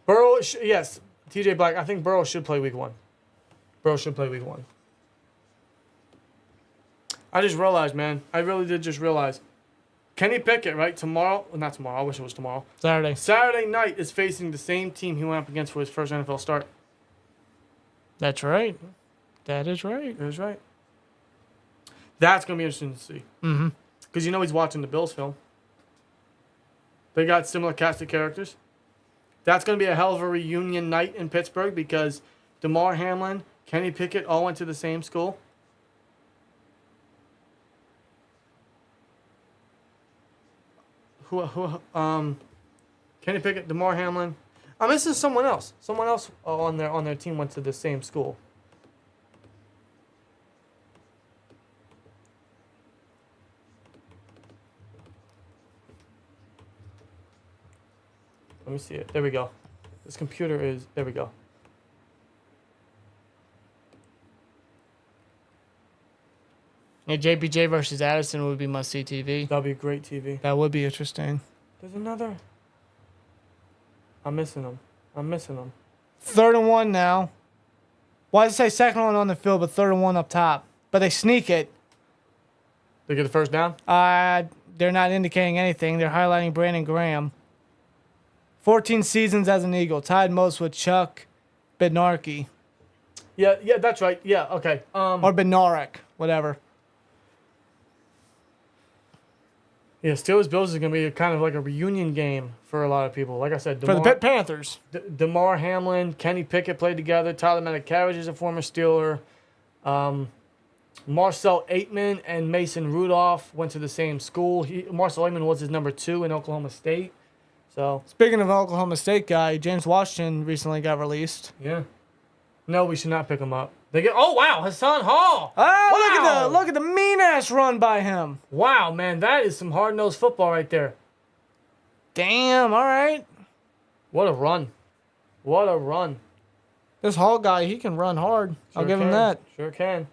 Burrow, yes. TJ Black. I think Burrow should play week 1. Burrow should play week 1. I just realized, man. I really did just realize. Kenny Pickett, right? Tomorrow. Well, not tomorrow. I wish it was tomorrow. Saturday. Saturday night is facing the same team he went up against for his first NFL start. That's right. That is right. That is right. That's going to be interesting to see. Mm-hmm. Because he's watching the Bills film. They got similar cast of characters. That's going to be a hell of a reunion night in Pittsburgh because DeMar Hamlin, Kenny Pickett all went to the same school. Kenny Pickett, DeMar Hamlin. I'm missing someone else. Someone else on their team went to the same school. Let me see it. There we go. This computer is... There we go. Yeah, JPJ versus Addison would be must-see TV. That'd be great TV. That would be interesting. There's another... I'm missing them. 3rd and 1 now. Well, I'd say 2nd one on the field, but 3rd and 1 up top. But they sneak it. They get the first down? They're not indicating anything. They're highlighting Brandon Graham. 14 seasons as an Eagle. Tied most with Chuck Bednarski. Yeah, that's right. Yeah, okay. Or Bednarik, whatever. Yeah, Steelers-Bills is going to be kind of like a reunion game for a lot of people. Like I said, For the Panthers. DeMar Hamlin, Kenny Pickett played together. Tyler Metcalf is a former Steeler. Marcel Aitman and Mason Rudolph went to the same school. Marcel Aitman was his number 2 in Oklahoma State. So Speaking of Oklahoma State guy, James Washington recently got released. yeah. No, we should not pick him up. Oh wow, Hassan Hall. Oh, Wow. look at the mean ass run by him. Wow, man, that is some hard-nosed football right there. Damn, all right. What a run. What a run. This Hall guy, he can run hard. I'll give him that. Sure can.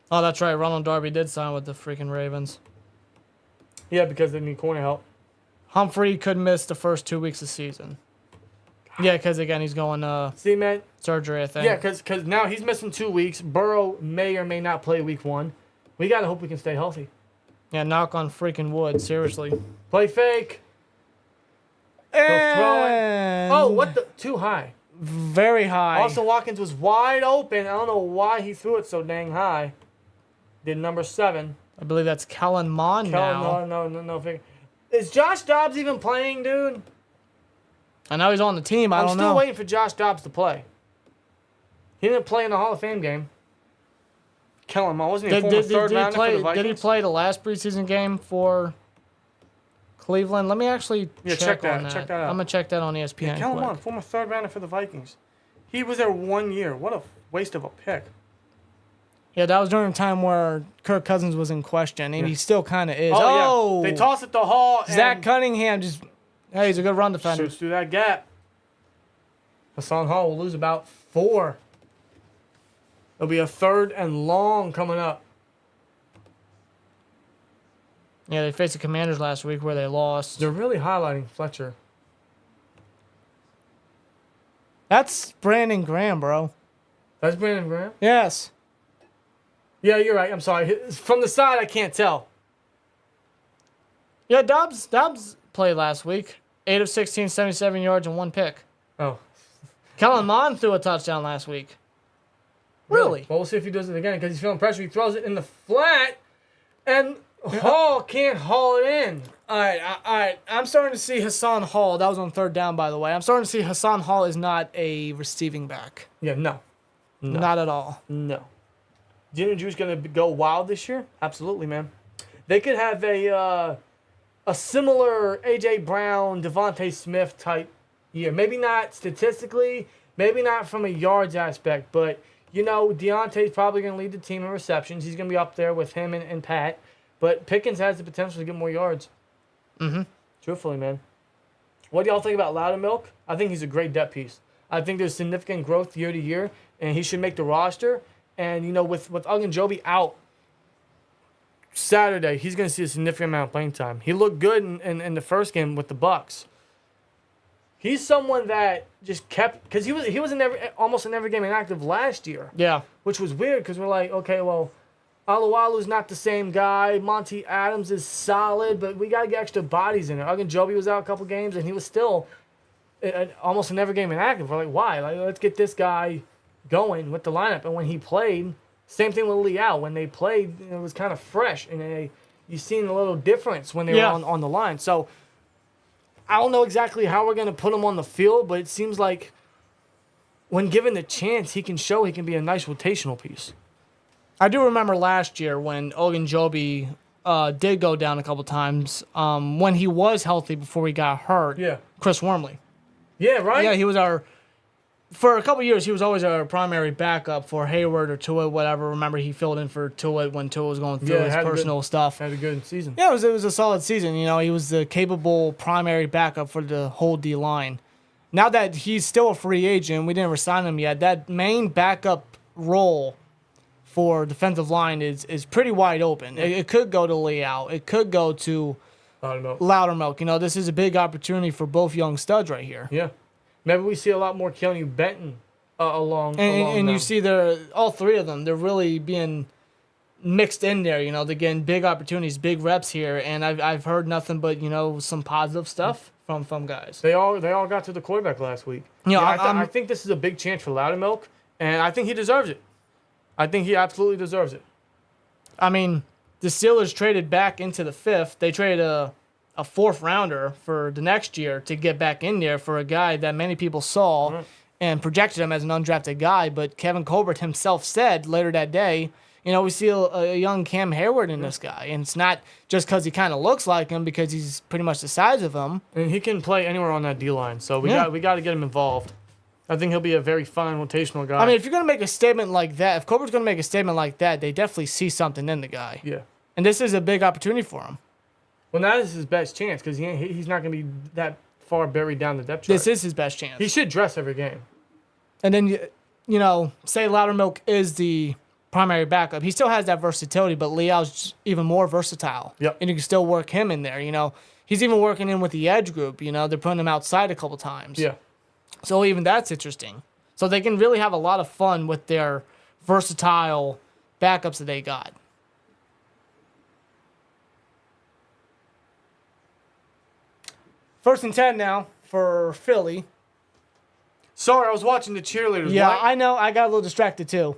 Oh, that's right. Ronald Darby did sign with the freaking Ravens. Yeah, because they need corner help. Humphrey could miss the first 2 weeks of season. Yeah, because again, he's going See, man. surgery, I think. Yeah, because now he's missing 2 weeks. Burrow may or may not play week 1. We got to hope we can stay healthy. Yeah, knock on freaking wood, seriously. Play fake. And Oh, what the? Too high. very high. Austin Watkins was wide open. I don't know why he threw it so dang high. Did number 7. I believe that's Kellen Mond now. No. Is Josh Dobbs even playing, dude? I know he's on the team. I I'm don't still know. waiting for Josh Dobbs to play. He didn't play in the Hall of Fame game. Kellen Mond wasn't he a former third rounder for the Vikings? Did he play the last preseason game for Cleveland. Let me actually check that. on that. Check that out. I'm gonna check that on ESPN. Yeah, Kellen Mond, former third rounder for the Vikings. He was there 1 year. What a waste of a pick. Yeah, that was during a time where Kirk Cousins was in question, and he still kind of is. Oh, yeah. They toss it to Hall. Zach Cunningham just, hey, he's a good run defender. Shoots through that gap. Hassan Hall will lose about 4. There'll be a 3rd and long coming up. Yeah, they faced the Commanders last week where they lost. They're really highlighting Fletcher. That's Brandon Graham, bro. That's Brandon Graham? Yes. Yeah, you're right. I'm sorry. From the side, I can't tell. Yeah, Dobbs played last week. 8 of 16, 77 yards, and 1 pick. Oh. Kellen Mond threw a touchdown last week. Really? Well, we'll see if he does it again because he's feeling pressure. He throws it in the flat, and Hall can't haul it in. All right. I'm starting to see Hassan Hall. That was on 3rd down, by the way. I'm starting to see Hassan Hall is not a receiving back. Yeah, no. Not at all. No. Do you know Drew's going to go wild this year? Absolutely, man. They could have a similar A.J. Brown, Devontae Smith type year. Maybe not statistically, maybe not from a yards aspect, but, you know, Deontay's probably going to lead the team in receptions. He's going to be up there with him and Pat. But Pickens has the potential to get more yards. Mm-hmm. Truthfully, man. What do y'all think about Loudermilk? I think he's a great depth piece. I think there's significant growth year to year, and he should make the roster. And, you know, with Ogunjobi out Saturday, he's going to see a significant amount of playing time. He looked good in the first game with the Bucs. He's someone that just kept, because he was almost in every game inactive last year. Yeah. Which was weird because we're like, okay, well, Alualu's not the same guy. Monty Adams is solid, but we got to get extra bodies in there. Ogunjobi was out a couple games, and he was still almost in every game inactive. We're like, why? Like, let's get this guy going with the lineup. And when he played, same thing with Leal. When they played, it was kind of fresh, and you seen a little difference when they were on the line. So I don't know exactly how we're going to put him on the field, but it seems like when given the chance, he can show he can be a nice rotational piece. I do remember last year when Ogunjobi did go down a couple times when he was healthy before he got hurt. Yeah. Chris Wormley. Yeah, right? Yeah, he was for a couple years, he was always our primary backup for Hayward or Tua, whatever. Remember, he filled in for Tua when Tua was going through his personal stuff. Had a good season. Yeah, it was a solid season. You know, he was the capable primary backup for the whole D-line. Now that he's still a free agent, we didn't resign him yet, that main backup role for defensive line is pretty wide open. It could go to Leal. It could go to Loudermilk. You know, this is a big opportunity for both young studs right here. Yeah. Maybe we see a lot more Keanu Benton along and you see all 3 of them, they're really being mixed in there. You know, they're getting big opportunities, big reps here, and I've heard nothing but, you know, some positive stuff from guys. They all got to the quarterback last week. You know, I think this is a big chance for Loudermilk, and I think he deserves it. I think he absolutely deserves it. I mean, the Steelers traded back into the 5th. They traded a 4th rounder for the next year to get back in there for a guy that many people saw and projected him as an undrafted guy. But Kevin Colbert himself said later that day, you know, we see a young Cam Hayward in this guy. And it's not just because he kind of looks like him, because he's pretty much the size of him. And he can play anywhere on that D-line. So we got to get him involved. I think he'll be a very fun rotational guy. I mean, if you're going to make a statement like that, if Colbert's going to make a statement like that, they definitely see something in the guy. Yeah. And this is a big opportunity for him. Well, that is his best chance because he's not going to be that far buried down the depth chart. This is his best chance. He should dress every game. And then, you know, say Loudermilk is the primary backup. He still has that versatility, but Leal's even more versatile. Yep. And you can still work him in there, you know. He's even working in with the edge group, you know. They're putting him outside a couple times. Yeah. So even that's interesting. So they can really have a lot of fun with their versatile backups that they got. First and 10 now for Philly. Sorry, I was watching the cheerleaders. Yeah, What? I know. I got a little distracted too.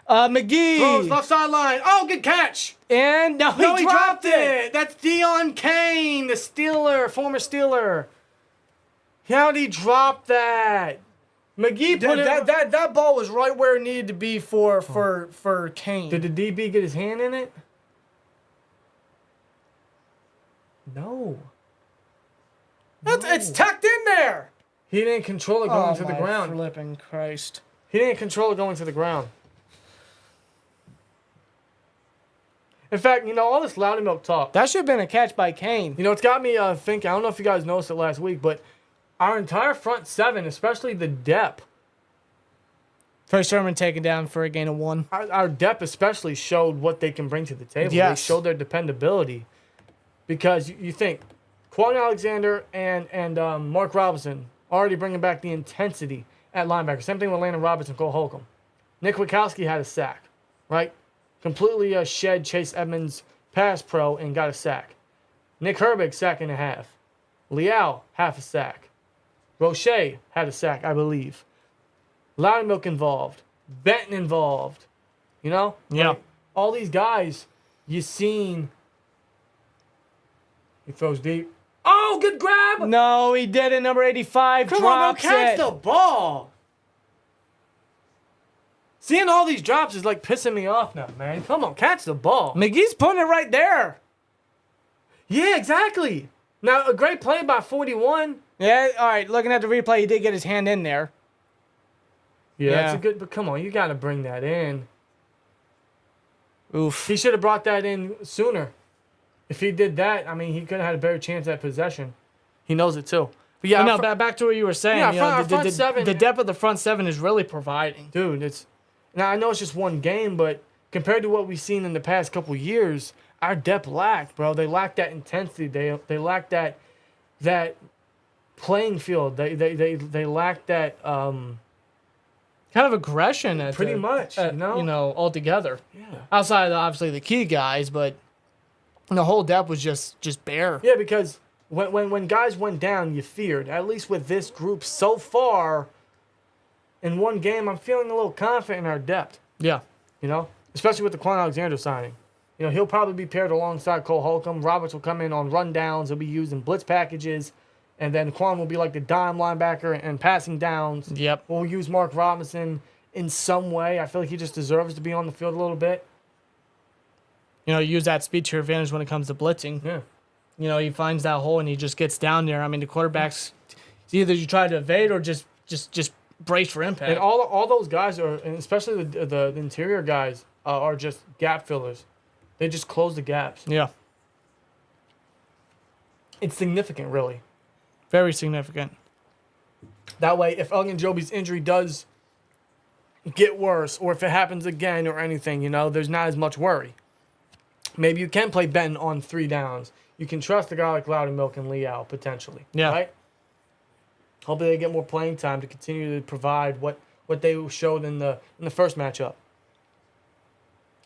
McGee. Throws left sideline. Oh, good catch. And no, he dropped it. That's Deion Kane, the former Steeler. How'd he drop that? McGee put it. That ball was right where it needed to be for Kane. Did the DB get his hand in it? No. It's tucked in there. He didn't control it going to the ground. Flipping Christ. He didn't control it going to the ground. In fact, all this Loudermilk talk. That should have been a catch by Kane. It's got me thinking. I don't know if you guys noticed it last week, but our entire front seven, especially the depth. Trey Sermon taken down for a gain of 1. Our depth especially showed what they can bring to the table. Yes. They showed their dependability. Because you think, Quan Alexander and Mark Robinson already bringing back the intensity at linebacker. Same thing with Landon Robertson, Cole Holcomb. Nick Witkowski had a sack, right? Completely shed Chase Edmonds' pass pro and got a sack. Nick Herbig, sack and a half. Leal, half a sack. Roche had a sack, I believe. Loudermilk involved. Benton involved. Yeah. Like, all these guys you seen. He throws deep. Oh, good grab! No, he did it. Number 85 Come drops on, catch it. the ball. Seeing all these drops is like pissing me off now, man. Come on, catch the ball. McGee's putting it right there. Yeah, exactly. Now, a great play by 41. Yeah, all right. Looking at the replay, he did get his hand in there. Yeah, Yeah. that's a good. But come on, you got to bring that in. Oof. He should have brought that in sooner. If he did that, I mean, he could have had a better chance at possession. He knows it too. But yeah, No, back to what you were saying. Yeah, our front seven. The depth of the front seven is really providing. Dude, it's now I know it's just one game, but compared to what we've seen in the past couple years, our depth lacked, bro. They lacked that intensity. They lacked that playing field. They lacked that Kind of aggression at pretty much, altogether. Yeah. Outside of obviously the key guys, but the whole depth was just bare. Yeah, because when guys went down, you feared. At least with this group so far, in one game, I'm feeling a little confident in our depth. Yeah. Especially with the Quan Alexander signing. He'll probably be paired alongside Cole Holcomb. Roberts will come in on rundowns. He'll be used in blitz packages. And then Quan will be like the dime linebacker and passing downs. Yep. We'll use Mark Robinson in some way. I feel like he just deserves to be on the field a little bit. Use that speed to your advantage when it comes to blitzing. Yeah. He finds that hole and he just gets down there. I mean, the quarterbacks, it's either you try to evade or just brace for impact. And all those guys are, and especially the interior guys, are just gap fillers. They just close the gaps. Yeah. It's significant, really. Very significant. That way, if Elgin Joby's injury does get worse, or if it happens again or anything, there's not as much worry. Maybe you can play Benton on 3 downs. You can trust a guy like Loudermilk and Leal, potentially. Yeah. Right? Hopefully they get more playing time to continue to provide what they showed in the first matchup.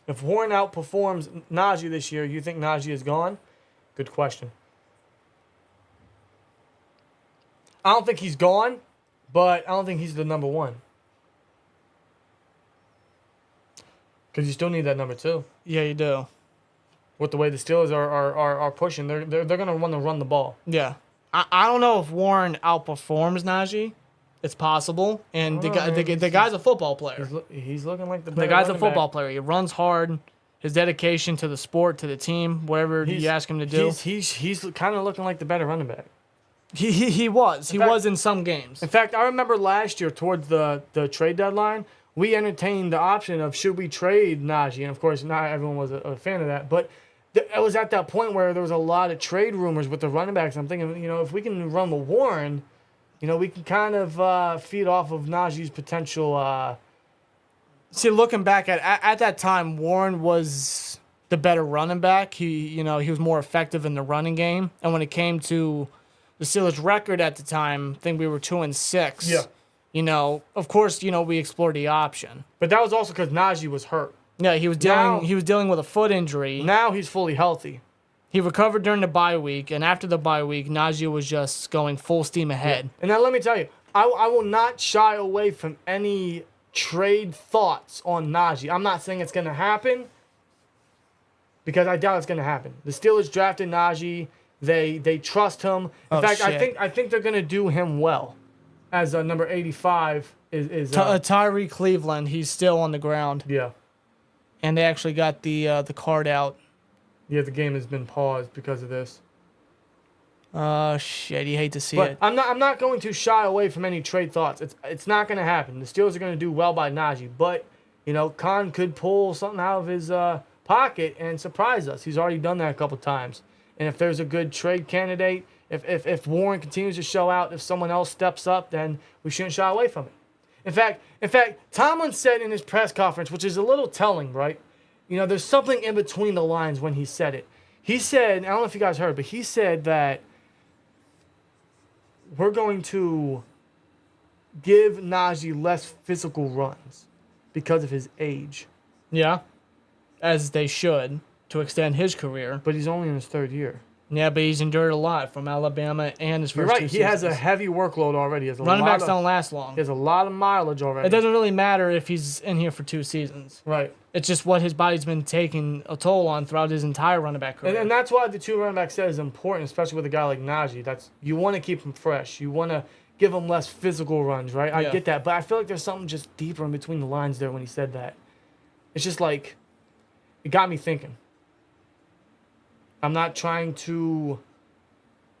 If Warren outperforms Najee this year, you think Najee is gone? Good question. I don't think he's gone, but I don't think he's the number 1. Because you still need that number 2. Yeah, you do. With the way the Steelers are pushing, they're going to want to run the ball. Yeah. I don't know if Warren outperforms Najee. It's possible. And the guy's a football player. He's looking like the guy's a football player. He runs hard. His dedication to the sport, to the team, whatever you ask him to do. He's kind of looking like the better running back. He was. He was in some games. In fact, I remember last year towards the trade deadline, we entertained the option of should we trade Najee. And, of course, not everyone was a fan of that. But it was at that point where there was a lot of trade rumors with the running backs. I'm thinking, if we can run with Warren, we can kind of feed off of Najee's potential. See, looking back at that time, Warren was the better running back. He was more effective in the running game. And when it came to the Steelers' record at the time, I think we were 2-6. Yeah. Of course, we explored the option. But that was also because Najee was hurt. Yeah, he was dealing with a foot injury. Now he's fully healthy. He recovered during the bye week, and after the bye week, Najee was just going full steam ahead. Yeah. And now let me tell you, I will not shy away from any trade thoughts on Najee. I'm not saying it's going to happen because I doubt it's going to happen. The Steelers drafted Najee. They trust him. In fact, shit. I think they're going to do him well. As number 85 is Tyree Cleveland. He's still on the ground. Yeah. And they actually got the card out. Yeah, the game has been paused because of this. Shit, you hate to see But it. I'm not going to shy away from any trade thoughts. It's not going to happen. The Steelers are going to do well by Najee, but Khan could pull something out of his pocket and surprise us. He's already done that a couple times. And if there's a good trade candidate, if Warren continues to show out, if someone else steps up, then we shouldn't shy away from it. In fact, Tomlin said in his press conference, which is a little telling, right? There's something in between the lines when he said it. He said, I don't know if you guys heard, but he said that we're going to give Najee less physical runs because of his age. Yeah, as they should, to extend his career. But he's only in his third year. Yeah, but he's endured a lot from Alabama and his You're first right. 2 He seasons. has a heavy workload already. Running backs don't last long. He has a lot of mileage already. It doesn't really matter if he's in here for 2 seasons. Right. It's just what his body's been taking a toll on throughout his entire running back career. And that's why the 2 running back set is important, especially with a guy like Najee. You want to keep him fresh. You want to give him less physical runs, right? I get that. But I feel like there's something just deeper in between the lines there when he said that. It's just like, it got me thinking. I'm not trying to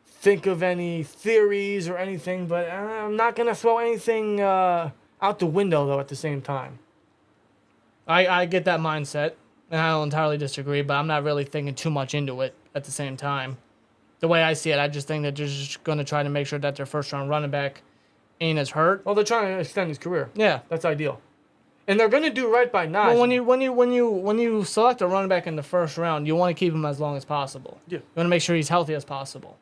think of any theories or anything, but I'm not going to throw anything out the window, though, at the same time. I get that mindset, and I don't entirely disagree, but I'm not really thinking too much into it at the same time. The way I see it, I just think that they're just going to try to make sure that their first-round running back ain't as hurt. Well, they're trying to extend his career. Yeah. That's ideal. And they're going to do right by Najee. Well, when you select a running back in the first round, you want to keep him as long as possible. Yeah. You want to make sure he's healthy as possible.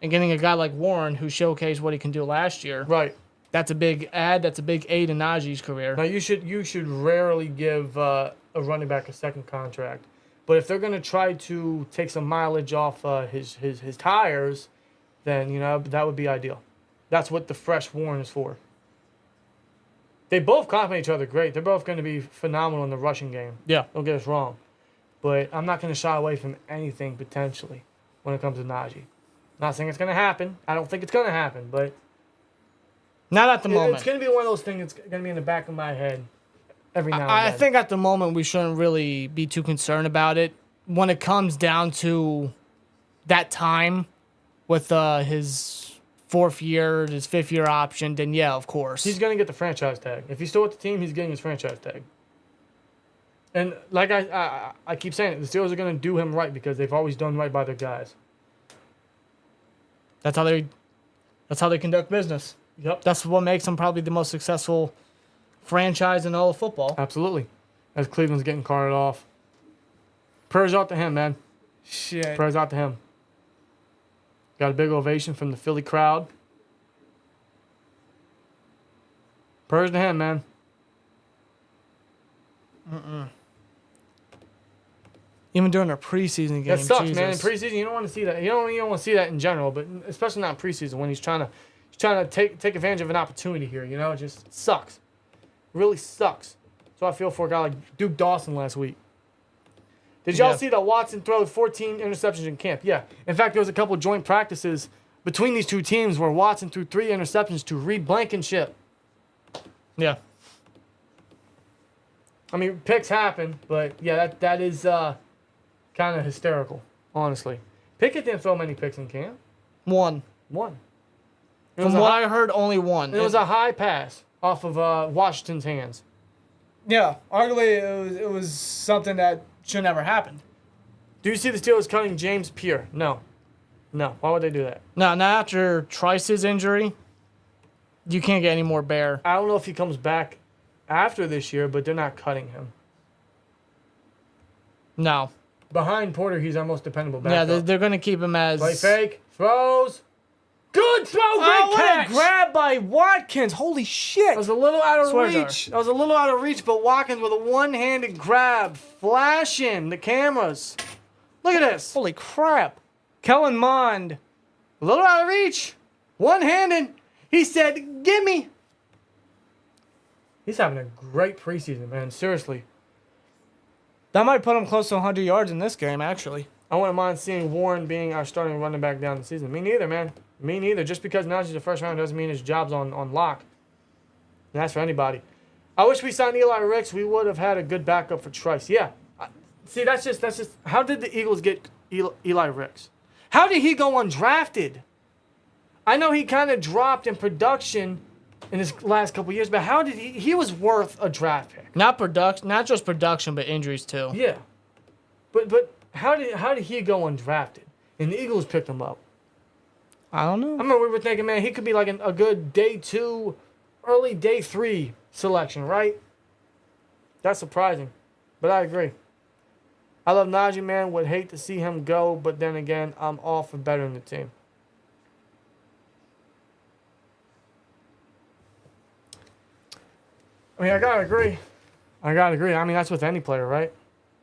And getting a guy like Warren, who showcased what he can do last year, Right. that's a big add. That's a big aid in Najee's career. Now, you should rarely give a running back a second contract. But if they're going to try to take some mileage off his tires, then, that would be ideal. That's what the fresh Warren is for. They both complement each other great. They're both going to be phenomenal in the rushing game. Yeah. Don't get us wrong. But I'm not going to shy away from anything potentially when it comes to Najee. Not saying it's going to happen. I don't think it's going to happen, but Not at the moment. it's going to be one of those things that's going to be in the back of my head every now and I then. think at the moment we shouldn't really be too concerned about it. When it comes down to that time with his 4th year, his 5th year option, then yeah, of course. He's going to get the franchise tag. If he's still with the team, he's getting his franchise tag. And like I keep saying it, the Steelers are going to do him right because they've always done right by their guys. That's how they conduct business. Yep. That's what makes them probably the most successful franchise in all of football. Absolutely. As Cleveland's getting carted off. Prayers out to him, man. Shit. Prayers out to him. Got a big ovation from the Philly crowd. Prayers to him, man. Even during a preseason game. That sucks, Jesus. man. In preseason, you don't want to see that. You don't want to see that in general, but especially not in preseason when he's trying to take advantage of an opportunity here. It just sucks. It really sucks. So I feel for a guy like Duke Dawson last week. Did y'all see that Watson threw 14 interceptions in camp? Yeah. In fact, there was a couple joint practices between these two teams where Watson threw 3 interceptions to Reed Blankenship. Yeah. I mean, picks happen, but yeah, that is kind of hysterical, honestly. Pickett didn't throw many picks in camp. One. It From what I heard, only one. It was a high pass off of Washington's hands. Yeah, arguably it was something that should never happen. Do you see the Steelers cutting James Pierre? No. Why would they do that? No, not after Trice's injury. You can't get any more bare. I don't know if he comes back after this year, but they're not cutting him. No. Behind Porter, he's our most dependable Yeah, backup. they're going to keep him as... Play fake, throws. Good throw, great catch. What a grab by Watkins. Holy shit. That was a little out of Swear reach. But Watkins with a one-handed grab, flashing the cameras. Look at this. Holy crap. Kellen Mond. A little out of reach. One-handed. He said, gimme. He's having a great preseason, man. Seriously. That might put him close to 100 yards in this game, actually. I wouldn't mind seeing Warren being our starting running back down the season. Me neither, man. Me neither. Just because Najee's the first round doesn't mean his job's on lock. And that's for anybody. I wish we signed Eli Ricks. We would have had a good backup for Trice. Yeah. See, that's just. How did the Eagles get Eli Ricks? How did he go undrafted? I know he kind of dropped in production in his last couple years, but how did he was worth a draft pick. Not just production, but injuries too. Yeah. But how did he go undrafted? And the Eagles picked him up. I don't know. I remember we were thinking, man, he could be like a good day 2, early day 3 selection, right? That's surprising. But I agree. I love Najee, man. Would hate to see him go, but then again, I'm all for bettering the team. I mean, I gotta agree. I mean, that's with any player, right?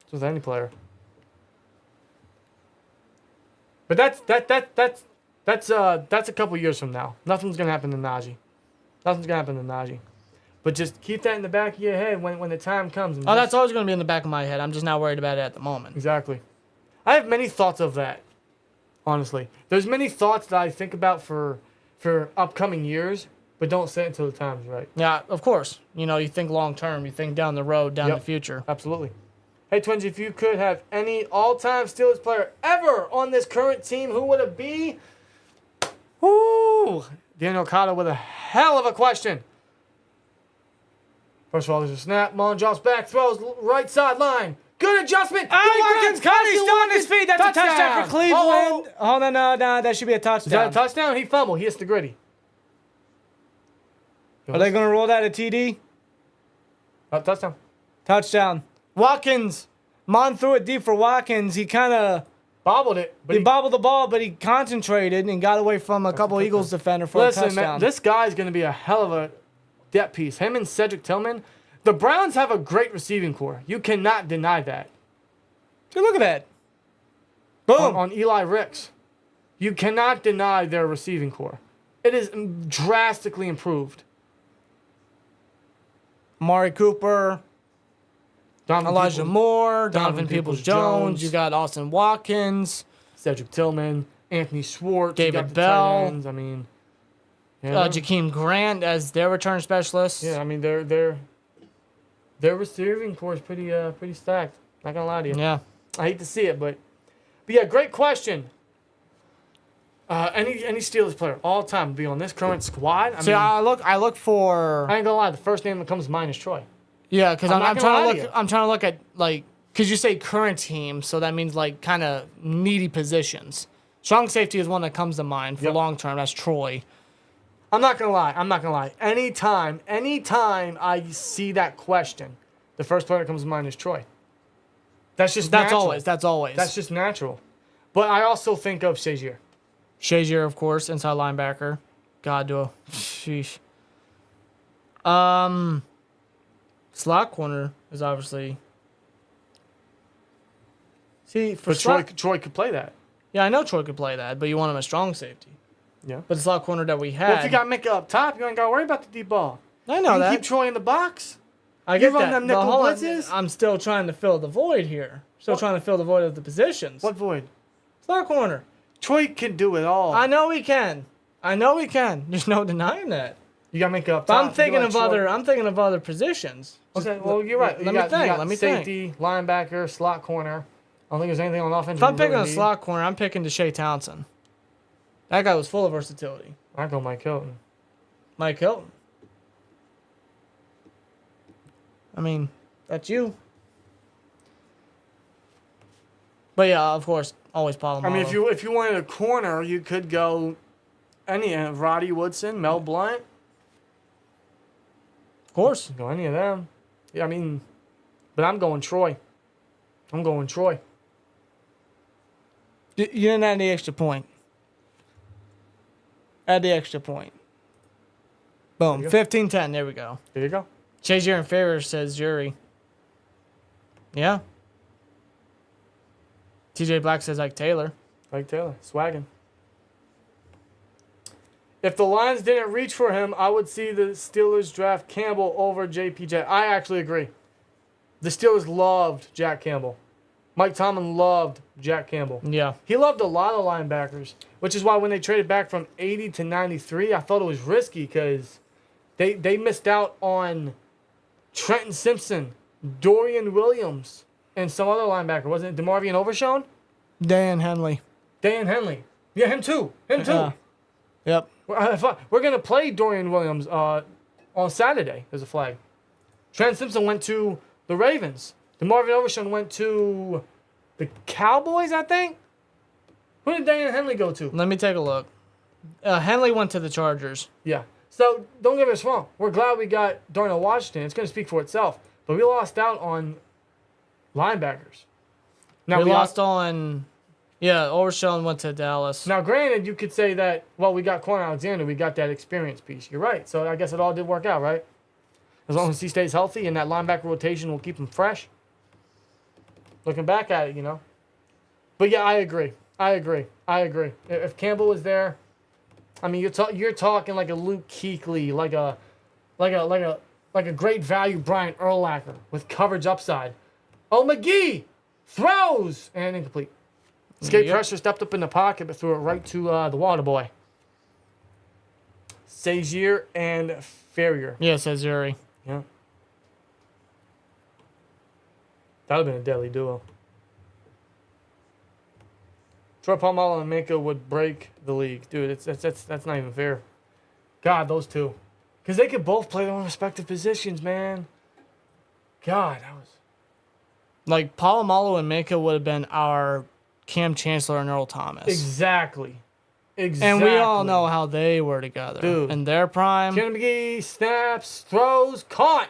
It's with any player. But that's a couple years from now. Nothing's gonna happen to Najee. But just keep that in the back of your head when the time comes. Oh, that's always going to be in the back of my head. I'm just not worried about it at the moment. Exactly. I have many thoughts of that, honestly. There's many thoughts that I think about for upcoming years, but don't say it until the time's right. Yeah, of course. You think long term. You think down the road, down the future. Absolutely. Hey, Twins, if you could have any all-time Steelers player ever on this current team, who would it be? Ooh, Daniel Cotto with a hell of a question. First of all, there's a snap. Mullen drops back, throws right sideline. Good adjustment. Watkins caught. He's still on his feet. That's a touchdown for Cleveland. Oh, no. That should be a touchdown. Is that a touchdown? He fumbled. He hits the gritty. Are they going to roll that a TD? Touchdown. Touchdown. Watkins. Mon threw it deep for Watkins. He kind of bobbled it. He bobbled the ball, but he concentrated and got away from a couple Eagles defender for a touchdown. Man, this guy's going to be a hell of a depth piece. Him and Cedric Tillman. The Browns have a great receiving core. You cannot deny that. Dude, look at that. Boom. On Eli Ricks. You cannot deny their receiving core. It is drastically improved. Amari Cooper, Elijah Moore, Donovan Peoples-Jones. You got Austin Watkins, Cedric Tillman, Anthony Schwartz, David Bell. I mean, Jakeem Grant as their return specialist. Yeah, I mean their receiving core is pretty stacked. Not gonna lie to you. Yeah, I hate to see it, but yeah, great question. Any Steelers player all time to be on this current squad? I look for. I ain't gonna lie. The first name that comes to mind is Troy. Yeah, because I'm trying to look at like because you say current team, so that means like kind of needy positions. Strong safety is one that comes to mind for long term. That's Troy. I'm not gonna lie. Anytime I see that question, the first player that comes to mind is Troy. That's natural. That's always. That's just natural. But I also think of Shazier. Shazier, of course, inside linebacker. Sheesh. Slot corner is obviously. See, for Troy could play that. Yeah, I know Troy could play that, but you want him a strong safety. Yeah. But the slot corner that we had. Well, if you got Micah up top, you ain't got to worry about the deep ball. I know that. Keep Troy in the box. I get that. Them nickel blitzes. I'm still trying to fill the void here. Trying to fill the void of the positions. What void? Slot corner. Troy can do it all. I know he can. There's no denying that. You got Micah up top. top. I'm thinking of other positions. Okay, well you're right. Let me think. Safety, linebacker, slot corner. I don't think there's anything on offense. If I'm picking a slot corner, I'm picking Deshae Townsend. That guy was full of versatility. I go Mike Hilton. Mike Hilton. I mean, that's you. But yeah, of course, always Polamalu. I mean, if you wanted a corner, you could go any Roddy Woodson, Mel Blount. Of course, go any of them. Yeah, I mean, but I'm going Troy. You didn't add the extra point. Add the extra point. Boom. 15-10. There we go. There you go. Shazier in favor, says Jury. Yeah. TJ Black says Ike Taylor. Swaggin'. If the Lions didn't reach for him, I would see the Steelers draft Campbell over JPJ. I actually agree. The Steelers loved Jack Campbell. Mike Tomlin loved Jack Campbell. Yeah. He loved a lot of linebackers, which is why when they traded back from 80 to 93, I thought it was risky because they missed out on Trenton Simpson, Dorian Williams, and some other linebacker. Wasn't it DeMarvion Overshown? Dan Henley. Yeah, him too. Yep. We're going to play Dorian Williams on Saturday as a flag. Trent Simpson went to the Ravens. DeMarvin Overshown went to the Cowboys, I think. Who did Daniel Henley go to? Let me take a look. Henley went to the Chargers. Yeah. So don't get us wrong. We're glad we got Darnell Washington. It's going to speak for itself. But we lost out on linebackers. Now we lost on... Yeah, Overshown went to Dallas. Now, granted, you could say that, well, we got Quan Alexander. We got that experience piece. You're right. So I guess it all did work out, right? As long as he stays healthy and that linebacker rotation will keep him fresh. Looking back at it, you know. But, yeah, I agree. If Campbell was there, I mean, you're talking like a Luke Kuechly, like a great value Brian Urlacher with coverage upside. Oh, McGee throws and incomplete. Escape pressure, stepped up in the pocket, but threw it right to the water boy. Sazier and Ferrier. Yeah, Sazier. Yeah. That would have been a deadly duo. Troy Polamalu and Minka would break the league. Dude, that's not even fair. God, those two. Because they could both play their own respective positions, man. God, that was... Like, Polamalu and Minka would have been our Cam Chancellor and Earl Thomas. Exactly. And we all know how they were together. Dude. In their prime. Kenny McGee, snaps, throws, caught.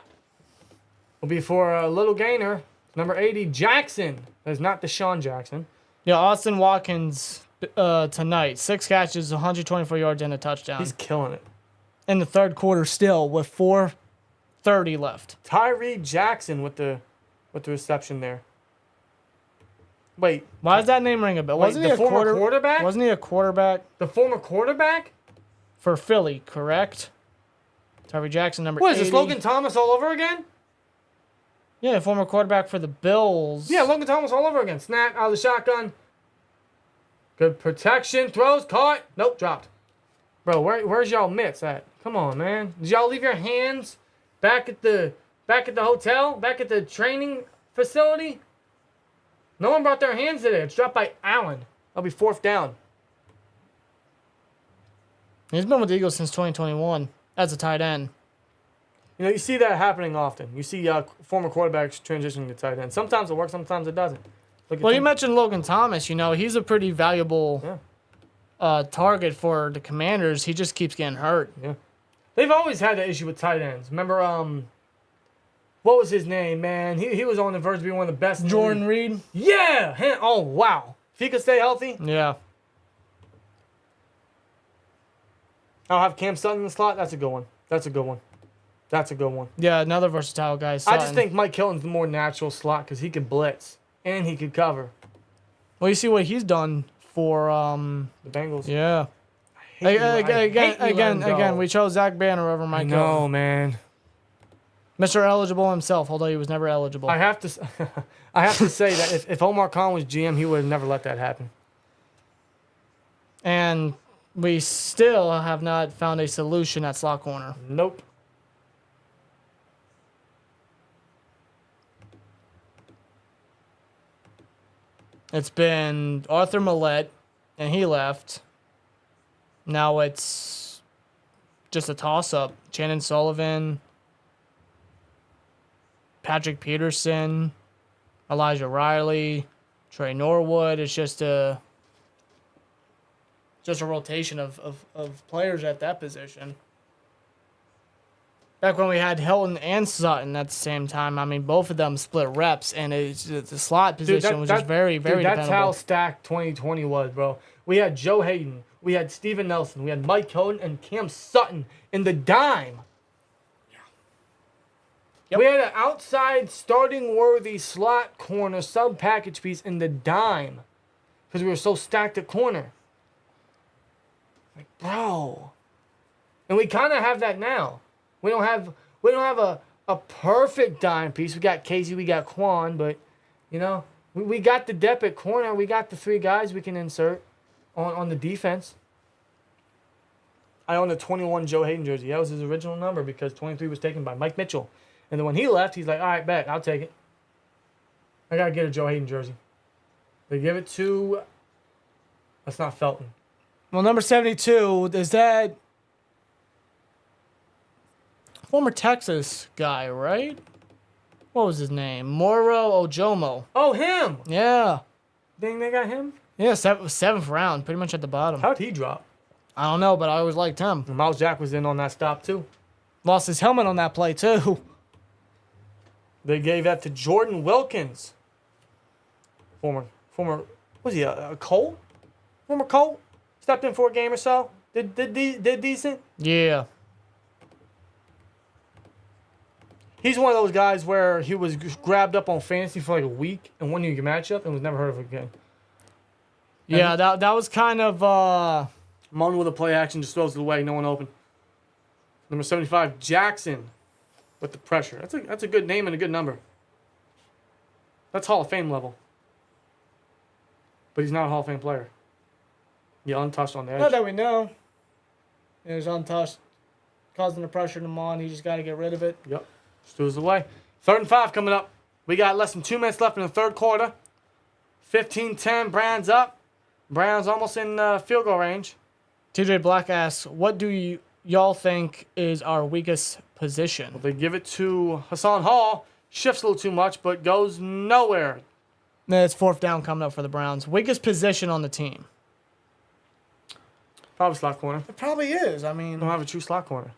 Will be for a little gainer. Number 80, Jackson. That is not Deshaun Jackson. Yeah, Austin Watkins tonight. 6 catches, 124 yards, and a touchdown. He's killing it. In the third quarter still with 4:30 left. Tyree Jackson with the reception there. Wait. Why does that name ring a bell? Wasn't he a quarterback? Wasn't he a quarterback? The former quarterback? For Philly, correct? Tyree Jackson, number 80. What is this, Logan Thomas all over again? Yeah, former quarterback for the Bills. Yeah, Logan Thomas all over again. Snap out of the shotgun. Good protection. Throws. Caught. Nope, dropped. Bro, where's y'all mitts at? Come on, man. Did y'all leave your hands back at the hotel? Back at the training facility? No one brought their hands today. It's dropped by Allen. That'll be 4th down. He's been with the Eagles since 2021 as a tight end. You know, you see that happening often. You see former quarterbacks transitioning to tight end. Sometimes it works, sometimes it doesn't. Well, you mentioned Logan Thomas. You know, he's a pretty valuable target for the Commanders. He just keeps getting hurt. Yeah. They've always had that issue with tight ends. Remember, what was his name, man? He was on the verge of being one of the best. Jordan Reed? Yeah! Oh, wow. If he could stay healthy. Yeah. I'll have Cam Sutton in the slot. That's a good one. Yeah, another versatile guy. I just think Mike Hilton's the more natural slot because he could blitz and he could cover. Well, you see what he's done for the Bengals. Yeah. Again, we chose Zach Banner over Mike Hilton. No, man. Mr. Eligible himself, although he was never eligible. I have to say that if Omar Khan was GM, he would have never let that happen. And we still have not found a solution at slot corner. Nope. It's been Arthur Millette, and he left. Now it's just a toss-up. Shannon Sullivan, Patrick Peterson, Elijah Riley, Trey Norwood. It's just a rotation of players at that position. Back when we had Hilton and Sutton at the same time, I mean, both of them split reps, and the slot position was just very, very that's dependable. how stacked 2020 was, bro. We had Joe Hayden, we had Steven Nelson, we had Mike Hilton, and Cam Sutton in the dime. Yep. We had an outside starting worthy slot corner sub-package piece in the dime because we were so stacked at corner. Like, bro. And we kind of have that now. We don't have a perfect dime piece. We got Casey, we got Quan, but, you know, we got the depth at corner. We got the 3 guys we can insert on the defense. I own a 21 Joe Hayden jersey. That was his original number because 23 was taken by Mike Mitchell. And then when he left, he's like, all right, bet, I'll take it. I got to get a Joe Hayden jersey. They give it to, that's not Felton. Well, number 72, is that former Texas guy, right? What was his name? Moro Ojomo. Oh, him. Yeah. Dang, they got him? Yeah, seventh round, pretty much at the bottom. How'd he drop? I don't know, but I always liked him. And Miles Jack was in on that stop, too. Lost his helmet on that play, too. They gave that to Jordan Wilkins. Former, was he a Colt? Former Colt? Stepped in for a game or so. Did decent? Yeah. He's one of those guys where he was grabbed up on fantasy for like a week and won you your matchup and was never heard of again. Yeah, that was kind of... Mun with a play action, just throws it away, no one open. Number 75, Jackson with the pressure. That's a good name and a good number. That's Hall of Fame level. But he's not a Hall of Fame player. Yeah, untouched on the edge. Not that we know. He was untouched, causing the pressure to Mon. He just got to get rid of it. Yep. Just threw it away. 3rd and 5 coming up. We got less than 2 minutes left in the third quarter. 15-10, Browns up. Browns almost in field goal range. TJ Black asks, what do y'all think is our weakest position? Well, they give it to Hassan Hall. Shifts a little too much, but goes nowhere. It's 4th down coming up for the Browns. Weakest position on the team? Probably slot corner. It probably is. I mean, Don't have a true slot corner.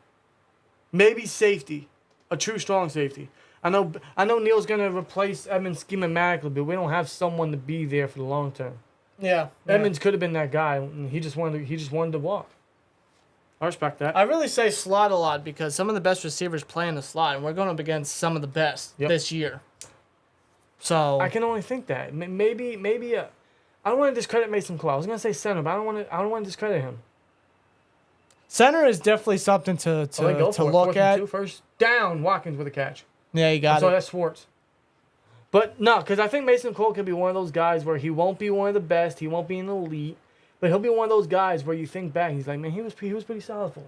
Maybe safety. A true strong safety. I know Neil's going to replace Edmonds schematically, but we don't have someone to be there for the long term. yeah. Edmonds could have been that guy. And he just wanted to walk. I respect that. I really say slot a lot because some of the best receivers play in the slot, and we're going up against some of the best this year. So I can only think that. Maybe I don't want to discredit Mason Cole. I was going to say center, but I don't want to discredit him. Center is definitely something to look at. First down, Watkins with a catch. Yeah, you got So it. that's Schwartz. But no, because I think Mason Cole could be one of those guys where he won't be one of the best. He won't be an elite. But he'll be one of those guys where you think back, he's like, man, he was pretty solid for us.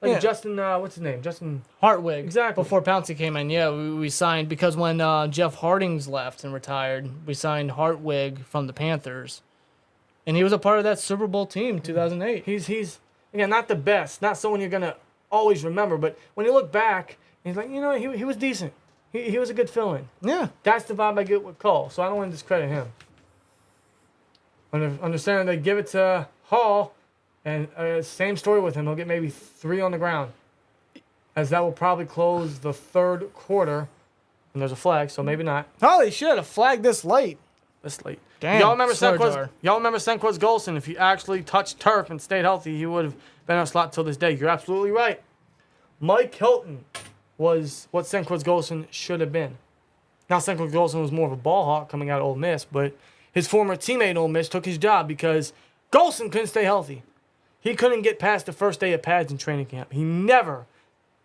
Like Yeah. Justin, what's his name? Justin Hartwig. Exactly. Before Pouncey came in, yeah, we signed, because when Jeff Hardings left and retired, we signed Hartwig from the Panthers. And he was a part of that Super Bowl team, 2008. He's again not the best, not someone you're gonna always remember, but when you look back, he's like, you know, he was decent. He was a good fill-in. Yeah. That's the vibe I get with Cole, so I don't want to discredit him. Understanding they give it to Hall, and same story with him. He'll get maybe 3 on the ground, as that will probably close the third quarter. And there's a flag, so maybe not. Holy shit, a flag this late. This late. Damn, Y'all remember slur Senquez? jar. Y'all remember Senquez Golson? If he actually touched turf and stayed healthy, he would have been on a slot till this day. You're absolutely right. Mike Hilton was what Senquez Golson should have been. Now Senquez Golson was more of a ball hawk coming out of Ole Miss, but his former teammate in Ole Miss took his job because Golson couldn't stay healthy. He couldn't get past the first day of pads in training camp. He never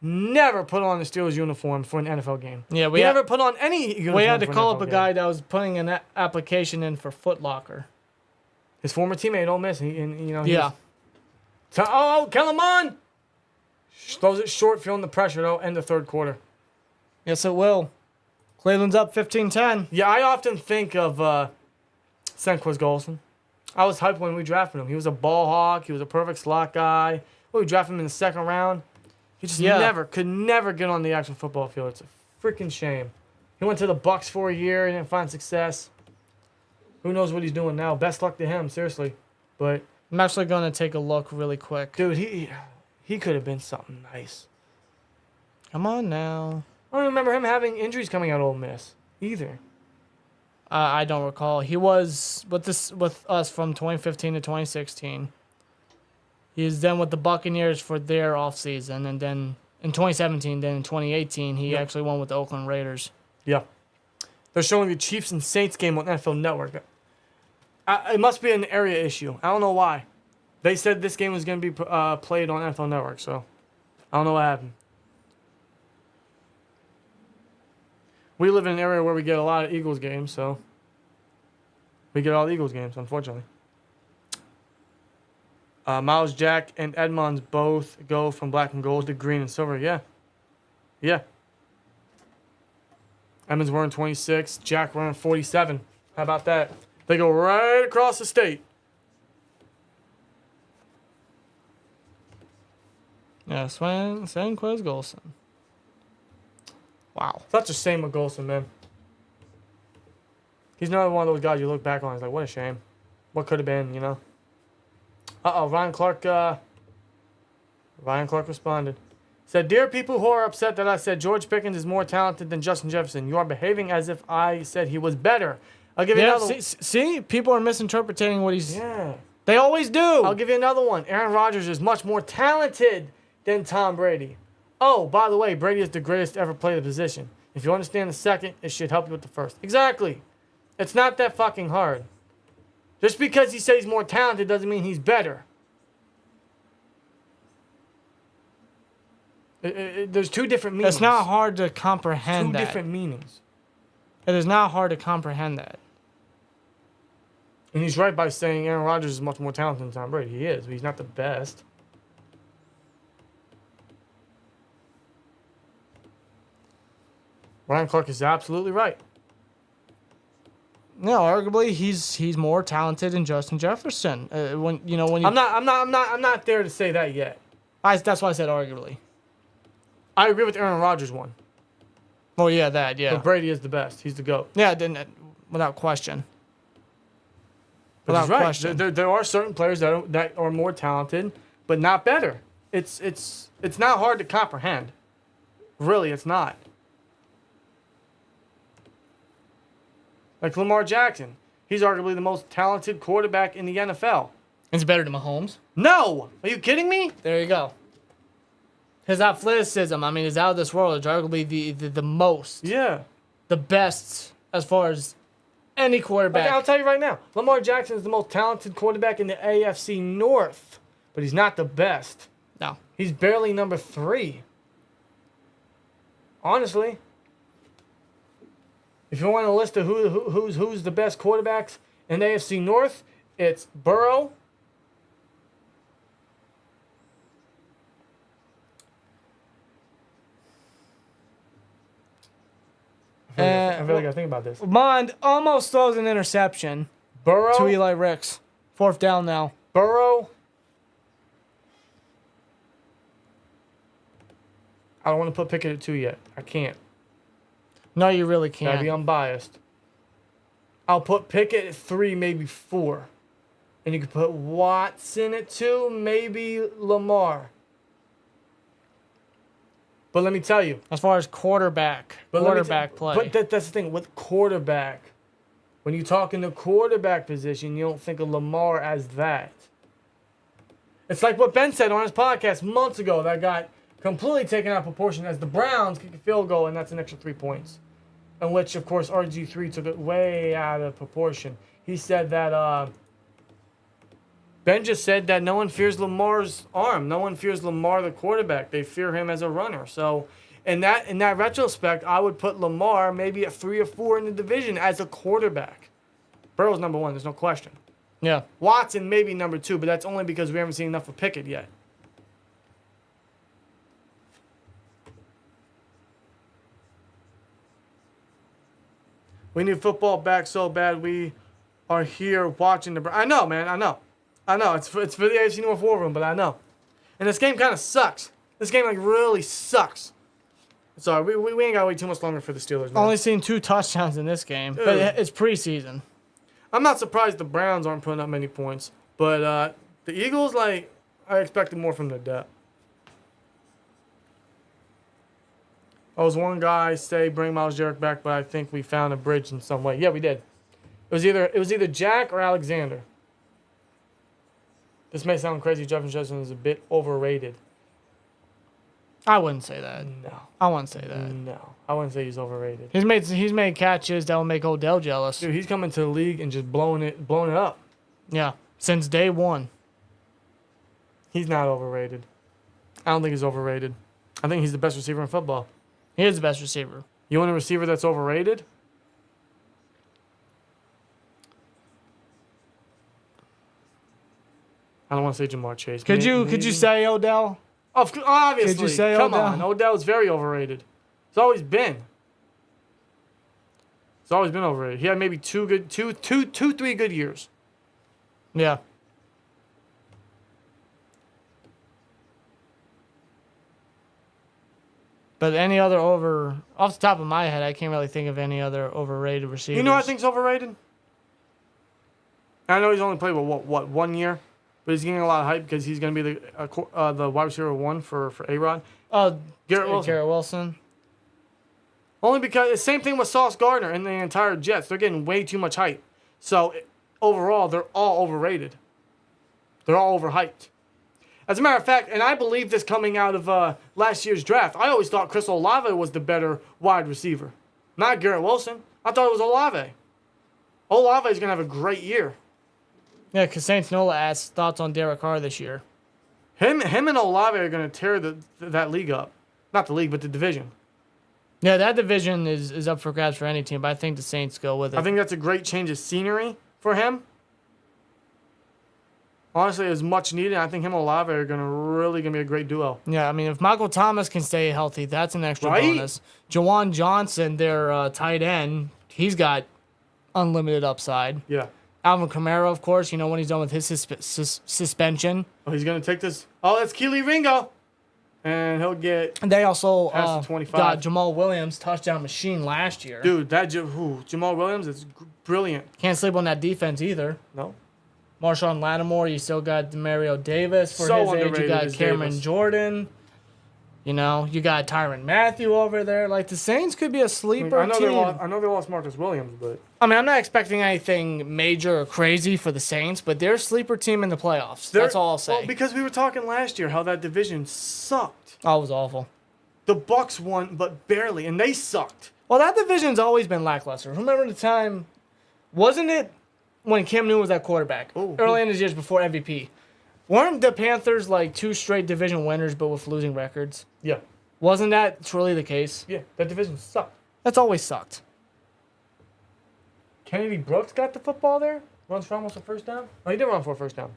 put on the Steelers uniform for an NFL game. Yeah, he never put on any uniform. We had to for an call NFL up a game. guy that was putting an application in for Foot Locker. His former teammate, Ole Miss, and you know. Yeah. Kellen Mond throws it short, feeling the pressure though. End the third quarter. Yes, it will. Cleveland's up 15-10. Yeah, I often think of Senquez Golson. I was hyped when we drafted him. He was a ball hawk. He was a perfect slot guy. We drafted him in the second round. He just could never get on the actual football field. It's a freaking shame. He went to the Bucks for a year and didn't find success. Who knows what he's doing now? Best luck to him, seriously. But I'm actually going to take a look really quick. dude, he could have been something nice. Come on now. I don't remember him having injuries coming out of Ole Miss either. I don't recall. He was with us from 2015 to 2016. He was then with the Buccaneers for their offseason, and then in 2017, then in 2018, he actually won with the Oakland Raiders. Yeah. They're showing the Chiefs and Saints game on NFL Network. It must be an area issue. I don't know why. They said this game was going to be played on NFL Network, so I don't know what happened. We live in an area where we get a lot of Eagles games, so we get all the Eagles games, unfortunately. Miles Jack and Edmonds both go from black and gold to green and silver. Yeah. Edmonds wearing 26, Jack wearing 47. How about that? They go right across the state. Yeah, Sven Quiz Golson. Wow. Such a shame with Golson, man. He's another one of those guys you look back on and it's like, what a shame. What could have been, you know? Ryan Clark responded. Said, dear people who are upset that I said George Pickens is more talented than Justin Jefferson, you are behaving as if I said he was better. I'll give you another. See, people are misinterpreting what he's. Yeah. They always do. I'll give you another one. Aaron Rodgers is much more talented than Tom Brady. Oh, by the way, Brady is the greatest to ever play the position. If you understand the second, it should help you with the first. Exactly. It's not that fucking hard. Just because he says he's more talented doesn't mean he's better. There's two different meanings. It's not hard to comprehend that. Two different meanings. It is not hard to comprehend that. And he's right by saying Aaron Rodgers is much more talented than Tom Brady. He is, but he's not the best. Ryan Clark is absolutely right. No, arguably he's more talented than Justin Jefferson. When you. I'm not there to say that yet. That's why I said arguably. I agree with Aaron Rodgers one. Oh yeah, yeah. But Brady is the best. He's the GOAT. Yeah, without question. But he's right. There are certain players that are more talented, but not better. It's not hard to comprehend. Really, it's not. Like Lamar Jackson. He's arguably the most talented quarterback in the NFL. It's better than Mahomes. No! Are you kidding me? There you go. His athleticism, is out of this world. It's arguably the most. Yeah. The best as far as any quarterback. I'll tell you right now. Lamar Jackson is the most talented quarterback in the AFC North. But he's not the best. No. He's barely number 3. Honestly. If you want a list of who's the best quarterbacks in the AFC North, it's Burrow. I really got to think about this. Mond almost throws an interception. Burrow. To Eli Ricks. 4th down now. Burrow. I don't want to put Pickett at 2 yet. I can't. No, you really can't. Gotta be unbiased. I'll put Pickett at 3, maybe 4. And you could put Watson at 2, maybe Lamar. But let me tell you. As far as quarterback play. But that's the thing. With quarterback, when you talk in the quarterback position, you don't think of Lamar as that. It's like what Ben said on his podcast months ago that got completely taken out of proportion as the Browns kick a field goal, and that's an extra 3 points. In which, of course, RG3 took it way out of proportion. He said that Ben just said that no one fears Lamar's arm. No one fears Lamar, the quarterback. They fear him as a runner. So in that retrospect, I would put Lamar maybe at 3 or 4 in the division as a quarterback. Burrow's number 1, there's no question. Yeah. Watson maybe number 2, but that's only because we haven't seen enough of Pickett yet. We need football back so bad. We are here watching the. I know, man. I know. It's for the AFC North War Room, but I know. And this game kind of sucks. This game really sucks. Sorry, we ain't got to wait too much longer for the Steelers. Man. Only seen 2 touchdowns in this game, but it's preseason. I'm not surprised the Browns aren't putting up many points, but the Eagles, I expected more from their depth. I was one guy say bring Myles Jarek back, but I think we found a bridge in some way. Yeah, we did. It was either Jack or Alexander. This may sound crazy. Jefferson Jefferson is a bit overrated. I wouldn't say that. No. I wouldn't say that. No. I wouldn't say he's overrated. He's made catches that will make Odell jealous. Dude, he's coming to the league and just blowing it up. Yeah, since day 1. He's not overrated. I don't think he's overrated. I think he's the best receiver in football. He is the best receiver. You want a receiver that's overrated? I don't want to say Jamar Chase. Could you say Odell? Obviously. Could you say Come Odell? on. Odell's very overrated. It's always been. It's always been overrated. He had maybe 3 good years. Yeah. But any other off the top of my head, I can't really think of any other overrated receivers. You know, I think's overrated. I know he's only played what 1 year, but he's getting a lot of hype because he's going to be the wide receiver 1 for A-Rod. Garrett Wilson. Garrett Wilson. Only because same thing with Sauce Gardner and the entire Jets. They're getting way too much hype. So overall, they're all overrated. They're all overhyped. As a matter of fact, and I believe this coming out of last year's draft, I always thought Chris Olave was the better wide receiver, not Garrett Wilson. I thought it was Olave. Olave is going to have a great year. Yeah, because Saints Nola asked thoughts on Derek Carr this year. Him and Olave are going to tear that league up. Not the league, but the division. Yeah, that division is up for grabs for any team, but I think the Saints go with it. I think that's a great change of scenery for him. Honestly, it's much needed. I think him and Olave are really going to be a great duo. Yeah, I mean, if Michael Thomas can stay healthy, that's an extra bonus. Jawan Johnson, their tight end, he's got unlimited upside. Yeah. Alvin Kamara, of course, when he's done with his suspension. Oh, he's going to take this. Oh, that's Keely Ringo. And he'll get... And they also past the 25. got Jamal Williams, touchdown machine last year. Dude, Jamal Williams is brilliant. Can't sleep on that defense either. No. Marshawn Lattimore, you still got Demario Davis. For So his age, underrated you got is Cameron Davis. Jordan. You got Tyrann Mathieu over there. Like, the Saints could be a sleeper I know team. they lost Marcus Williams, but... I mean, I'm not expecting anything major or crazy for the Saints, but they're a sleeper team in the playoffs. That's all I'll say. Well, because we were talking last year how that division sucked. Oh, it was awful. The Bucks won, but barely, and they sucked. Well, that division's always been lackluster. Remember the time... Wasn't it when Cam Newton was at quarterback? Early in his years before MVP. Weren't the Panthers like 2 straight division winners, but with losing records? Yeah. Wasn't that truly the case? Yeah, that division sucked. That's always sucked. Kennedy Brooks got the football there. Runs for almost a first down. Oh, he did run for a first down.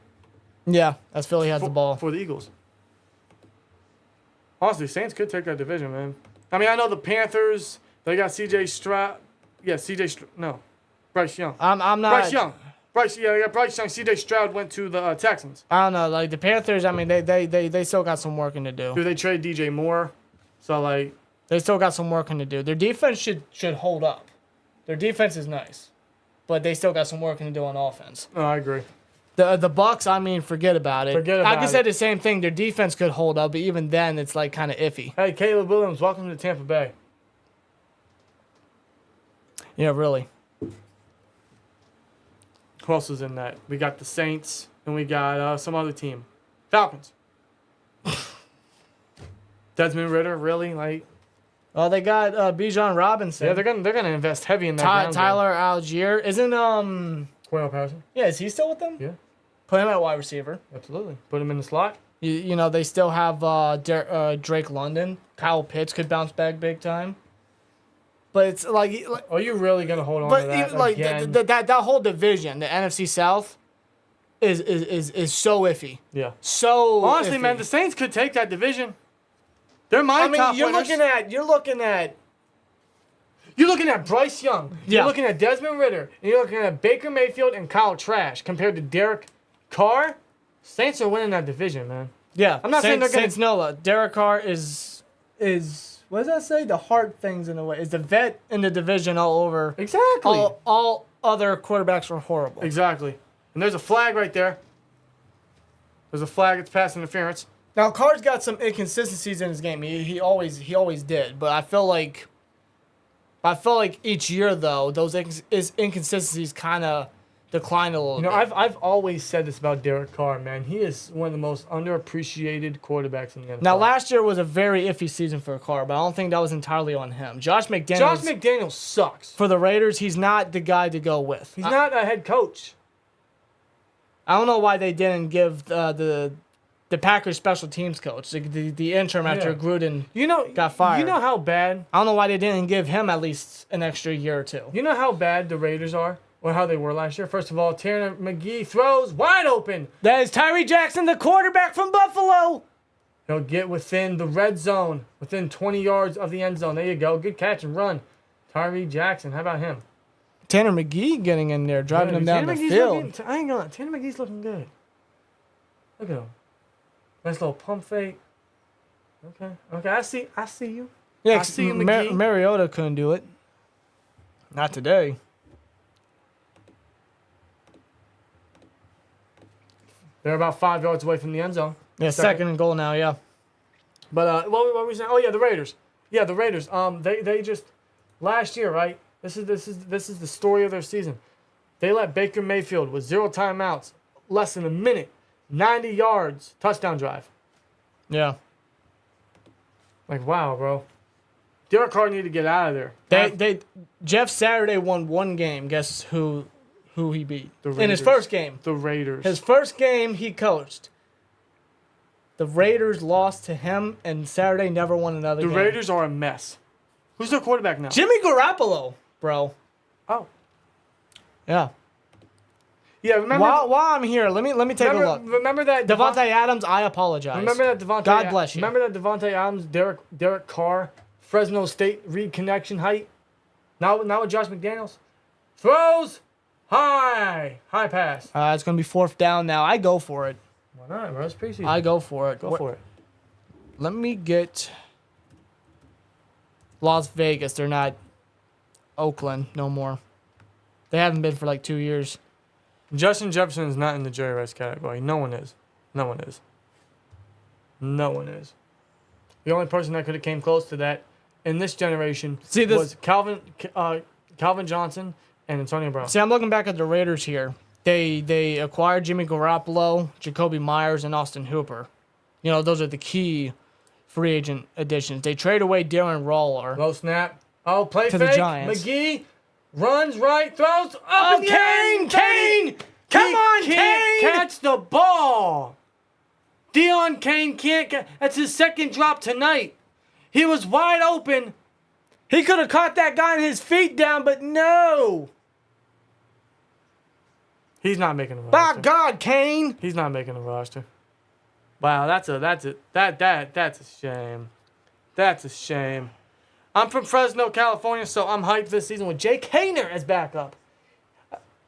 Yeah, as Philly has the ball. For the Eagles. Honestly, Saints could take that division, man. I mean, I know the Panthers, they got C.J. Stroud. Yeah, no. Bryce Young. I'm not... Bryce Young. They got Bryce Young. C.J. Stroud went to the Texans. I don't know. Like, the Panthers, I mean, they still got some working to do. Dude, they trade DJ Moore. So, like... They still got some working to do. Their defense should hold up. Their defense is nice. But they still got some working to do on offense. Oh, I agree. The Bucks, I mean, forget about it. I can say it. the same thing. Their defense could hold up, but even then, it's, like, kind of iffy. Hey, Caleb Williams, welcome to Tampa Bay. Yeah, really. Who else is in that? We got the Saints, and we got some other team. Falcons. Desmond Ridder, really? Like, Well, they got Bijan Robinson. yeah, they're gonna invest heavy in that. Tyler Algier. Isn't, Cornell Patterson. Yeah, is he still with them? Yeah, Put him at wide receiver. absolutely. Put him in the slot. You know, they still have Drake London. Kyle Pitts could bounce back big time. But it's like Are you really gonna hold on but to that? like again? that whole division, the NFC South, is so iffy. Yeah. So Honestly, iffy. man, the Saints could take that division. They're my top you're winners. you're looking at You're looking at Bryce Young. Yeah. You're looking at Desmond Ridder. And you're looking at Baker Mayfield and Kyle Trask compared to Derek Carr. Saints are winning that division, man. yeah. I'm not saying they're gonna- Saints Nola. Derek Carr is what does that say? The heart things in a way. Is the vet in the division all over? Exactly. All other quarterbacks are horrible. Exactly. And there's a flag right there. There's a flag. It's pass interference. Now Carr's got some inconsistencies in his game. He always did, but I feel like each year though those inconsistencies kind of decline a little You know, bit. I've always said this about Derek Carr, man. He is one of the most underappreciated quarterbacks in the NFL. Now last year was a very iffy season for Carr, but I don't think that was entirely on him. Josh McDaniels sucks. for the Raiders, he's not the guy to go with. He's not a head coach. I don't know why they didn't give the Packers special teams coach the interim after Yeah. Gruden got fired. You know how bad I don't know why they didn't give him at least an extra year or two. You know how bad the Raiders are? Or how they were last year? First of all, Tanner McGee throws wide open. That is Tyree Jackson, the quarterback from Buffalo. He'll get within the red zone, within 20 yards of the end zone. There you go. Good catch and run. Tyree Jackson, how about him? Tanner McGee getting in there, driving him down the field. I ain't gonna lie. Tanner McGee's looking good. Look at him. Nice little pump fake. Okay. I see you. Yeah, I see you, McGee. Mariota couldn't do it. Not today. They're about 5 yards away from the end zone. Yeah, second and goal now, yeah. But what were we saying? Oh yeah, the Raiders. Yeah, the Raiders. They just last year, right? This is the story of their season. They let Baker Mayfield with 0 timeouts, less than a minute, 90 yards, touchdown drive. Yeah. Like wow, bro. Derek Carr needed to get out of there. Jeff Saturday won one game. Guess who he beat? The Raiders. In his first game. The Raiders. His first game he coached. The Raiders lost to him, and Saturday never won another game. The Raiders are a mess. Who's their quarterback now? Jimmy Garoppolo, bro. Oh. Yeah. Yeah, remember... While I'm here, let me take a look. Remember that... Devontae Adams, I apologize. Remember that Devontae... God bless you. Remember that Devontae Adams, Derek Carr, Fresno State read connection height? Now with Josh McDaniels? Throws high. High pass. It's going to be 4th down now. I go for it. Why not, bro? It's preseason. I go for it. Go for it. Let me get Las Vegas. They're not Oakland no more. They haven't been for like 2 years. Justin Jefferson is not in the Jerry Rice category. No one is. No one is. No one is. The only person that could have came close to that in this generation was Calvin Johnson and Antonio Brown. See, I'm looking back at the Raiders here. They acquired Jimmy Garoppolo, Jacoby Myers, and Austin Hooper. You know, those are the key free agent additions. They trade away Darren Waller. Low snap. Oh, play to fake. The Giants. McGee runs right, throws up in the air. Kane! Come on, He can't Kane! catch the ball. Deion Kane can't catch. That's his second drop tonight. He was wide open. He could have caught that guy on his feet down, but no. He's not making a roster. By God, Kane! He's not making a roster. Wow, that's a shame. That's a shame. I'm from Fresno, California, so I'm hyped this season with Jake Haener as backup.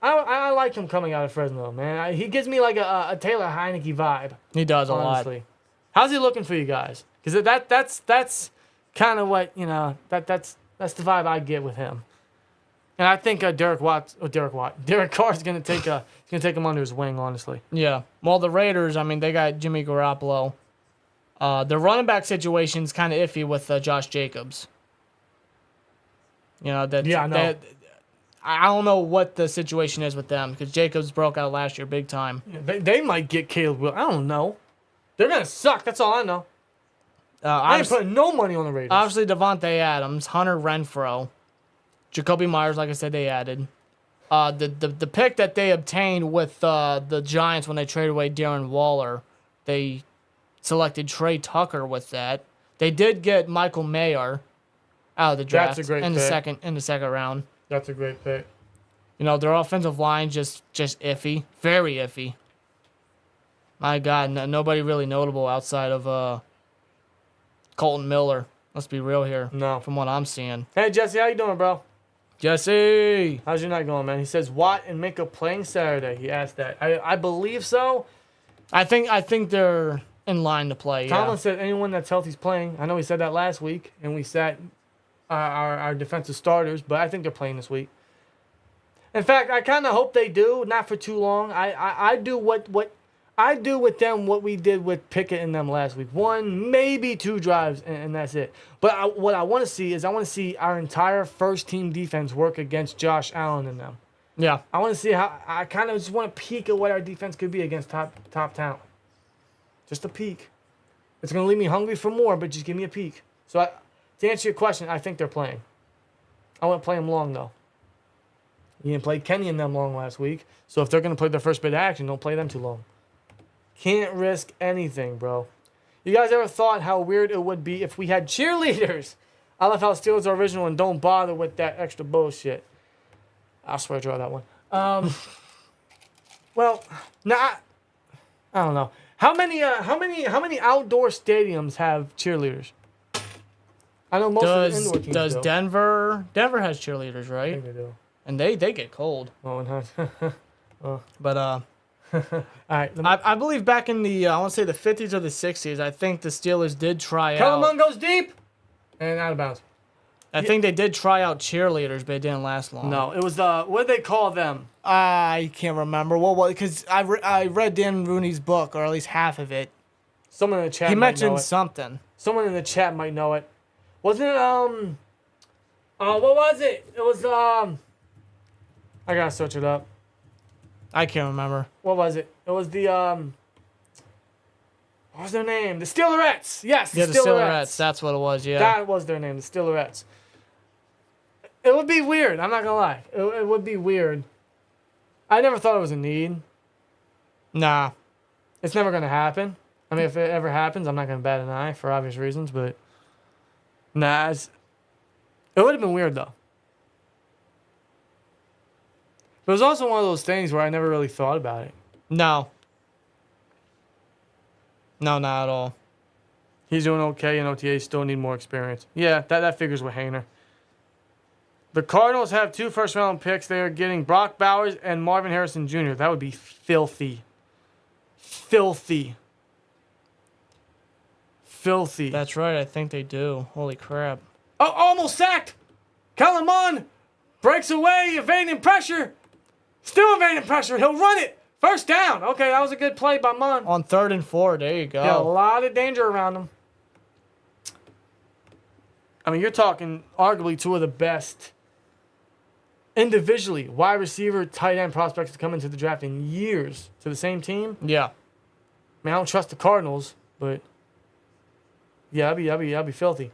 I like him coming out of Fresno, man. He gives me like a Taylor Heineke vibe. He does honestly. a lot. How's he looking for you guys? Because that's kind of what that's the vibe I get with him. And I think Derek Carr is gonna take him under his wing, honestly. Yeah. Well, the Raiders, I mean, they got Jimmy Garoppolo. The running back situation's kind of iffy with Josh Jacobs. You know that. Yeah, I know. I don't know what the situation is with them because Jacobs broke out last year big time. They might get Caleb Williams. I don't know. They're gonna suck. That's all I know. I ain't putting no money on the Raiders. Obviously, Devontae Adams, Hunter Renfrow, Jacoby Myers, like I said, they added. The pick that they obtained with the Giants when they traded away Darren Waller, they selected Trey Tucker with that. They did get Michael Mayer out of the draft. That's a great in pick. the second round. That's a great pick. You know, their offensive line just iffy, very iffy. My God, nobody really notable outside of Colton Miller. Let's be real here. No. From what I'm seeing. Hey, Jesse, how you doing, bro? Jesse! How's your night going, man? He says, Watt and Minka playing Saturday. He asked that. I believe so. I think they're in line to play, Tomlin said anyone that's healthy is playing. I know he said that last week, and we sat our defensive starters, but I think they're playing this week. In fact, I kind of hope they do, not for too long. I do what I do with them what we did with Pickett and them last week. 1, maybe 2 drives, and that's it. But what I want to see is I want to see our entire first-team defense work against Josh Allen and them. Yeah. I want to see how – I kind of just want to peek at what our defense could be against top talent. Just a peek. It's going to leave me hungry for more, but just give me a peek. So to answer your question, I think they're playing. I want to play them long, though. You didn't play Kenny and them long last week, so if they're going to play their first bit of action, don't play them too long. Can't risk anything, bro. You guys ever thought how weird it would be if we had cheerleaders? I love how Steelers are original and don't bother with that extra bullshit. I swear I draw that one. Well, I don't know. How many outdoor stadiums have cheerleaders? I know most of the indoor teams does do. Denver has cheerleaders, I right? think they do. And they get cold. Oh, and But all right. I believe back in the I want to say the 50s or the 60s, I think the Steelers did try Kellen out. Mond goes deep. and out of bounds. I think they did try out cheerleaders, but it didn't last long. No, it was what did they call them? I can't remember. Well, because I read Dan Rooney's book, or at least half of it. Someone in the chat He might know mentioned it. something. Someone in the chat might know it. Wasn't it what was it? It was I gotta search it up. I can't remember. What was it? It was the what was their name? The Steelerettes. Yes, Yeah, the Steelerettes. That's what it was. Yeah. That was their name, the Steelerettes. It would be weird. I'm not gonna lie. It would be weird. I never thought it was a need. Nah. It's never gonna happen. I mean, if it ever happens, I'm not gonna bat an eye for obvious reasons. But nah, it would have been weird though. But it was also one of those things where I never really thought about it. No. No, not at all. He's doing okay in OTA. Still need more experience. Yeah, that figures with Hayner. The Cardinals have 2 first-round picks. They are getting Brock Bowers and Marvin Harrison Jr. That would be filthy. Filthy. Filthy. That's right. I think they do. Holy crap. Oh, almost sacked. Kellen Mond breaks away, evading pressure. Still evading pressure. He'll run it. First down. Okay, that was a good play by Mond. On 3rd and 4. There you go. Yeah, a lot of danger around him. I mean, you're talking arguably 2 of the best individually wide receiver, tight end prospects to come into the draft in years to the same team. Yeah. I mean, I don't trust the Cardinals, but yeah, I'd be filthy.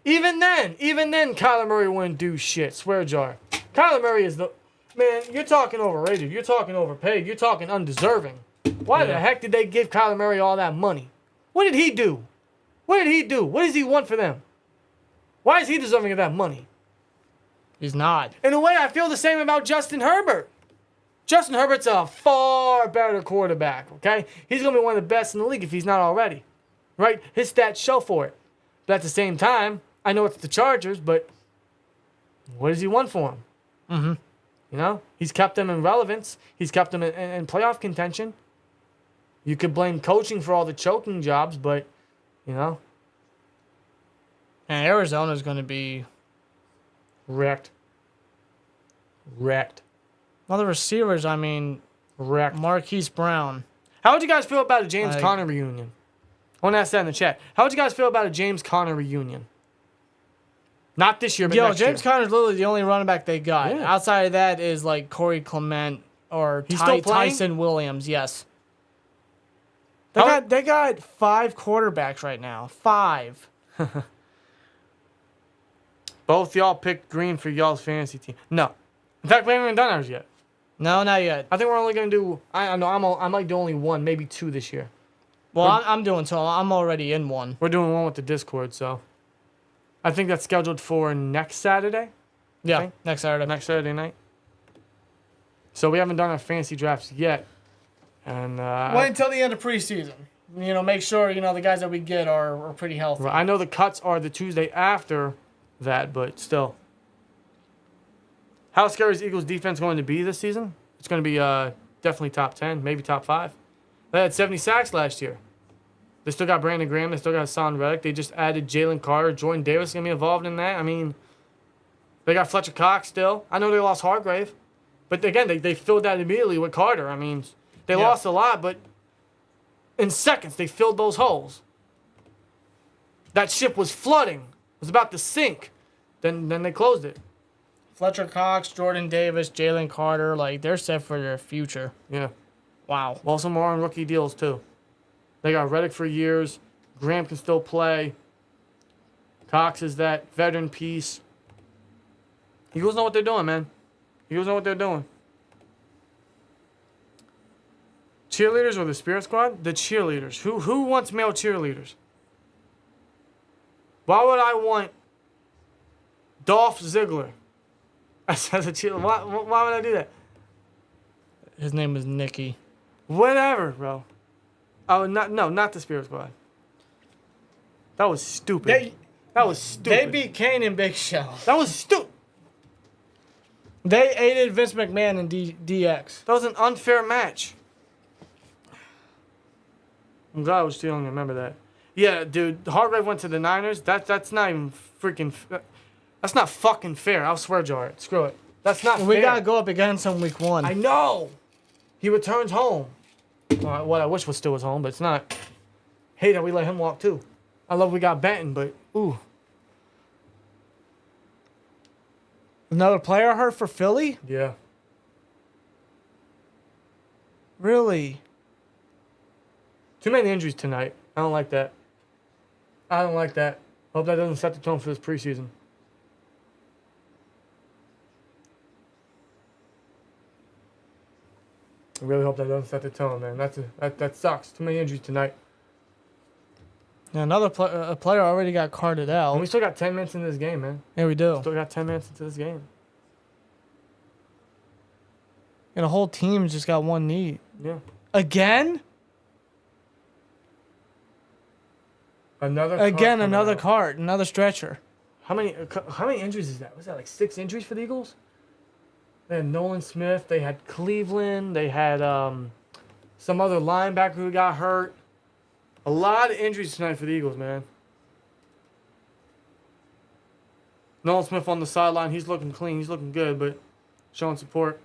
Even then, Kyler Murray wouldn't do shit. Swear jar. Kyler Murray is the man. You're talking overrated. You're talking overpaid. You're talking undeserving. Why the heck did they give Kyler Murray all that money? What did he do? What did he do? What does he want for them? Why is he deserving of that money? He's not. In a way, I feel the same about Justin Herbert. Justin Herbert's a far better quarterback, okay? He's going to be one of the best in the league if he's not already, right? His stats show for it. But at the same time, I know it's the Chargers, but what does he want for him? Mm-hmm. You know? He's kept them in relevance. He's kept them in playoff contention. You could blame coaching for all the choking jobs, but, you know. And Arizona's going to be Wrecked. Well, the receivers, I mean, Wrecked. Marquise Brown. How would you guys feel about a James Like- Conner reunion? I want to ask that in the chat. How would you guys feel about a James Conner reunion? Not this year, but Yo, next James year. Conner's literally the only running back they got. Yeah. Outside of that is like Corey Clement or He's still playing? Tyson Williams. Yes. How- They got 5 quarterbacks right now. 5. Both y'all picked Green for y'all's fantasy team. No. In fact, we haven't even done ours yet. No, not yet. I think we're only going to do, I know, I might do only 1, maybe 2 this year. Well, I'm doing so. I'm already in one. We're doing 1 with the Discord, so. I think that's scheduled for next Saturday. Yeah, Okay. next Saturday. Next Saturday night. So we haven't done our fantasy drafts yet. And Wait until the end of preseason. You know, make sure, the guys that we get are pretty healthy. I know the cuts are the Tuesday after that, but still. How scary is Eagles defense going to be this season? It's going to be definitely top 10, maybe top 5. They had 70 sacks last year. They still got Brandon Graham. They still got Hassan Reddick. They just added Jalen Carter. Jordan Davis is going to be involved in that. I mean, they got Fletcher Cox still. I know they lost Hargrave. But again, they filled that immediately with Carter. I mean, they lost a lot, but in seconds, they filled those holes. That ship was flooding. It was about to sink. Then they closed it. Fletcher Cox, Jordan Davis, Jalen Carter, they're set for their future. Yeah. Wow. Well, some more on rookie deals, too. They got Reddick for years. Graham can still play. Cox is that veteran piece. Eagles know what they're doing, man. Eagles know what they're doing. Cheerleaders or the Spirit Squad? The cheerleaders. Who wants male cheerleaders? Why would I want Dolph Ziggler as a cheerleader? Why would I do that? His name is Nikki. Whatever, bro. Oh, not the Spirit Squad. That was stupid. That was stupid. They beat Kane and Big Show. That was stupid. They aided Vince McMahon in DX. That was an unfair match. I'm glad I was still young to remember that. Yeah, dude. Hargrave went to the Niners. That's not even freaking. That's not fucking fair. I'll swear jar it. Screw it. That's not We fair. gotta go up against him week 1. I know. He returns home. What I wish was still his home, but it's not. Hate that we let him walk too. I love we got Benton, but ooh. Another player hurt for Philly? Yeah. Really? Too many injuries tonight. I don't like that. I don't like that. Hope that doesn't set the tone for this preseason. I really hope that doesn't set the tone, man. That sucks. Too many injuries tonight. Yeah, another a player already got carted out. And we still got 10 minutes in this game, man. Yeah, we do. Still got 10 minutes into this game. And the whole team just got one knee. Yeah. Again? Another cart, another stretcher. How many injuries is that? Was that like 6 injuries for the Eagles? They had Nolan Smith. They had Cleveland. They had some other linebacker who got hurt. A lot of injuries tonight for the Eagles, man. Nolan Smith on the sideline. He's looking clean. He's looking good, but showing support.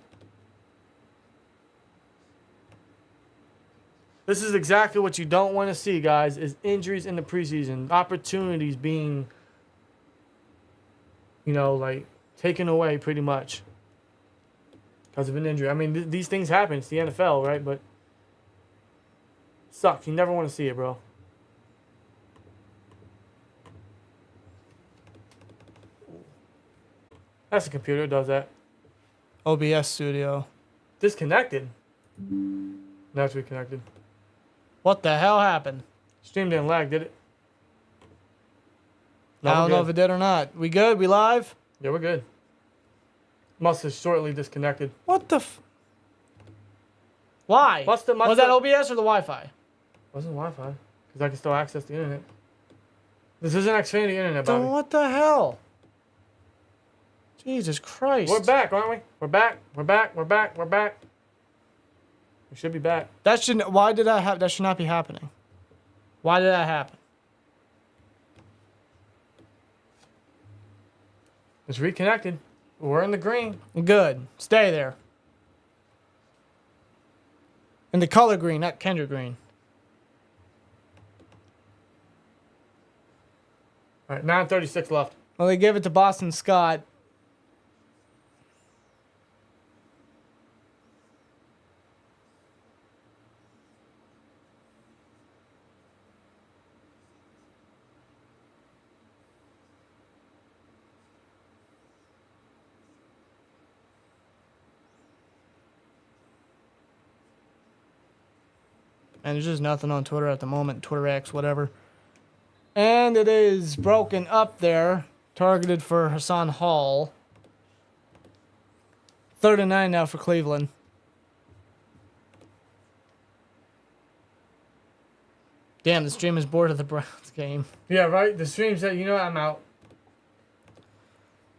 This is exactly what you don't want to see, guys, is injuries in the preseason. Opportunities being, like taken away pretty much because of an injury. I mean, these things happen. It's the NFL, right? But sucks. You never want to see it, bro. That's a computer. It does that. OBS studio. Disconnected. Now it's reconnected. What the hell happened? Stream didn't lag, did it? No, I don't know if it did or not. We good? We live? Yeah, we're good. Must have shortly disconnected. What the Why? Was that OBS or the Wi-Fi? Wasn't Wi-Fi, because I can still access the internet. This isn't Xfinity internet, Bobby. Then what the hell? Jesus Christ. We're back, aren't we? We're back. We should be back. Why did that happen? That should not be happening. Why did that happen? It's reconnected. We're in the green. Good. Stay there. In the color green, not Kendra green. All right, 9:36 left. Well, they gave it to Boston Scott. And there's just nothing on Twitter at the moment. Twitter X, whatever. And it is broken up there. Targeted for Hassan Hall. 3rd and 9 now for Cleveland. Damn, the stream is bored of the Browns game. Yeah, right? The stream said, I'm out.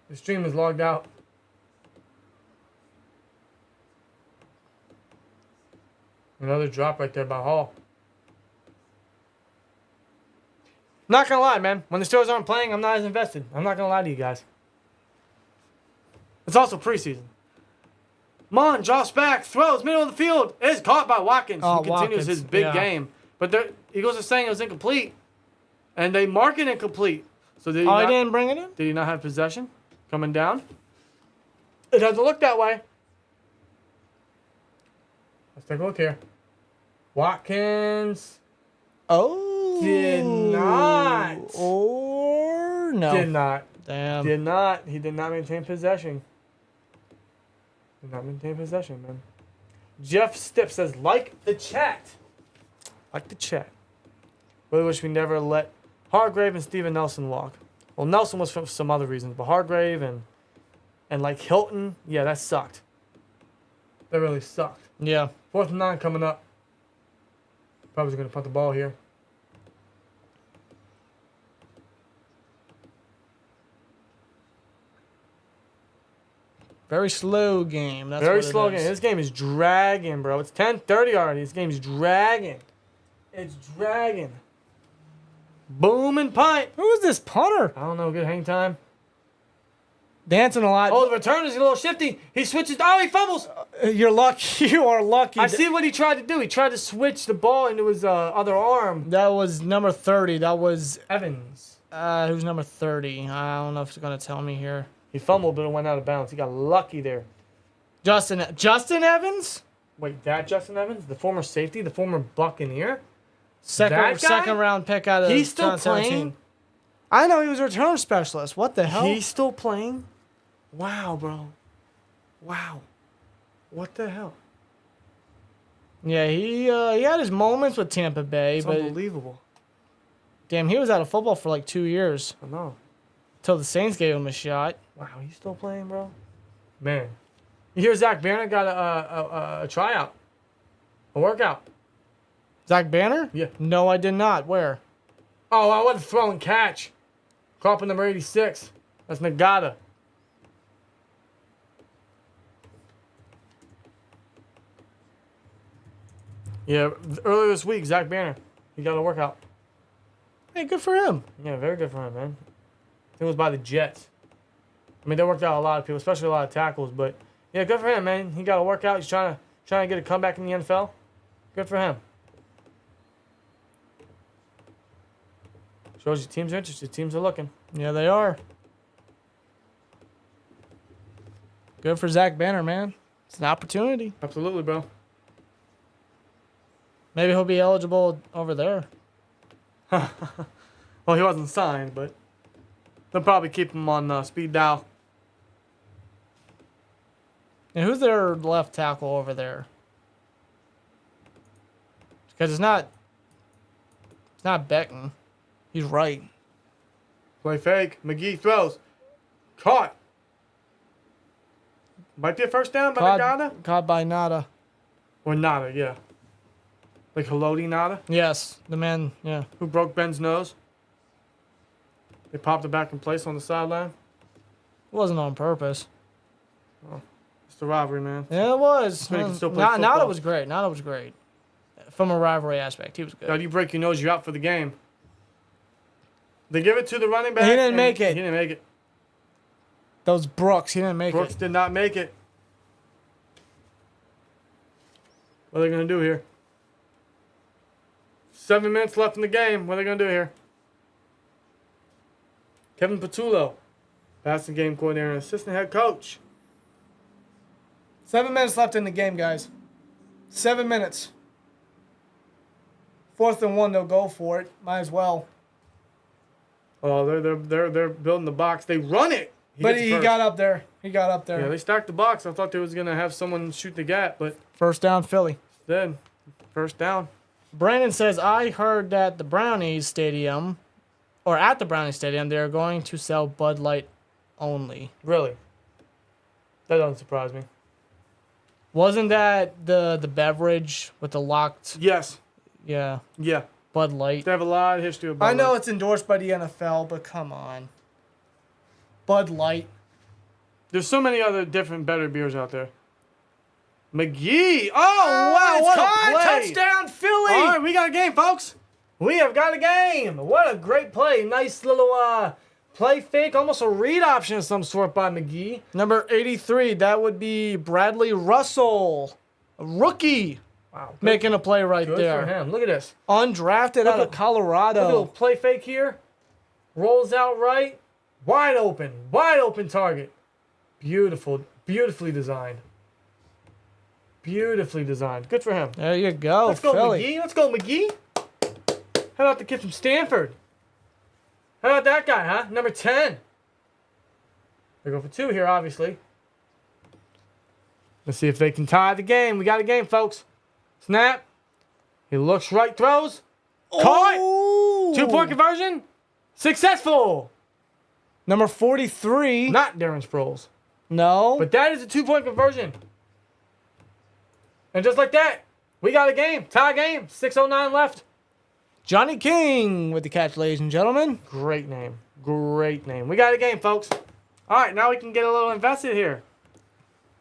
The stream is logged out. Another drop right there by Hall. Not gonna lie, man. When the Steelers aren't playing, I'm not as invested. I'm not gonna lie to you guys. It's also preseason. Mon drops back, throws, middle of the field. Is caught by Watkins, who continues his big game. But the Eagles are saying it was incomplete. And they mark it incomplete. So he didn't bring it in? Did he not have possession? Coming down? It doesn't look that way. Let's take a look here. Watkins. Oh. Did not. Or no. Did not. Damn. Did not. He did not maintain possession. Did not maintain possession, man. Jeff Stipp says, like the chat. Like the chat. Really wish we never let Hargrave and Steven Nelson walk. Well, Nelson was for some other reasons, but Hargrave and like Hilton, yeah, that sucked. That really sucked. Yeah. 4th and 9 coming up. Probably going to punt the ball here. Very slow game. That's Very slow game. This game is dragging, bro. It's 10:30 already. This game is dragging. It's dragging. Boom and punt. Who is this punter? I don't know. Good hang time. Dancing a lot. Oh, the return is a little shifty. He switches. Oh, he fumbles. You're lucky. You are lucky. I see what he tried to do. He tried to switch the ball into his other arm. That was number 30. That was Evans. who's number 30? I don't know if it's gonna tell me here. He fumbled, but it went out of bounds. He got lucky there. Justin Evans? Wait, that Justin Evans, the former safety, the former Buccaneer. Second That guy? round pick out of He's still 2017. playing. I know he was a return specialist. What the hell? He's still playing. Wow, bro. Wow. What the hell? Yeah, he had his moments with Tampa Bay, It's but unbelievable. damn, he was out of football for like 2 years I know. until the Saints gave him a shot. Wow, he's still playing, bro. Man, you hear Zach Banner got a tryout, a workout. Zach Banner? Yeah. No, I did not. Where? Oh, I wasn't throwing catch. Cropper number 86. That's Nagata. Yeah, earlier this week, Zach Banner, he got a workout. Hey, good for him. Yeah, very good for him, man. I think it was by the Jets. I mean, they worked out a lot of people, especially a lot of tackles. But yeah, good for him, man. He got a workout. He's trying to get a comeback in the NFL. Good for him. Shows you teams are interested. Teams are looking. Yeah, they are. Good for Zach Banner, man. It's an opportunity. Absolutely, bro. Maybe he'll be eligible over there. Well, he wasn't signed, but they'll probably keep him on speed dial. And who's their left tackle over there? Because it's not Beckton. He's right. Play fake. McGee throws. Caught. Might be a first down by Nagata. Caught by Nada. Or Nada, yeah. Like Haloti Nada, Yes, the man, yeah. who broke Ben's nose. They popped it back in place on the sideline. It wasn't on purpose. It's the rivalry, man. Yeah, it was. So you can still play Nada football. was great. Nada was great. From a rivalry aspect, he was good. God, you break your nose, you're out for the game. They give it to the running back. He didn't and make it. He didn't make it. Those Brooks, he didn't make Brooks it. did not make it. What are they going to do here? 7 minutes left in the game. What are they going to do here? Kevin Patullo, passing game coordinator and assistant head coach. 7 minutes left in the game, guys. 7 minutes. 4th and 1, they'll go for it. Might as well. Oh, they're building the box. They run it. But gets he first. got up there. He got up there. Yeah, they stacked the box. I thought they was gonna have someone shoot the gap, but First down, Philly. then first down. Brandon says, I heard that the Brownies Stadium, or at the Brownies Stadium, they're going to sell Bud Light only. Really? That doesn't surprise me. Wasn't that the beverage with the locked, Yes. yeah, Yeah. Bud Light? They have a lot of history about I know it's endorsed by the NFL, but come on. Bud Light. There's so many other different better beers out there. McGee. Oh, wow, it's what caught. a play. Touchdown, Philly. All right, we got a game, folks. We have got a game. What a great play. Nice little play fake, almost a read option of some sort by McGee. Number 83, that would be Bradley Russell, a rookie, Wow. Good, making a play right good there. for him. Look at this. Undrafted out of Look at little Colorado. play fake here. Rolls out right. Wide open target. Beautiful, beautifully designed. Beautifully designed. Good for him. There you go, Let's go, Philly. McGee. Let's go, McGee. How about the kid from Stanford? How about that guy, huh? Number 10. They go for 2 here, obviously. Let's see if they can tie the game. We got a game, folks. Snap. He looks right, throws. Caught. Oh! 2-point conversion. Successful. Number 43. Not Darren Sproles. No. But that is a 2-point conversion. And just like that, we got a game. Tie game. 6:09 left. Johnny King with the catch, ladies and gentlemen. Great name. Great name. We got a game, folks. All right, now we can get a little invested here.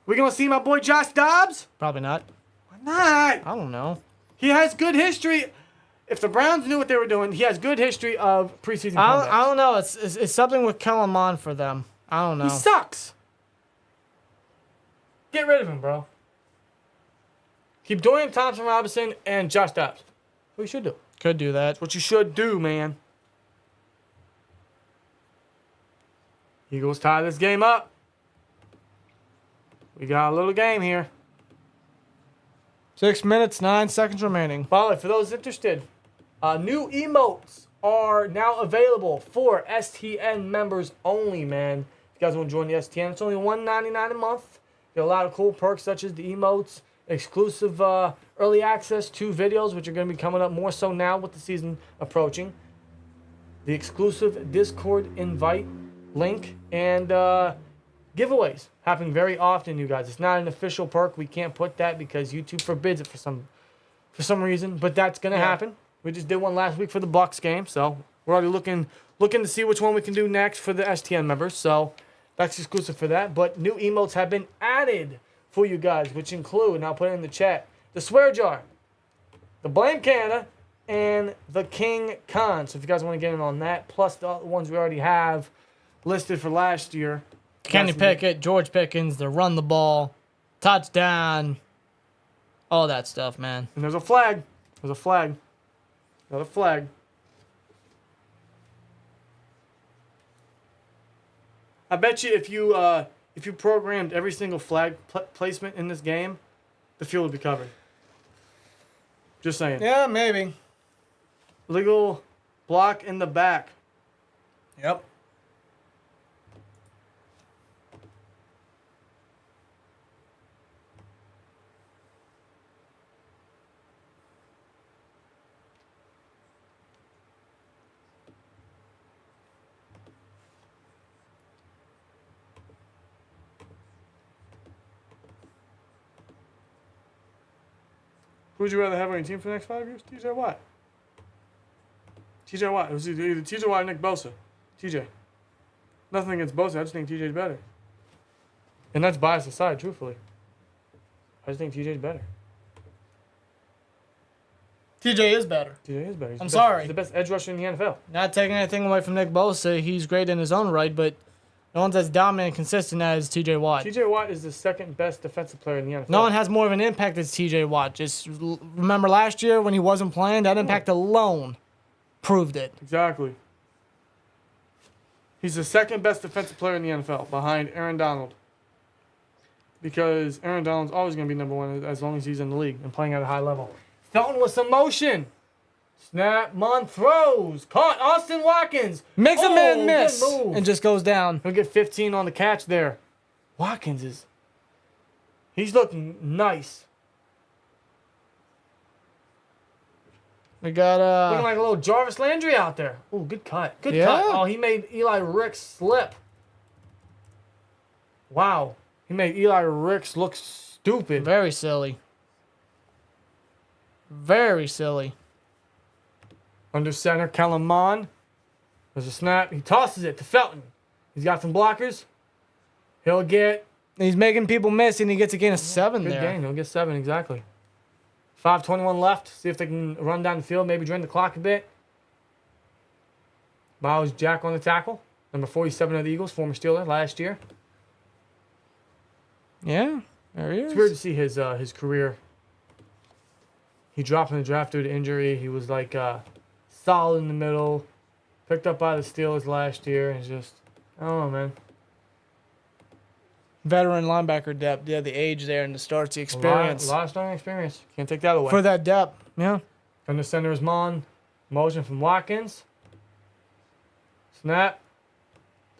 We going to see my boy Josh Dobbs? Probably not. Why not? I don't know. He has good history. if the Browns knew what they were doing, he has good history of preseason I comebacks. don't know. It's something with Kellen Mond for them. I don't know. He sucks. Get rid of him, bro. Keep Dorian Thompson-Robinson and Josh Dobbs. What you should do. Could do that. That's what you should do, man. Eagles tie this game up. We got a little game here. 6 minutes, 9 seconds remaining. By the way, for those interested, new emotes are now available for STN members only, man. If you guys want to join the STN, it's only $1.99 a month. Get a lot of cool perks such as the emotes, exclusive early access to videos, which are going to be coming up more so now with the season approaching. The exclusive Discord invite link and giveaways happen very often, you guys. It's not an official perk. We can't put that because YouTube forbids it for some reason, but that's going to happen. We just did one last week for the Bucks game, so we're already looking to see which one we can do next for the STN members. So that's exclusive for that. But new emotes have been added for you guys, which include, and I'll put it in the chat, the swear jar, the blame Canada, and the King Khan. So if you guys want to get in on that, plus the ones we already have listed for last year. Kenny Pickett, George Pickens, the run the ball, touchdown, all that stuff, man. And there's a flag. There's a flag. Another flag. I bet you if you programmed every single flag placement in this game, the field would be covered. Just saying. Yeah, maybe. Legal block in the back. Yep. Who would you rather have on your team for the next 5 years? TJ Watt. TJ Watt. It was either TJ Watt or Nick Bosa. TJ. Nothing against Bosa. I just think TJ's better. And that's bias aside, truthfully. I just think TJ's better. TJ is better. TJ is better. I'm sorry. He's the best edge rusher in the NFL. Not taking anything away from Nick Bosa. He's great in his own right, but no one's as dominant and consistent as TJ Watt. TJ Watt is the second best defensive player in the NFL. No one has more of an impact as TJ Watt. Just remember last year when he wasn't playing, that impact alone proved it. Exactly. He's the second best defensive player in the NFL behind Aaron Donald. Because Aaron Donald's always going to be number one as long as he's in the league and playing at a high level. Felton with some motion. Snap, Mon throws. Caught Austin Watkins. Makes a man miss good move. and just goes down. He'll get 15 on the catch there. Watkins he's looking nice. We got Looking like a little Jarvis Landry out there. Oh, good cut. Good cut. Oh, he made Eli Ricks slip. Wow. He made Eli Ricks look stupid. very silly. Very silly. Under center, Kellen Mond. There's a snap. He tosses it to Felton. He's got some blockers. He'll get... He's making people miss, and he gets a gain of 7 Good there. game. He'll get 7, exactly. 5:21 left. See if they can run down the field, maybe drain the clock a bit. Miles Jack on the tackle. Number 47 of the Eagles, former Steeler last year. Yeah, there he is. It's weird to see his career. He dropped in the draft due to injury. He was like solid in the middle. Picked up by the Steelers last year. And just, I don't know, man. Veteran linebacker depth. Yeah, the age there and the starts, the experience. A lot of starting experience. Can't take that away. For that depth, yeah. Under center is Mon. Motion from Watkins. Snap.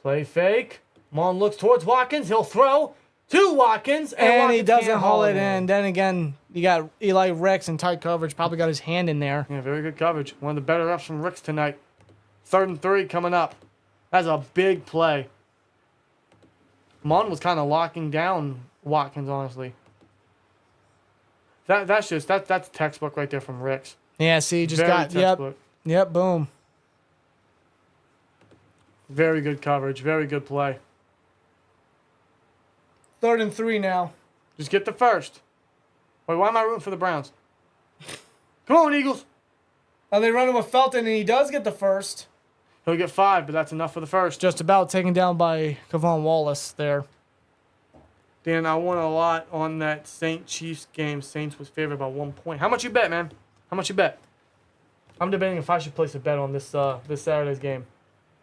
Play fake. Mon looks towards Watkins. He'll throw to Watkins. And Watkins he doesn't can't haul it in. Then again, you got Eli Ricks in tight coverage. Probably got his hand in there. Yeah, very good coverage. One of the better reps from Ricks tonight. 3rd and 3 coming up. That's a big play. Mon was kind of locking down Watkins, honestly. That's textbook right there from Ricks. Yeah, see, just Very got, textbook. yep, boom. Very good coverage. Very good play. 3rd and 3 now. Just get the first. Wait, why am I rooting for the Browns? Come on, Eagles. Oh, they run him with Felton, and he does get the first. He'll get 5, but that's enough for the first. Just about taken down by Kevon Wallace there. Dan, I won a lot on that Saints-Chiefs game. Saints was favored by 1 point. How much you bet, man? How much you bet? I'm debating if I should place a bet on this this Saturday's game.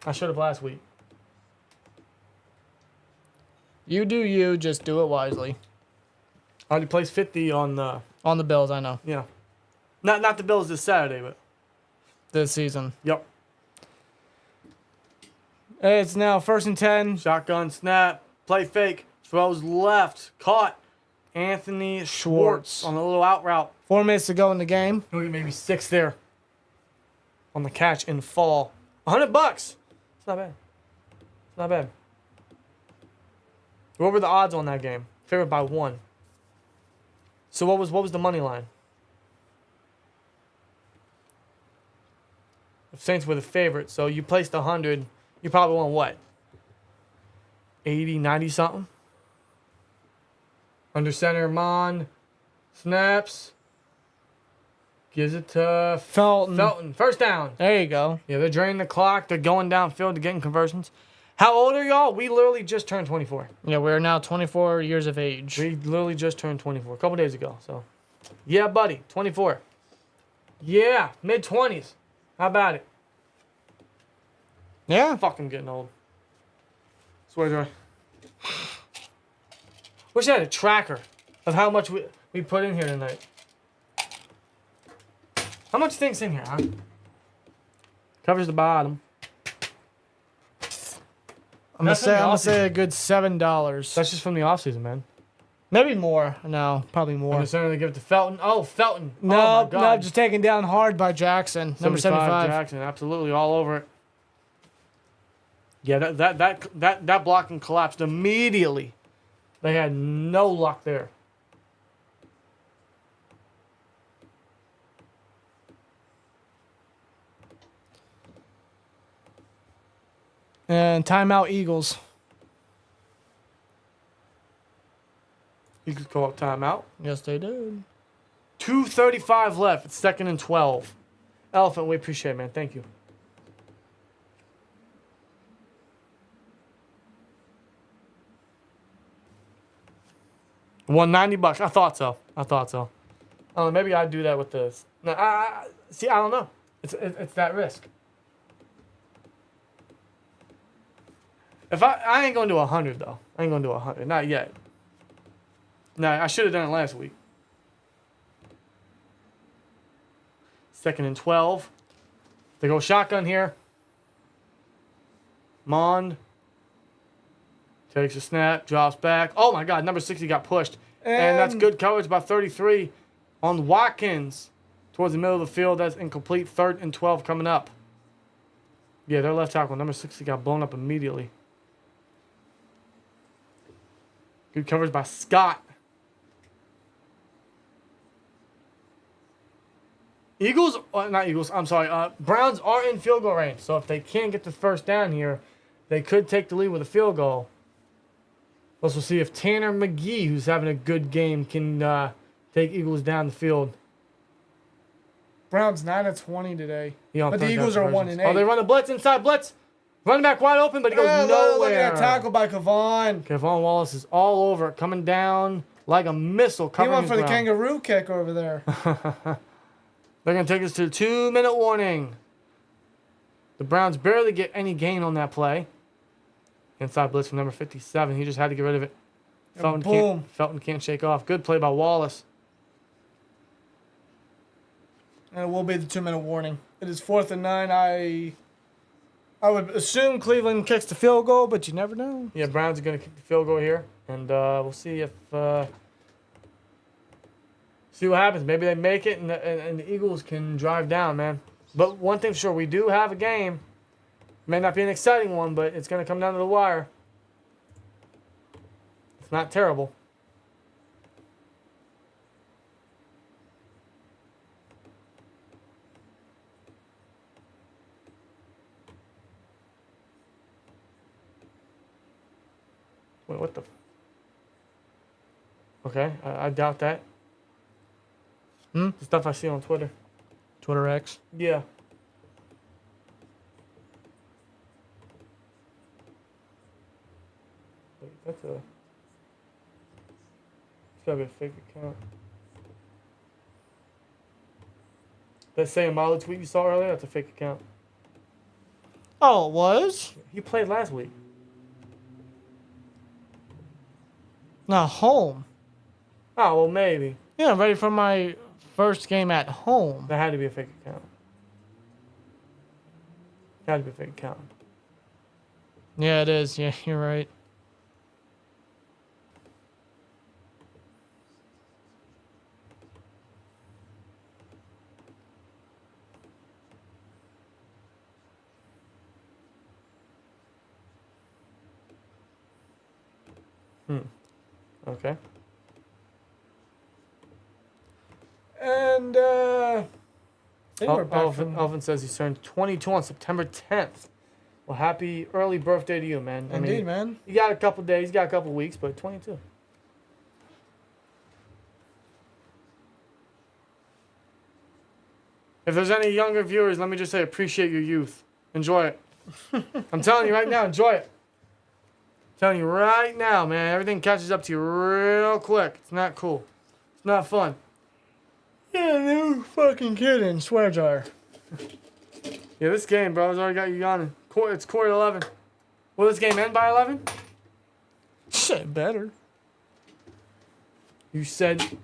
I should have last week. You do you, just do it wisely. I already placed 50 on the... On the Bills, I know. Yeah. Not the Bills this Saturday, but... This season. Yep. It's now 1st and 10. Shotgun snap. Play fake. Throws left. Caught. Anthony Schwartz on a little out route. 4 minutes to go in the game. He'll get maybe 6 there. On the catch and fall. $100. It's not bad. It's not bad. What were the odds on that game? Favored by 1. So what was the money line? If Saints were the favorite, so you placed 100, you probably won what? 80, 90 something? Under center, Mon. Snaps. Gives it to Felton. First down. There you go. Yeah, they're draining the clock. They're going downfield to getting conversions. How old are y'all? We literally just turned 24. Yeah, we're now 24 years of age. We literally just turned 24 a couple days ago. So, yeah, buddy, 24. Yeah, mid-20s. How about it? Yeah. Fucking getting old. Swear to God. Wish I had a tracker of how much we put in here tonight. How much think's in here, huh? Covers the bottom. I'm gonna say a good $7. That's just from the offseason, man. Maybe more. No, probably more. I'm concerned they give it to Felton. Oh, Felton. No, oh my God. no, just taken down hard by Jackson, number 75. Jackson, absolutely all over it. Yeah, that blocking collapsed immediately. They had no luck there. And timeout Eagles. Eagles call up timeout. Yes, they did. 2:35 left. It's 2nd and 12. Elephant, we appreciate it, man. Thank you. $190. I thought so. Oh, maybe I'd do that with this. No, see, I don't know. It's that risk. If I ain't gonna do 100 though. I ain't gonna do 100. Not yet. No, I should have done it last week. 2nd and 12. They go shotgun here. Mond takes a snap, drops back. Oh my God, number 60 got pushed. And that's good coverage by 33 on Watkins towards the middle of the field. That's incomplete. 3rd and 12 coming up. Yeah, their left tackle, number 60, got blown up immediately. Good coverage by Scott. Browns are in field goal range. So if they can't get the first down here, they could take the lead with a field goal. Let's see if Tanner McGee, who's having a good game, can take Eagles down the field. Browns 9-20 today. But the Eagles are 1-8. Oh, they run the blitz inside blitz. Running back wide open, but he goes nowhere. Look, tackled by Kevon. Kevon Wallace is all over it, coming down like a missile. He went for the kangaroo kick over there. They're going to take us to a 2-minute warning. The Browns barely get any gain on that play. Inside blitz from number 57. He just had to get rid of it. Felton can't shake off. Good play by Wallace. And it will be the 2-minute warning. It is 4th and 9. I would assume Cleveland kicks the field goal, but you never know. Yeah, Browns are going to kick the field goal here. And we'll see if... see what happens. Maybe they make it and the Eagles can drive down, man. But one thing for sure, we do have a game. May not be an exciting one, but it's going to come down to the wire. It's not terrible. Wait, what the... Okay, I doubt that. The stuff I see on Twitter. Twitter X. Yeah. Wait, that's a... It's gotta be a fake account. That same Molly tweet you saw earlier, that's a fake account. Oh, it was? He played last week. Not home. Oh, well, maybe. Yeah, ready for my first game at home. That had to be a fake account. Had to be a fake account. Yeah, it is. Yeah, you're right. Okay. And, I think we're back from... Elvin says he turned 22 on September 10th. Well, happy early birthday to you, man. Indeed, man. You got a couple days, you got a couple weeks, but 22. If there's any younger viewers, let me just say appreciate your youth. Enjoy it. I'm telling you right now, enjoy it. Telling you right now, man, everything catches up to you real quick. It's not cool. It's not fun. Yeah, no fucking kidding. Swear jar. Yeah, this game, bro, has already got you yawning. It's quarter 11. Will this game end by 11? Shit, better. You said...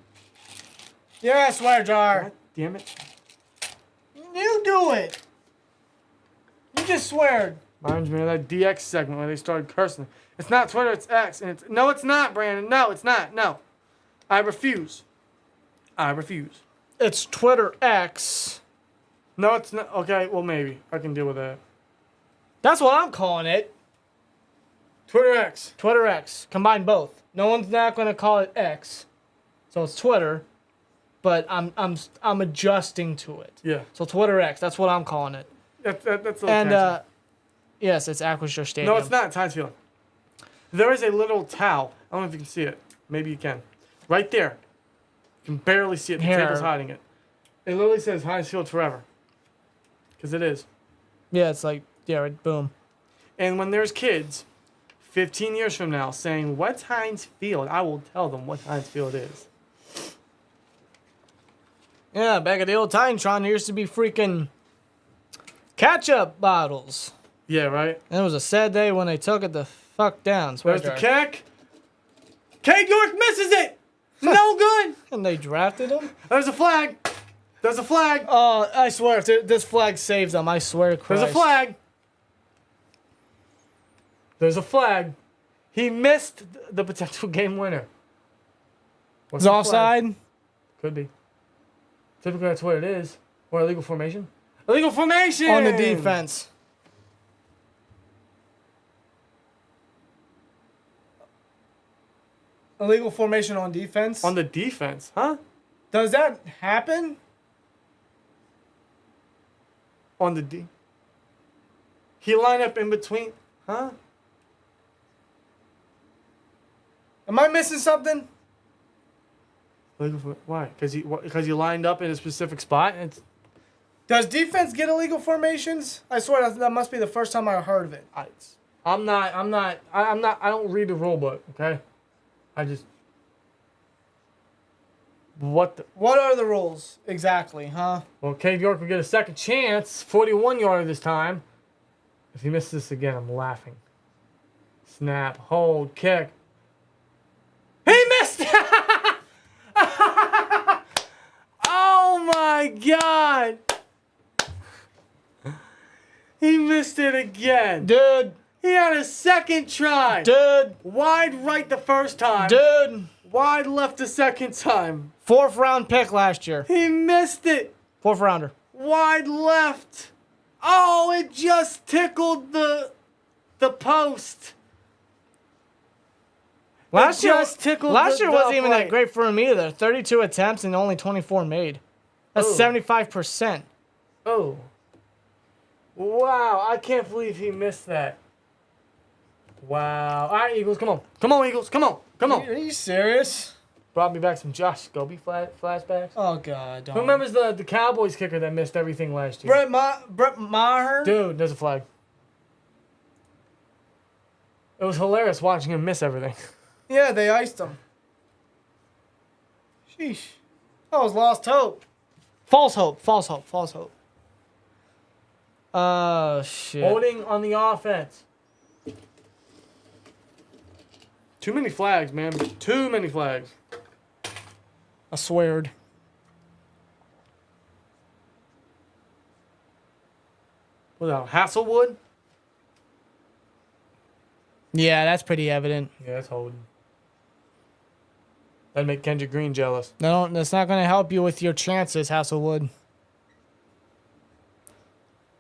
Yeah, swear jar. God damn it. You do it. You just sweared. Reminds me of that DX segment where they started cursing. It's not Twitter, it's X. And it's... No, it's not, Brandon. No, it's not. No. I refuse. I refuse. It's Twitter X. No, it's not. Okay, well, maybe. I can deal with that. That's what I'm calling it. Twitter X. Twitter X. Combine both. No one's not going to call it X. So it's Twitter, but I'm adjusting to it. Yeah. So Twitter X. That's what I'm calling it. That's a little And fancy. yes, it's Acrisure Stadium. No, it's not. Times Field. There is a little towel. I don't know if you can see it. Maybe you can. Right there. You can barely see it. The Here. table's hiding it. It literally says Heinz Field forever. Because it is. Yeah, it's like, yeah, right, boom. And when there's kids 15 years from now saying, what's Heinz Field? I will tell them what Heinz Field is. Yeah, back at the old Titantron, there used to be freaking ketchup bottles. Yeah, right? And it was a sad day when they took it the fuck down. Swear There's the jar. kick. Cade York misses it. No good. And they drafted him? There's a flag. There's a flag. Oh, I swear, if this flag saves them, I swear to Christ. There's a flag. There's a flag. He missed the potential game winner. What's Is the offside? flag? Could be. Typically, that's what it is. Or illegal formation. Illegal formation! On the defense. Illegal formation on defense? On the defense, huh? Does that happen? On the D. He lined up in between, huh? Am I missing something? Illegal for why? Because he lined up in a specific spot. And Does defense get illegal formations? I swear that must be the first time I heard of it. I don't read the rule book. Okay, I just. What are the rules exactly, huh? Well, Cade York will get a second chance, 41-yarder this time. If he misses this again, I'm laughing. Snap, hold, kick. He missed! Oh my God! He missed it again. Dude. He had a second try. Dude. Wide right the first time. Dude. Wide left the second time. 4th round pick last year. He missed it. 4th rounder. Wide left. Oh, it just tickled the post. Last year tickled wasn't the even that plate. great for him either. 32 attempts and only 24 made. That's Ooh. 75%. Oh. Wow, I can't believe he missed that. Wow. All right, Eagles, come on. Come on, Eagles, come on. Come on. Are you serious? Brought me back some Josh Scobie flashbacks. Oh God! Don't. Who remembers the Cowboys kicker that missed everything last year? Brett Maher? Dude, there's a flag. It was hilarious watching him miss everything. Yeah, they iced him. Sheesh. That was lost hope. False hope. False hope. False hope. Shit. Holding on the offense. Too many flags, man. Too many flags. I sweared. What else? Hasselwood? Yeah, that's pretty evident. Yeah, that's holding. That'd make Kendrick Green jealous. No, that's not going to help you with your chances, Hasselwood.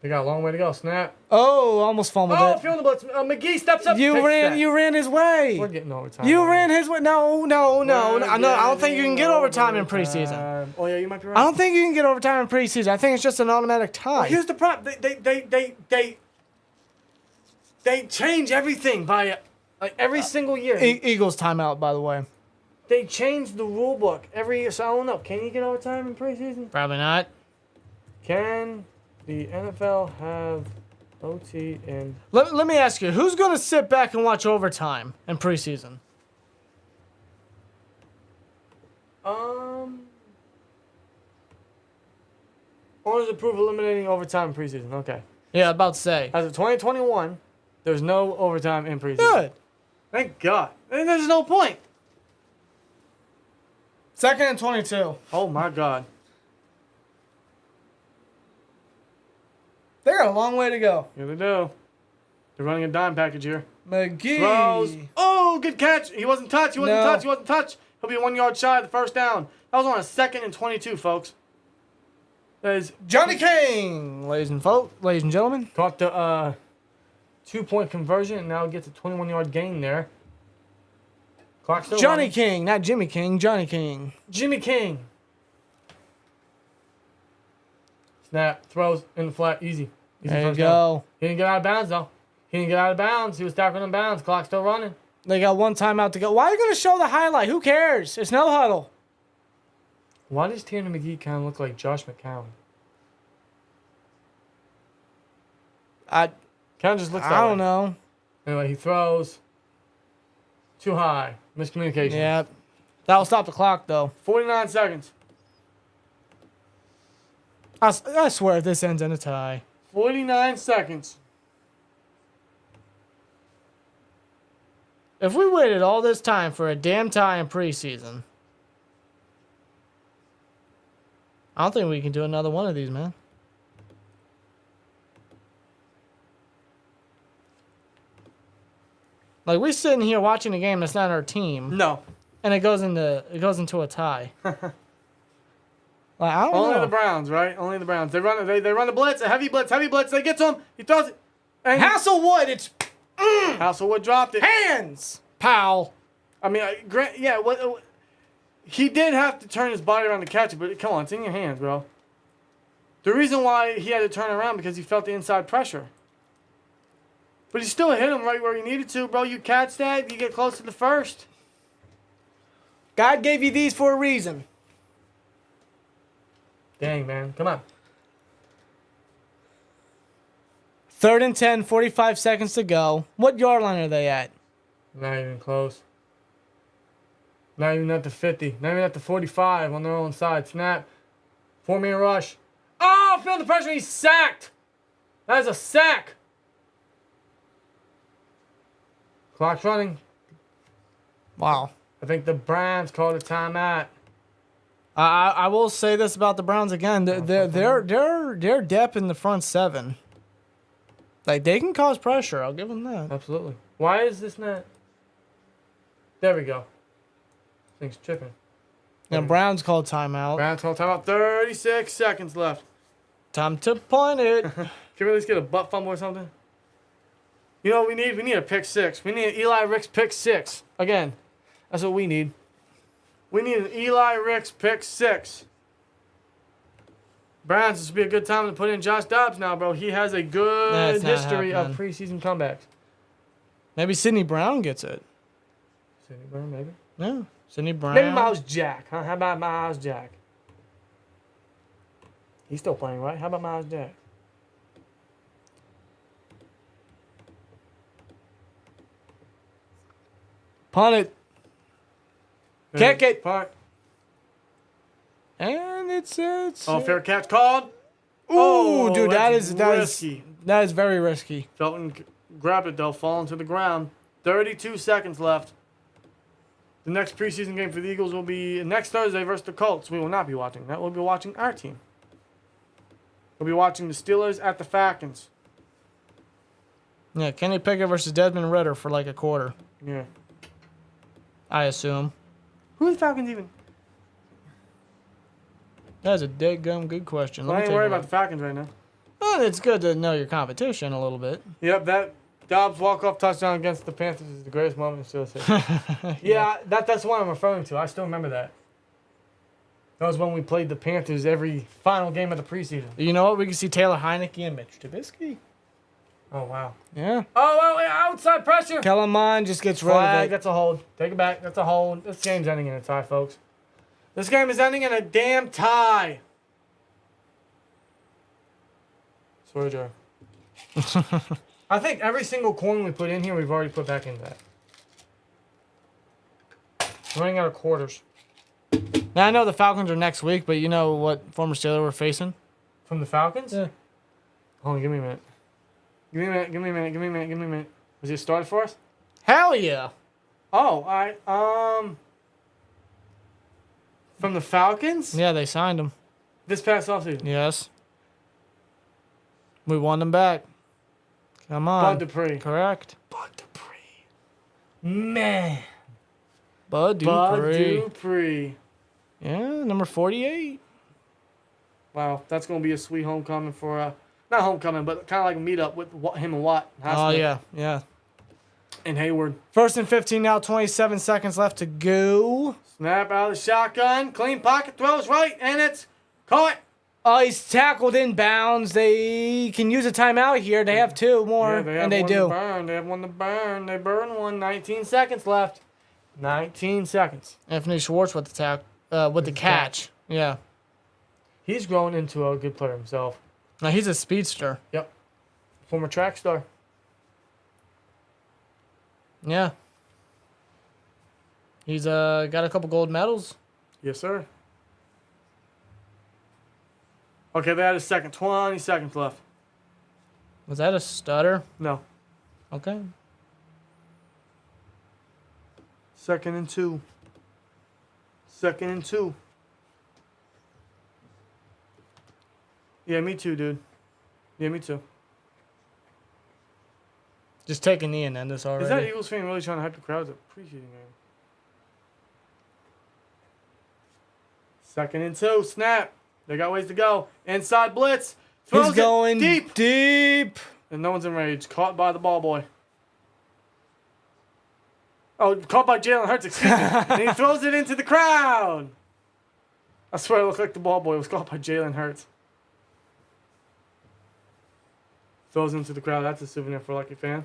They got a long way to go. Snap. Oh, almost fumbled Oh, it. feeling the blitz. McGee steps up. You takes ran his way. We're getting overtime. You ran his way. No. I don't think you can get overtime in preseason. Oh yeah, you might be right. I don't think you can get overtime in preseason. I think it's just an automatic tie. Well, here's the problem. They change everything by like every single year. Eagles timeout, by the way. They change the rule book every year. So I don't know. Can you get overtime in preseason? Probably not. Can the NFL have OT in? Let me ask you, who's going to sit back and watch overtime in preseason? Owners approve eliminating overtime in preseason. Okay. Yeah, about to say. As of 2021, there's no overtime in preseason. Good. Thank God. And there's no point. 2nd and 22. Oh my God. They got a long way to go. Here they do. They're running a dime package here. McGee. Throws. Oh, good catch. He wasn't touched. He wasn't touched. He'll be 1 yard shy of the first down. That was on a 2nd and 22, folks. That is Johnny King, ladies and gentlemen. caught the 2-point conversion and now gets a 21-yard gain there. Clock still Johnny running. King, not Jimmy King. Johnny King. Jimmy King. Snap. Throws in the flat. Easy. There you first down. go. He didn't get out of bounds, though. He didn't get out of bounds. He was tackling in bounds. Clock still running. They got one timeout to go. Why are you going to show the highlight? Who cares? It's no huddle. Why does Tanner McGee kind of look like Josh McCown? I Kind of just looks that don't way. know. Anyway, he throws too high. Miscommunication. Yeah. That'll stop the clock, though. 49 seconds. I swear this ends in a tie. 49 seconds. If we waited all this time for a damn tie in preseason, I don't think we can do another one of these, man. Like, we're sitting here watching a game that's not our team, No. and it goes into a tie. Like, I don't Only know. the Browns, right? Only the Browns. They run a blitz, a heavy blitz. They get to him. He throws it. And Hasselwood, it's Hasselwood dropped it. hands, pal. I mean, he did have to turn his body around to catch it, but come on, it's in your hands, bro. The reason why he had to turn around because he felt the inside pressure. But he still hit him right where he needed to, bro. You catch that, you get close to the first. God gave you these for a reason. Dang, man. Come on. 3rd and 10, 45 seconds to go. What yard line are they at? Not even close. Not even at the 50. Not even at the 45 on their own side. Snap. 4-man rush. Oh, feeling the pressure. He's sacked. That is a sack. Clock's running. Wow. I think the Browns called a timeout. I will say this about the Browns again. They're depth in the front seven. Like, they can cause pressure. I'll give them that. Absolutely. Why is this not? There we go. Thing's tripping. And Browns called timeout. Browns called timeout. 36 seconds left. Time to punt it. Can we at least get a butt fumble or something? You know what we need? We need a pick six. We need an Eli Ricks pick six. Again, that's what we need. We need an Eli Ricks pick six. Browns, this would be a good time to put in Josh Dobbs now, bro. He has a good That's not history of happening. preseason comebacks. Maybe Sidney Brown gets it. Sidney Brown, maybe. Yeah, Sidney Brown. Maybe Miles Jack, huh? How about Miles Jack? He's still playing, right? How about Miles Jack? Punt it. Kick it. Punt. And it's Fair catch called. Ooh, dude, that that's is risky. that is very risky. Felton grabbed it though, falling to the ground. 32 seconds left. The next preseason game for the Eagles will be next Thursday versus the Colts. We will not be watching that. We'll be watching our team. We'll be watching the Steelers at the Falcons. Yeah, Kenny Pickett versus Desmond Ridder for like a quarter, Yeah. I assume. Who are the Falcons even? That's a dead-gum good question. I ain't worried about the Falcons right now. Well, it's good to know your competition a little bit. Yep, that Dobbs walk-off touchdown against the Panthers is the greatest moment in Steelers history. Yeah, that's what I'm referring to. I still remember that. That was when we played the Panthers every final game of the preseason. You know what? We can see Taylor Heineke and Mitch Trubisky. Oh, wow. Yeah. Oh, outside pressure. Kellen Mond just gets rid Flag, of it. that's a hold. Take it back. That's a hold. This game's ending in a tie, folks. This game is ending in a damn tie. Swear to God. I think every single coin we put in here, we've already put back into that. Running out of quarters. Now, I know the Falcons are next week, but you know what former Steeler we're facing? From the Falcons? Yeah. Hold on, give me a minute. Give me a minute. Was he started for us? Hell yeah. Oh, all right. From the Falcons? Yeah, they signed him. This past offseason? Yes. We won them back. Come on. Bud Dupree. Correct. Bud Dupree. Man. Bud Dupree. Bud Dupree. Yeah, number 48. Wow, that's going to be a sweet homecoming for, not homecoming, but kind of like a meetup with him and Watt. Oh, yeah. And Hayward. First and 15 now, 27 seconds left to go. Snap out of the shotgun. Clean pocket, throws right, and it's caught. Oh, he's tackled in bounds. They can use a timeout here. They have two more, Yeah, and they one do. To burn. They have one to burn. They burn one. 19 seconds left. 19 seconds. Anthony Schwartz with the catch. Yeah. He's grown into a good player himself. Now he's a speedster. Yep. Former track star. Yeah. He's got a couple gold medals. Yes, sir. Okay, they had a second. 20 seconds left. Was that a stutter? No. Okay. 2nd and 2. 2nd and 2. Yeah, me too, dude. Yeah, me too. Just take a knee and end this already. Is that Eagles fan really trying to hype the crowds at preseason game? 2nd and 2. Snap. They got ways to go. Inside blitz. Throws He's going it deep. And no one's enraged. Caught by the ball boy. Oh, caught by Jalen Hurts, excuse me. And he throws it into the crowd. I swear it looked like the ball boy was caught by Jalen Hurts. Throws into the crowd. That's a souvenir for a lucky fan.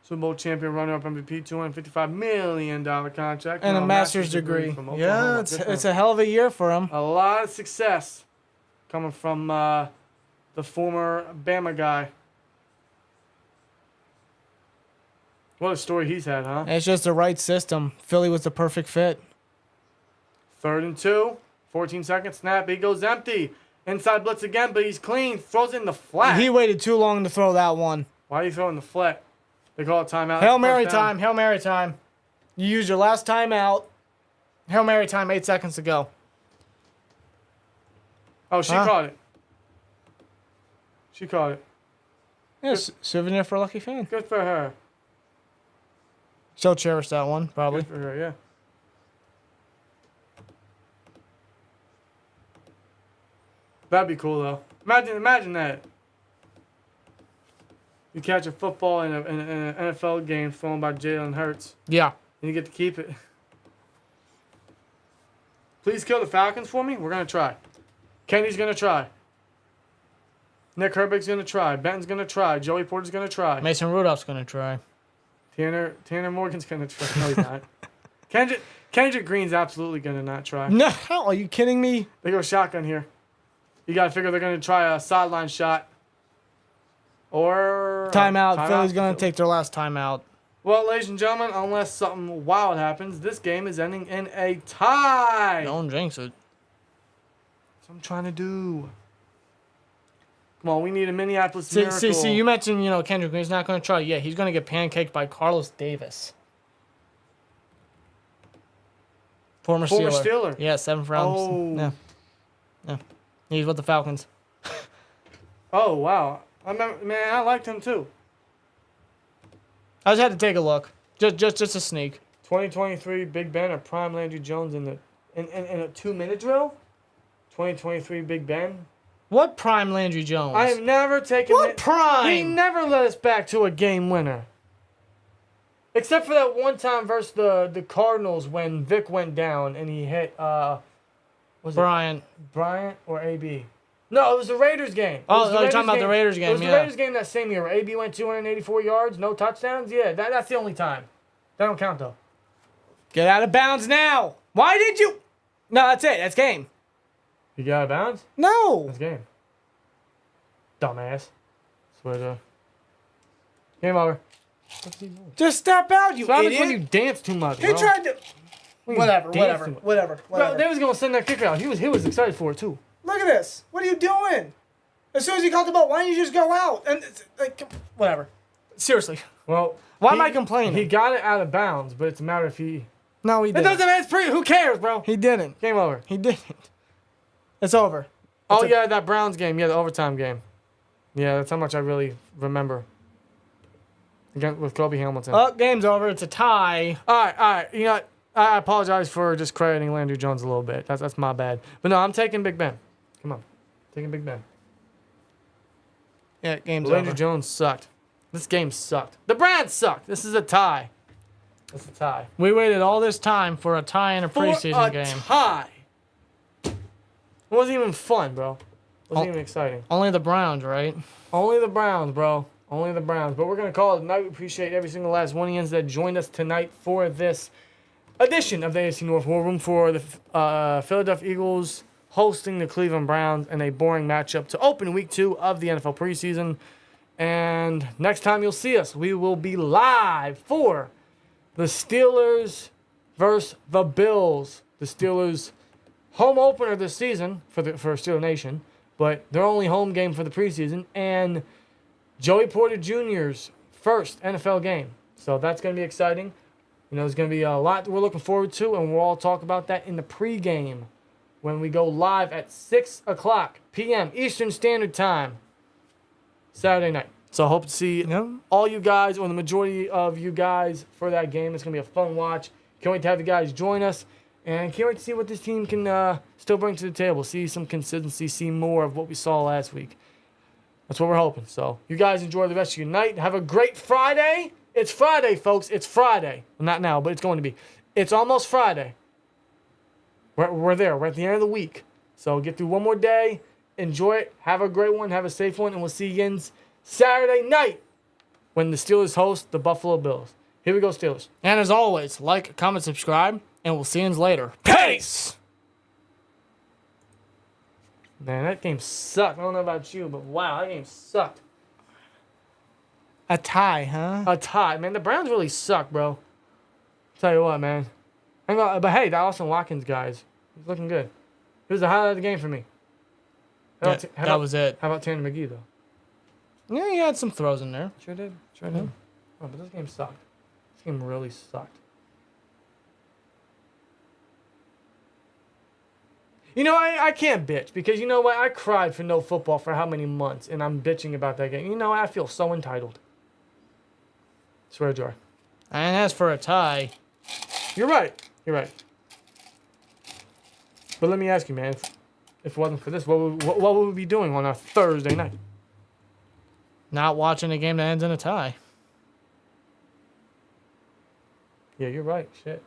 Super Bowl champion, runner-up MVP, $255 million contract. And a master's degree. from Oklahoma. Yeah, it's a hell of a year for him. A lot of success coming from the former Bama guy. What a story he's had, huh? It's just the right system. Philly was the perfect fit. 3rd and 2. 14 seconds. Snap. He goes empty. Inside blitz again, but he's clean. Throws it in the flat. He waited too long to throw that one. Why are you throwing the flat? They call it timeout. Hail Mary time. Hail Mary time. You used your last timeout. Hail Mary time. 8 seconds to go. Oh, she caught it. She caught it. Yes, souvenir for a lucky fan. Good for her. She'll cherish that one, probably. Good for her, yeah. That'd be cool, though. Imagine that. You catch a football in an NFL game thrown by Jalen Hurts, Yeah. and you get to keep it. Please kill the Falcons for me. We're going to try. Kenny's going to try. Nick Herbig's going to try. Benton's going to try. Joey Porter's going to try. Mason Rudolph's going to try. Tanner Morgan's going to try. No, he's not. Kendrick Green's absolutely going to not try. No, are you kidding me? They go shotgun here. You got to figure they're going to try a sideline shot. Or... Timeout. Philly's going to take their last timeout. Well, ladies and gentlemen, unless something wild happens, this game is ending in a tie. Don't jinx it. That's what I'm trying to do. Come on, we need a Minneapolis miracle. See, you mentioned, Kendrick Green's not going to try. Yeah, he's going to get pancaked by Carlos Davis. Former Steeler. Yeah, 7th round. Oh. Yeah. He's with the Falcons. Oh, wow. I liked him too. I just had to take a look. Just a sneak. 2023 Big Ben or Prime Landry Jones in a 2-minute drill? 2023 Big Ben? What prime Landry Jones? I have never taken What prime? He never led us back to a game winner. Except for that one time versus the Cardinals when Vic went down and he hit Bryant or AB? No, it was the Raiders game. Oh, you're talking about the Raiders game, It was the Raiders game that same year where AB went 284 yards, no touchdowns. Yeah, that's the only time. That don't count, though. Get out of bounds now. Why did you? No, that's it. That's game. You got out of bounds? No. That's game. Dumbass. Swear to. Game over. What's he doing? Just step out, you So idiot. when you dance too much, He bro. tried to. Whatever. Bro, they was gonna send that kick out. He was excited for it too. Look at this. What are you doing? As soon as he caught the ball, why don't you just go out? And whatever. Seriously. Well, Why am I complaining? He got it out of bounds, but it's a matter if he. No, he It didn't. doesn't matter. Who cares, bro? He didn't. Game over. He didn't. It's over. Yeah, that Browns game. Yeah, the overtime game. Yeah, that's how much I really remember. Again, with Kobe Hamilton. Oh, game's over. It's a tie. All right. You know what? I apologize for just crediting Landry Jones a little bit. That's my bad. But no, I'm taking Big Ben. Come on. Taking Big Ben. Yeah, game's Landry over. Jones sucked. This game sucked. The Browns sucked. This is a tie. It's a tie. We waited all this time for a tie in a preseason game. Tie. It wasn't even fun, bro. It wasn't even exciting. Only the Browns, right? Only the Browns, bro. Only the Browns. But we're going to call it a night. We appreciate every single last one of you that joined us tonight for this edition of the AFC North War Room for the Philadelphia Eagles hosting the Cleveland Browns in a boring matchup to open week 2 of the NFL preseason. And next time you'll see us, we will be live for the Steelers versus the Bills. The Steelers home opener this season for Steelers Nation, but their only home game for the preseason, and Joey Porter Jr.'s first NFL game. So that's going to be exciting. There's going to be a lot that we're looking forward to, and we'll all talk about that in the pregame when we go live at 6 o'clock p.m. Eastern Standard Time, Saturday night. So I hope to see all you guys, or the majority of you guys, for that game. It's going to be a fun watch. Can't wait to have you guys join us, and can't wait to see what this team can still bring to the table. See some consistency, see more of what we saw last week. That's what we're hoping. So you guys enjoy the rest of your night. Have a great Friday. It's Friday, folks. It's Friday. Well, not now, but it's going to be. It's almost Friday. We're there. We're at the end of the week. So get through one more day. Enjoy it. Have a great one. Have a safe one. And we'll see you again Saturday night when the Steelers host the Buffalo Bills. Here we go, Steelers. And as always, like, comment, subscribe, and we'll see you later. Peace! Man, that game sucked. I don't know about you, but wow, that game sucked. A tie, huh? A tie. Man, the Browns really suck, bro. Tell you what, man. But hey, that Austin Watkins guys, he's looking good. He was the highlight of the game for me. That was it. How about Tanner McGee, though? Yeah, he had some throws in there. Sure did. Oh, but this game sucked. This game really sucked. I can't bitch because you know what? I cried for no football for how many months, and I'm bitching about that game. You know what? I feel so entitled. Swear jar. And as for a tie, You're right. But let me ask you, man. If it wasn't for this, what would we be doing on a Thursday night? not watching a game that ends in a tie. Yeah, you're right. Shit.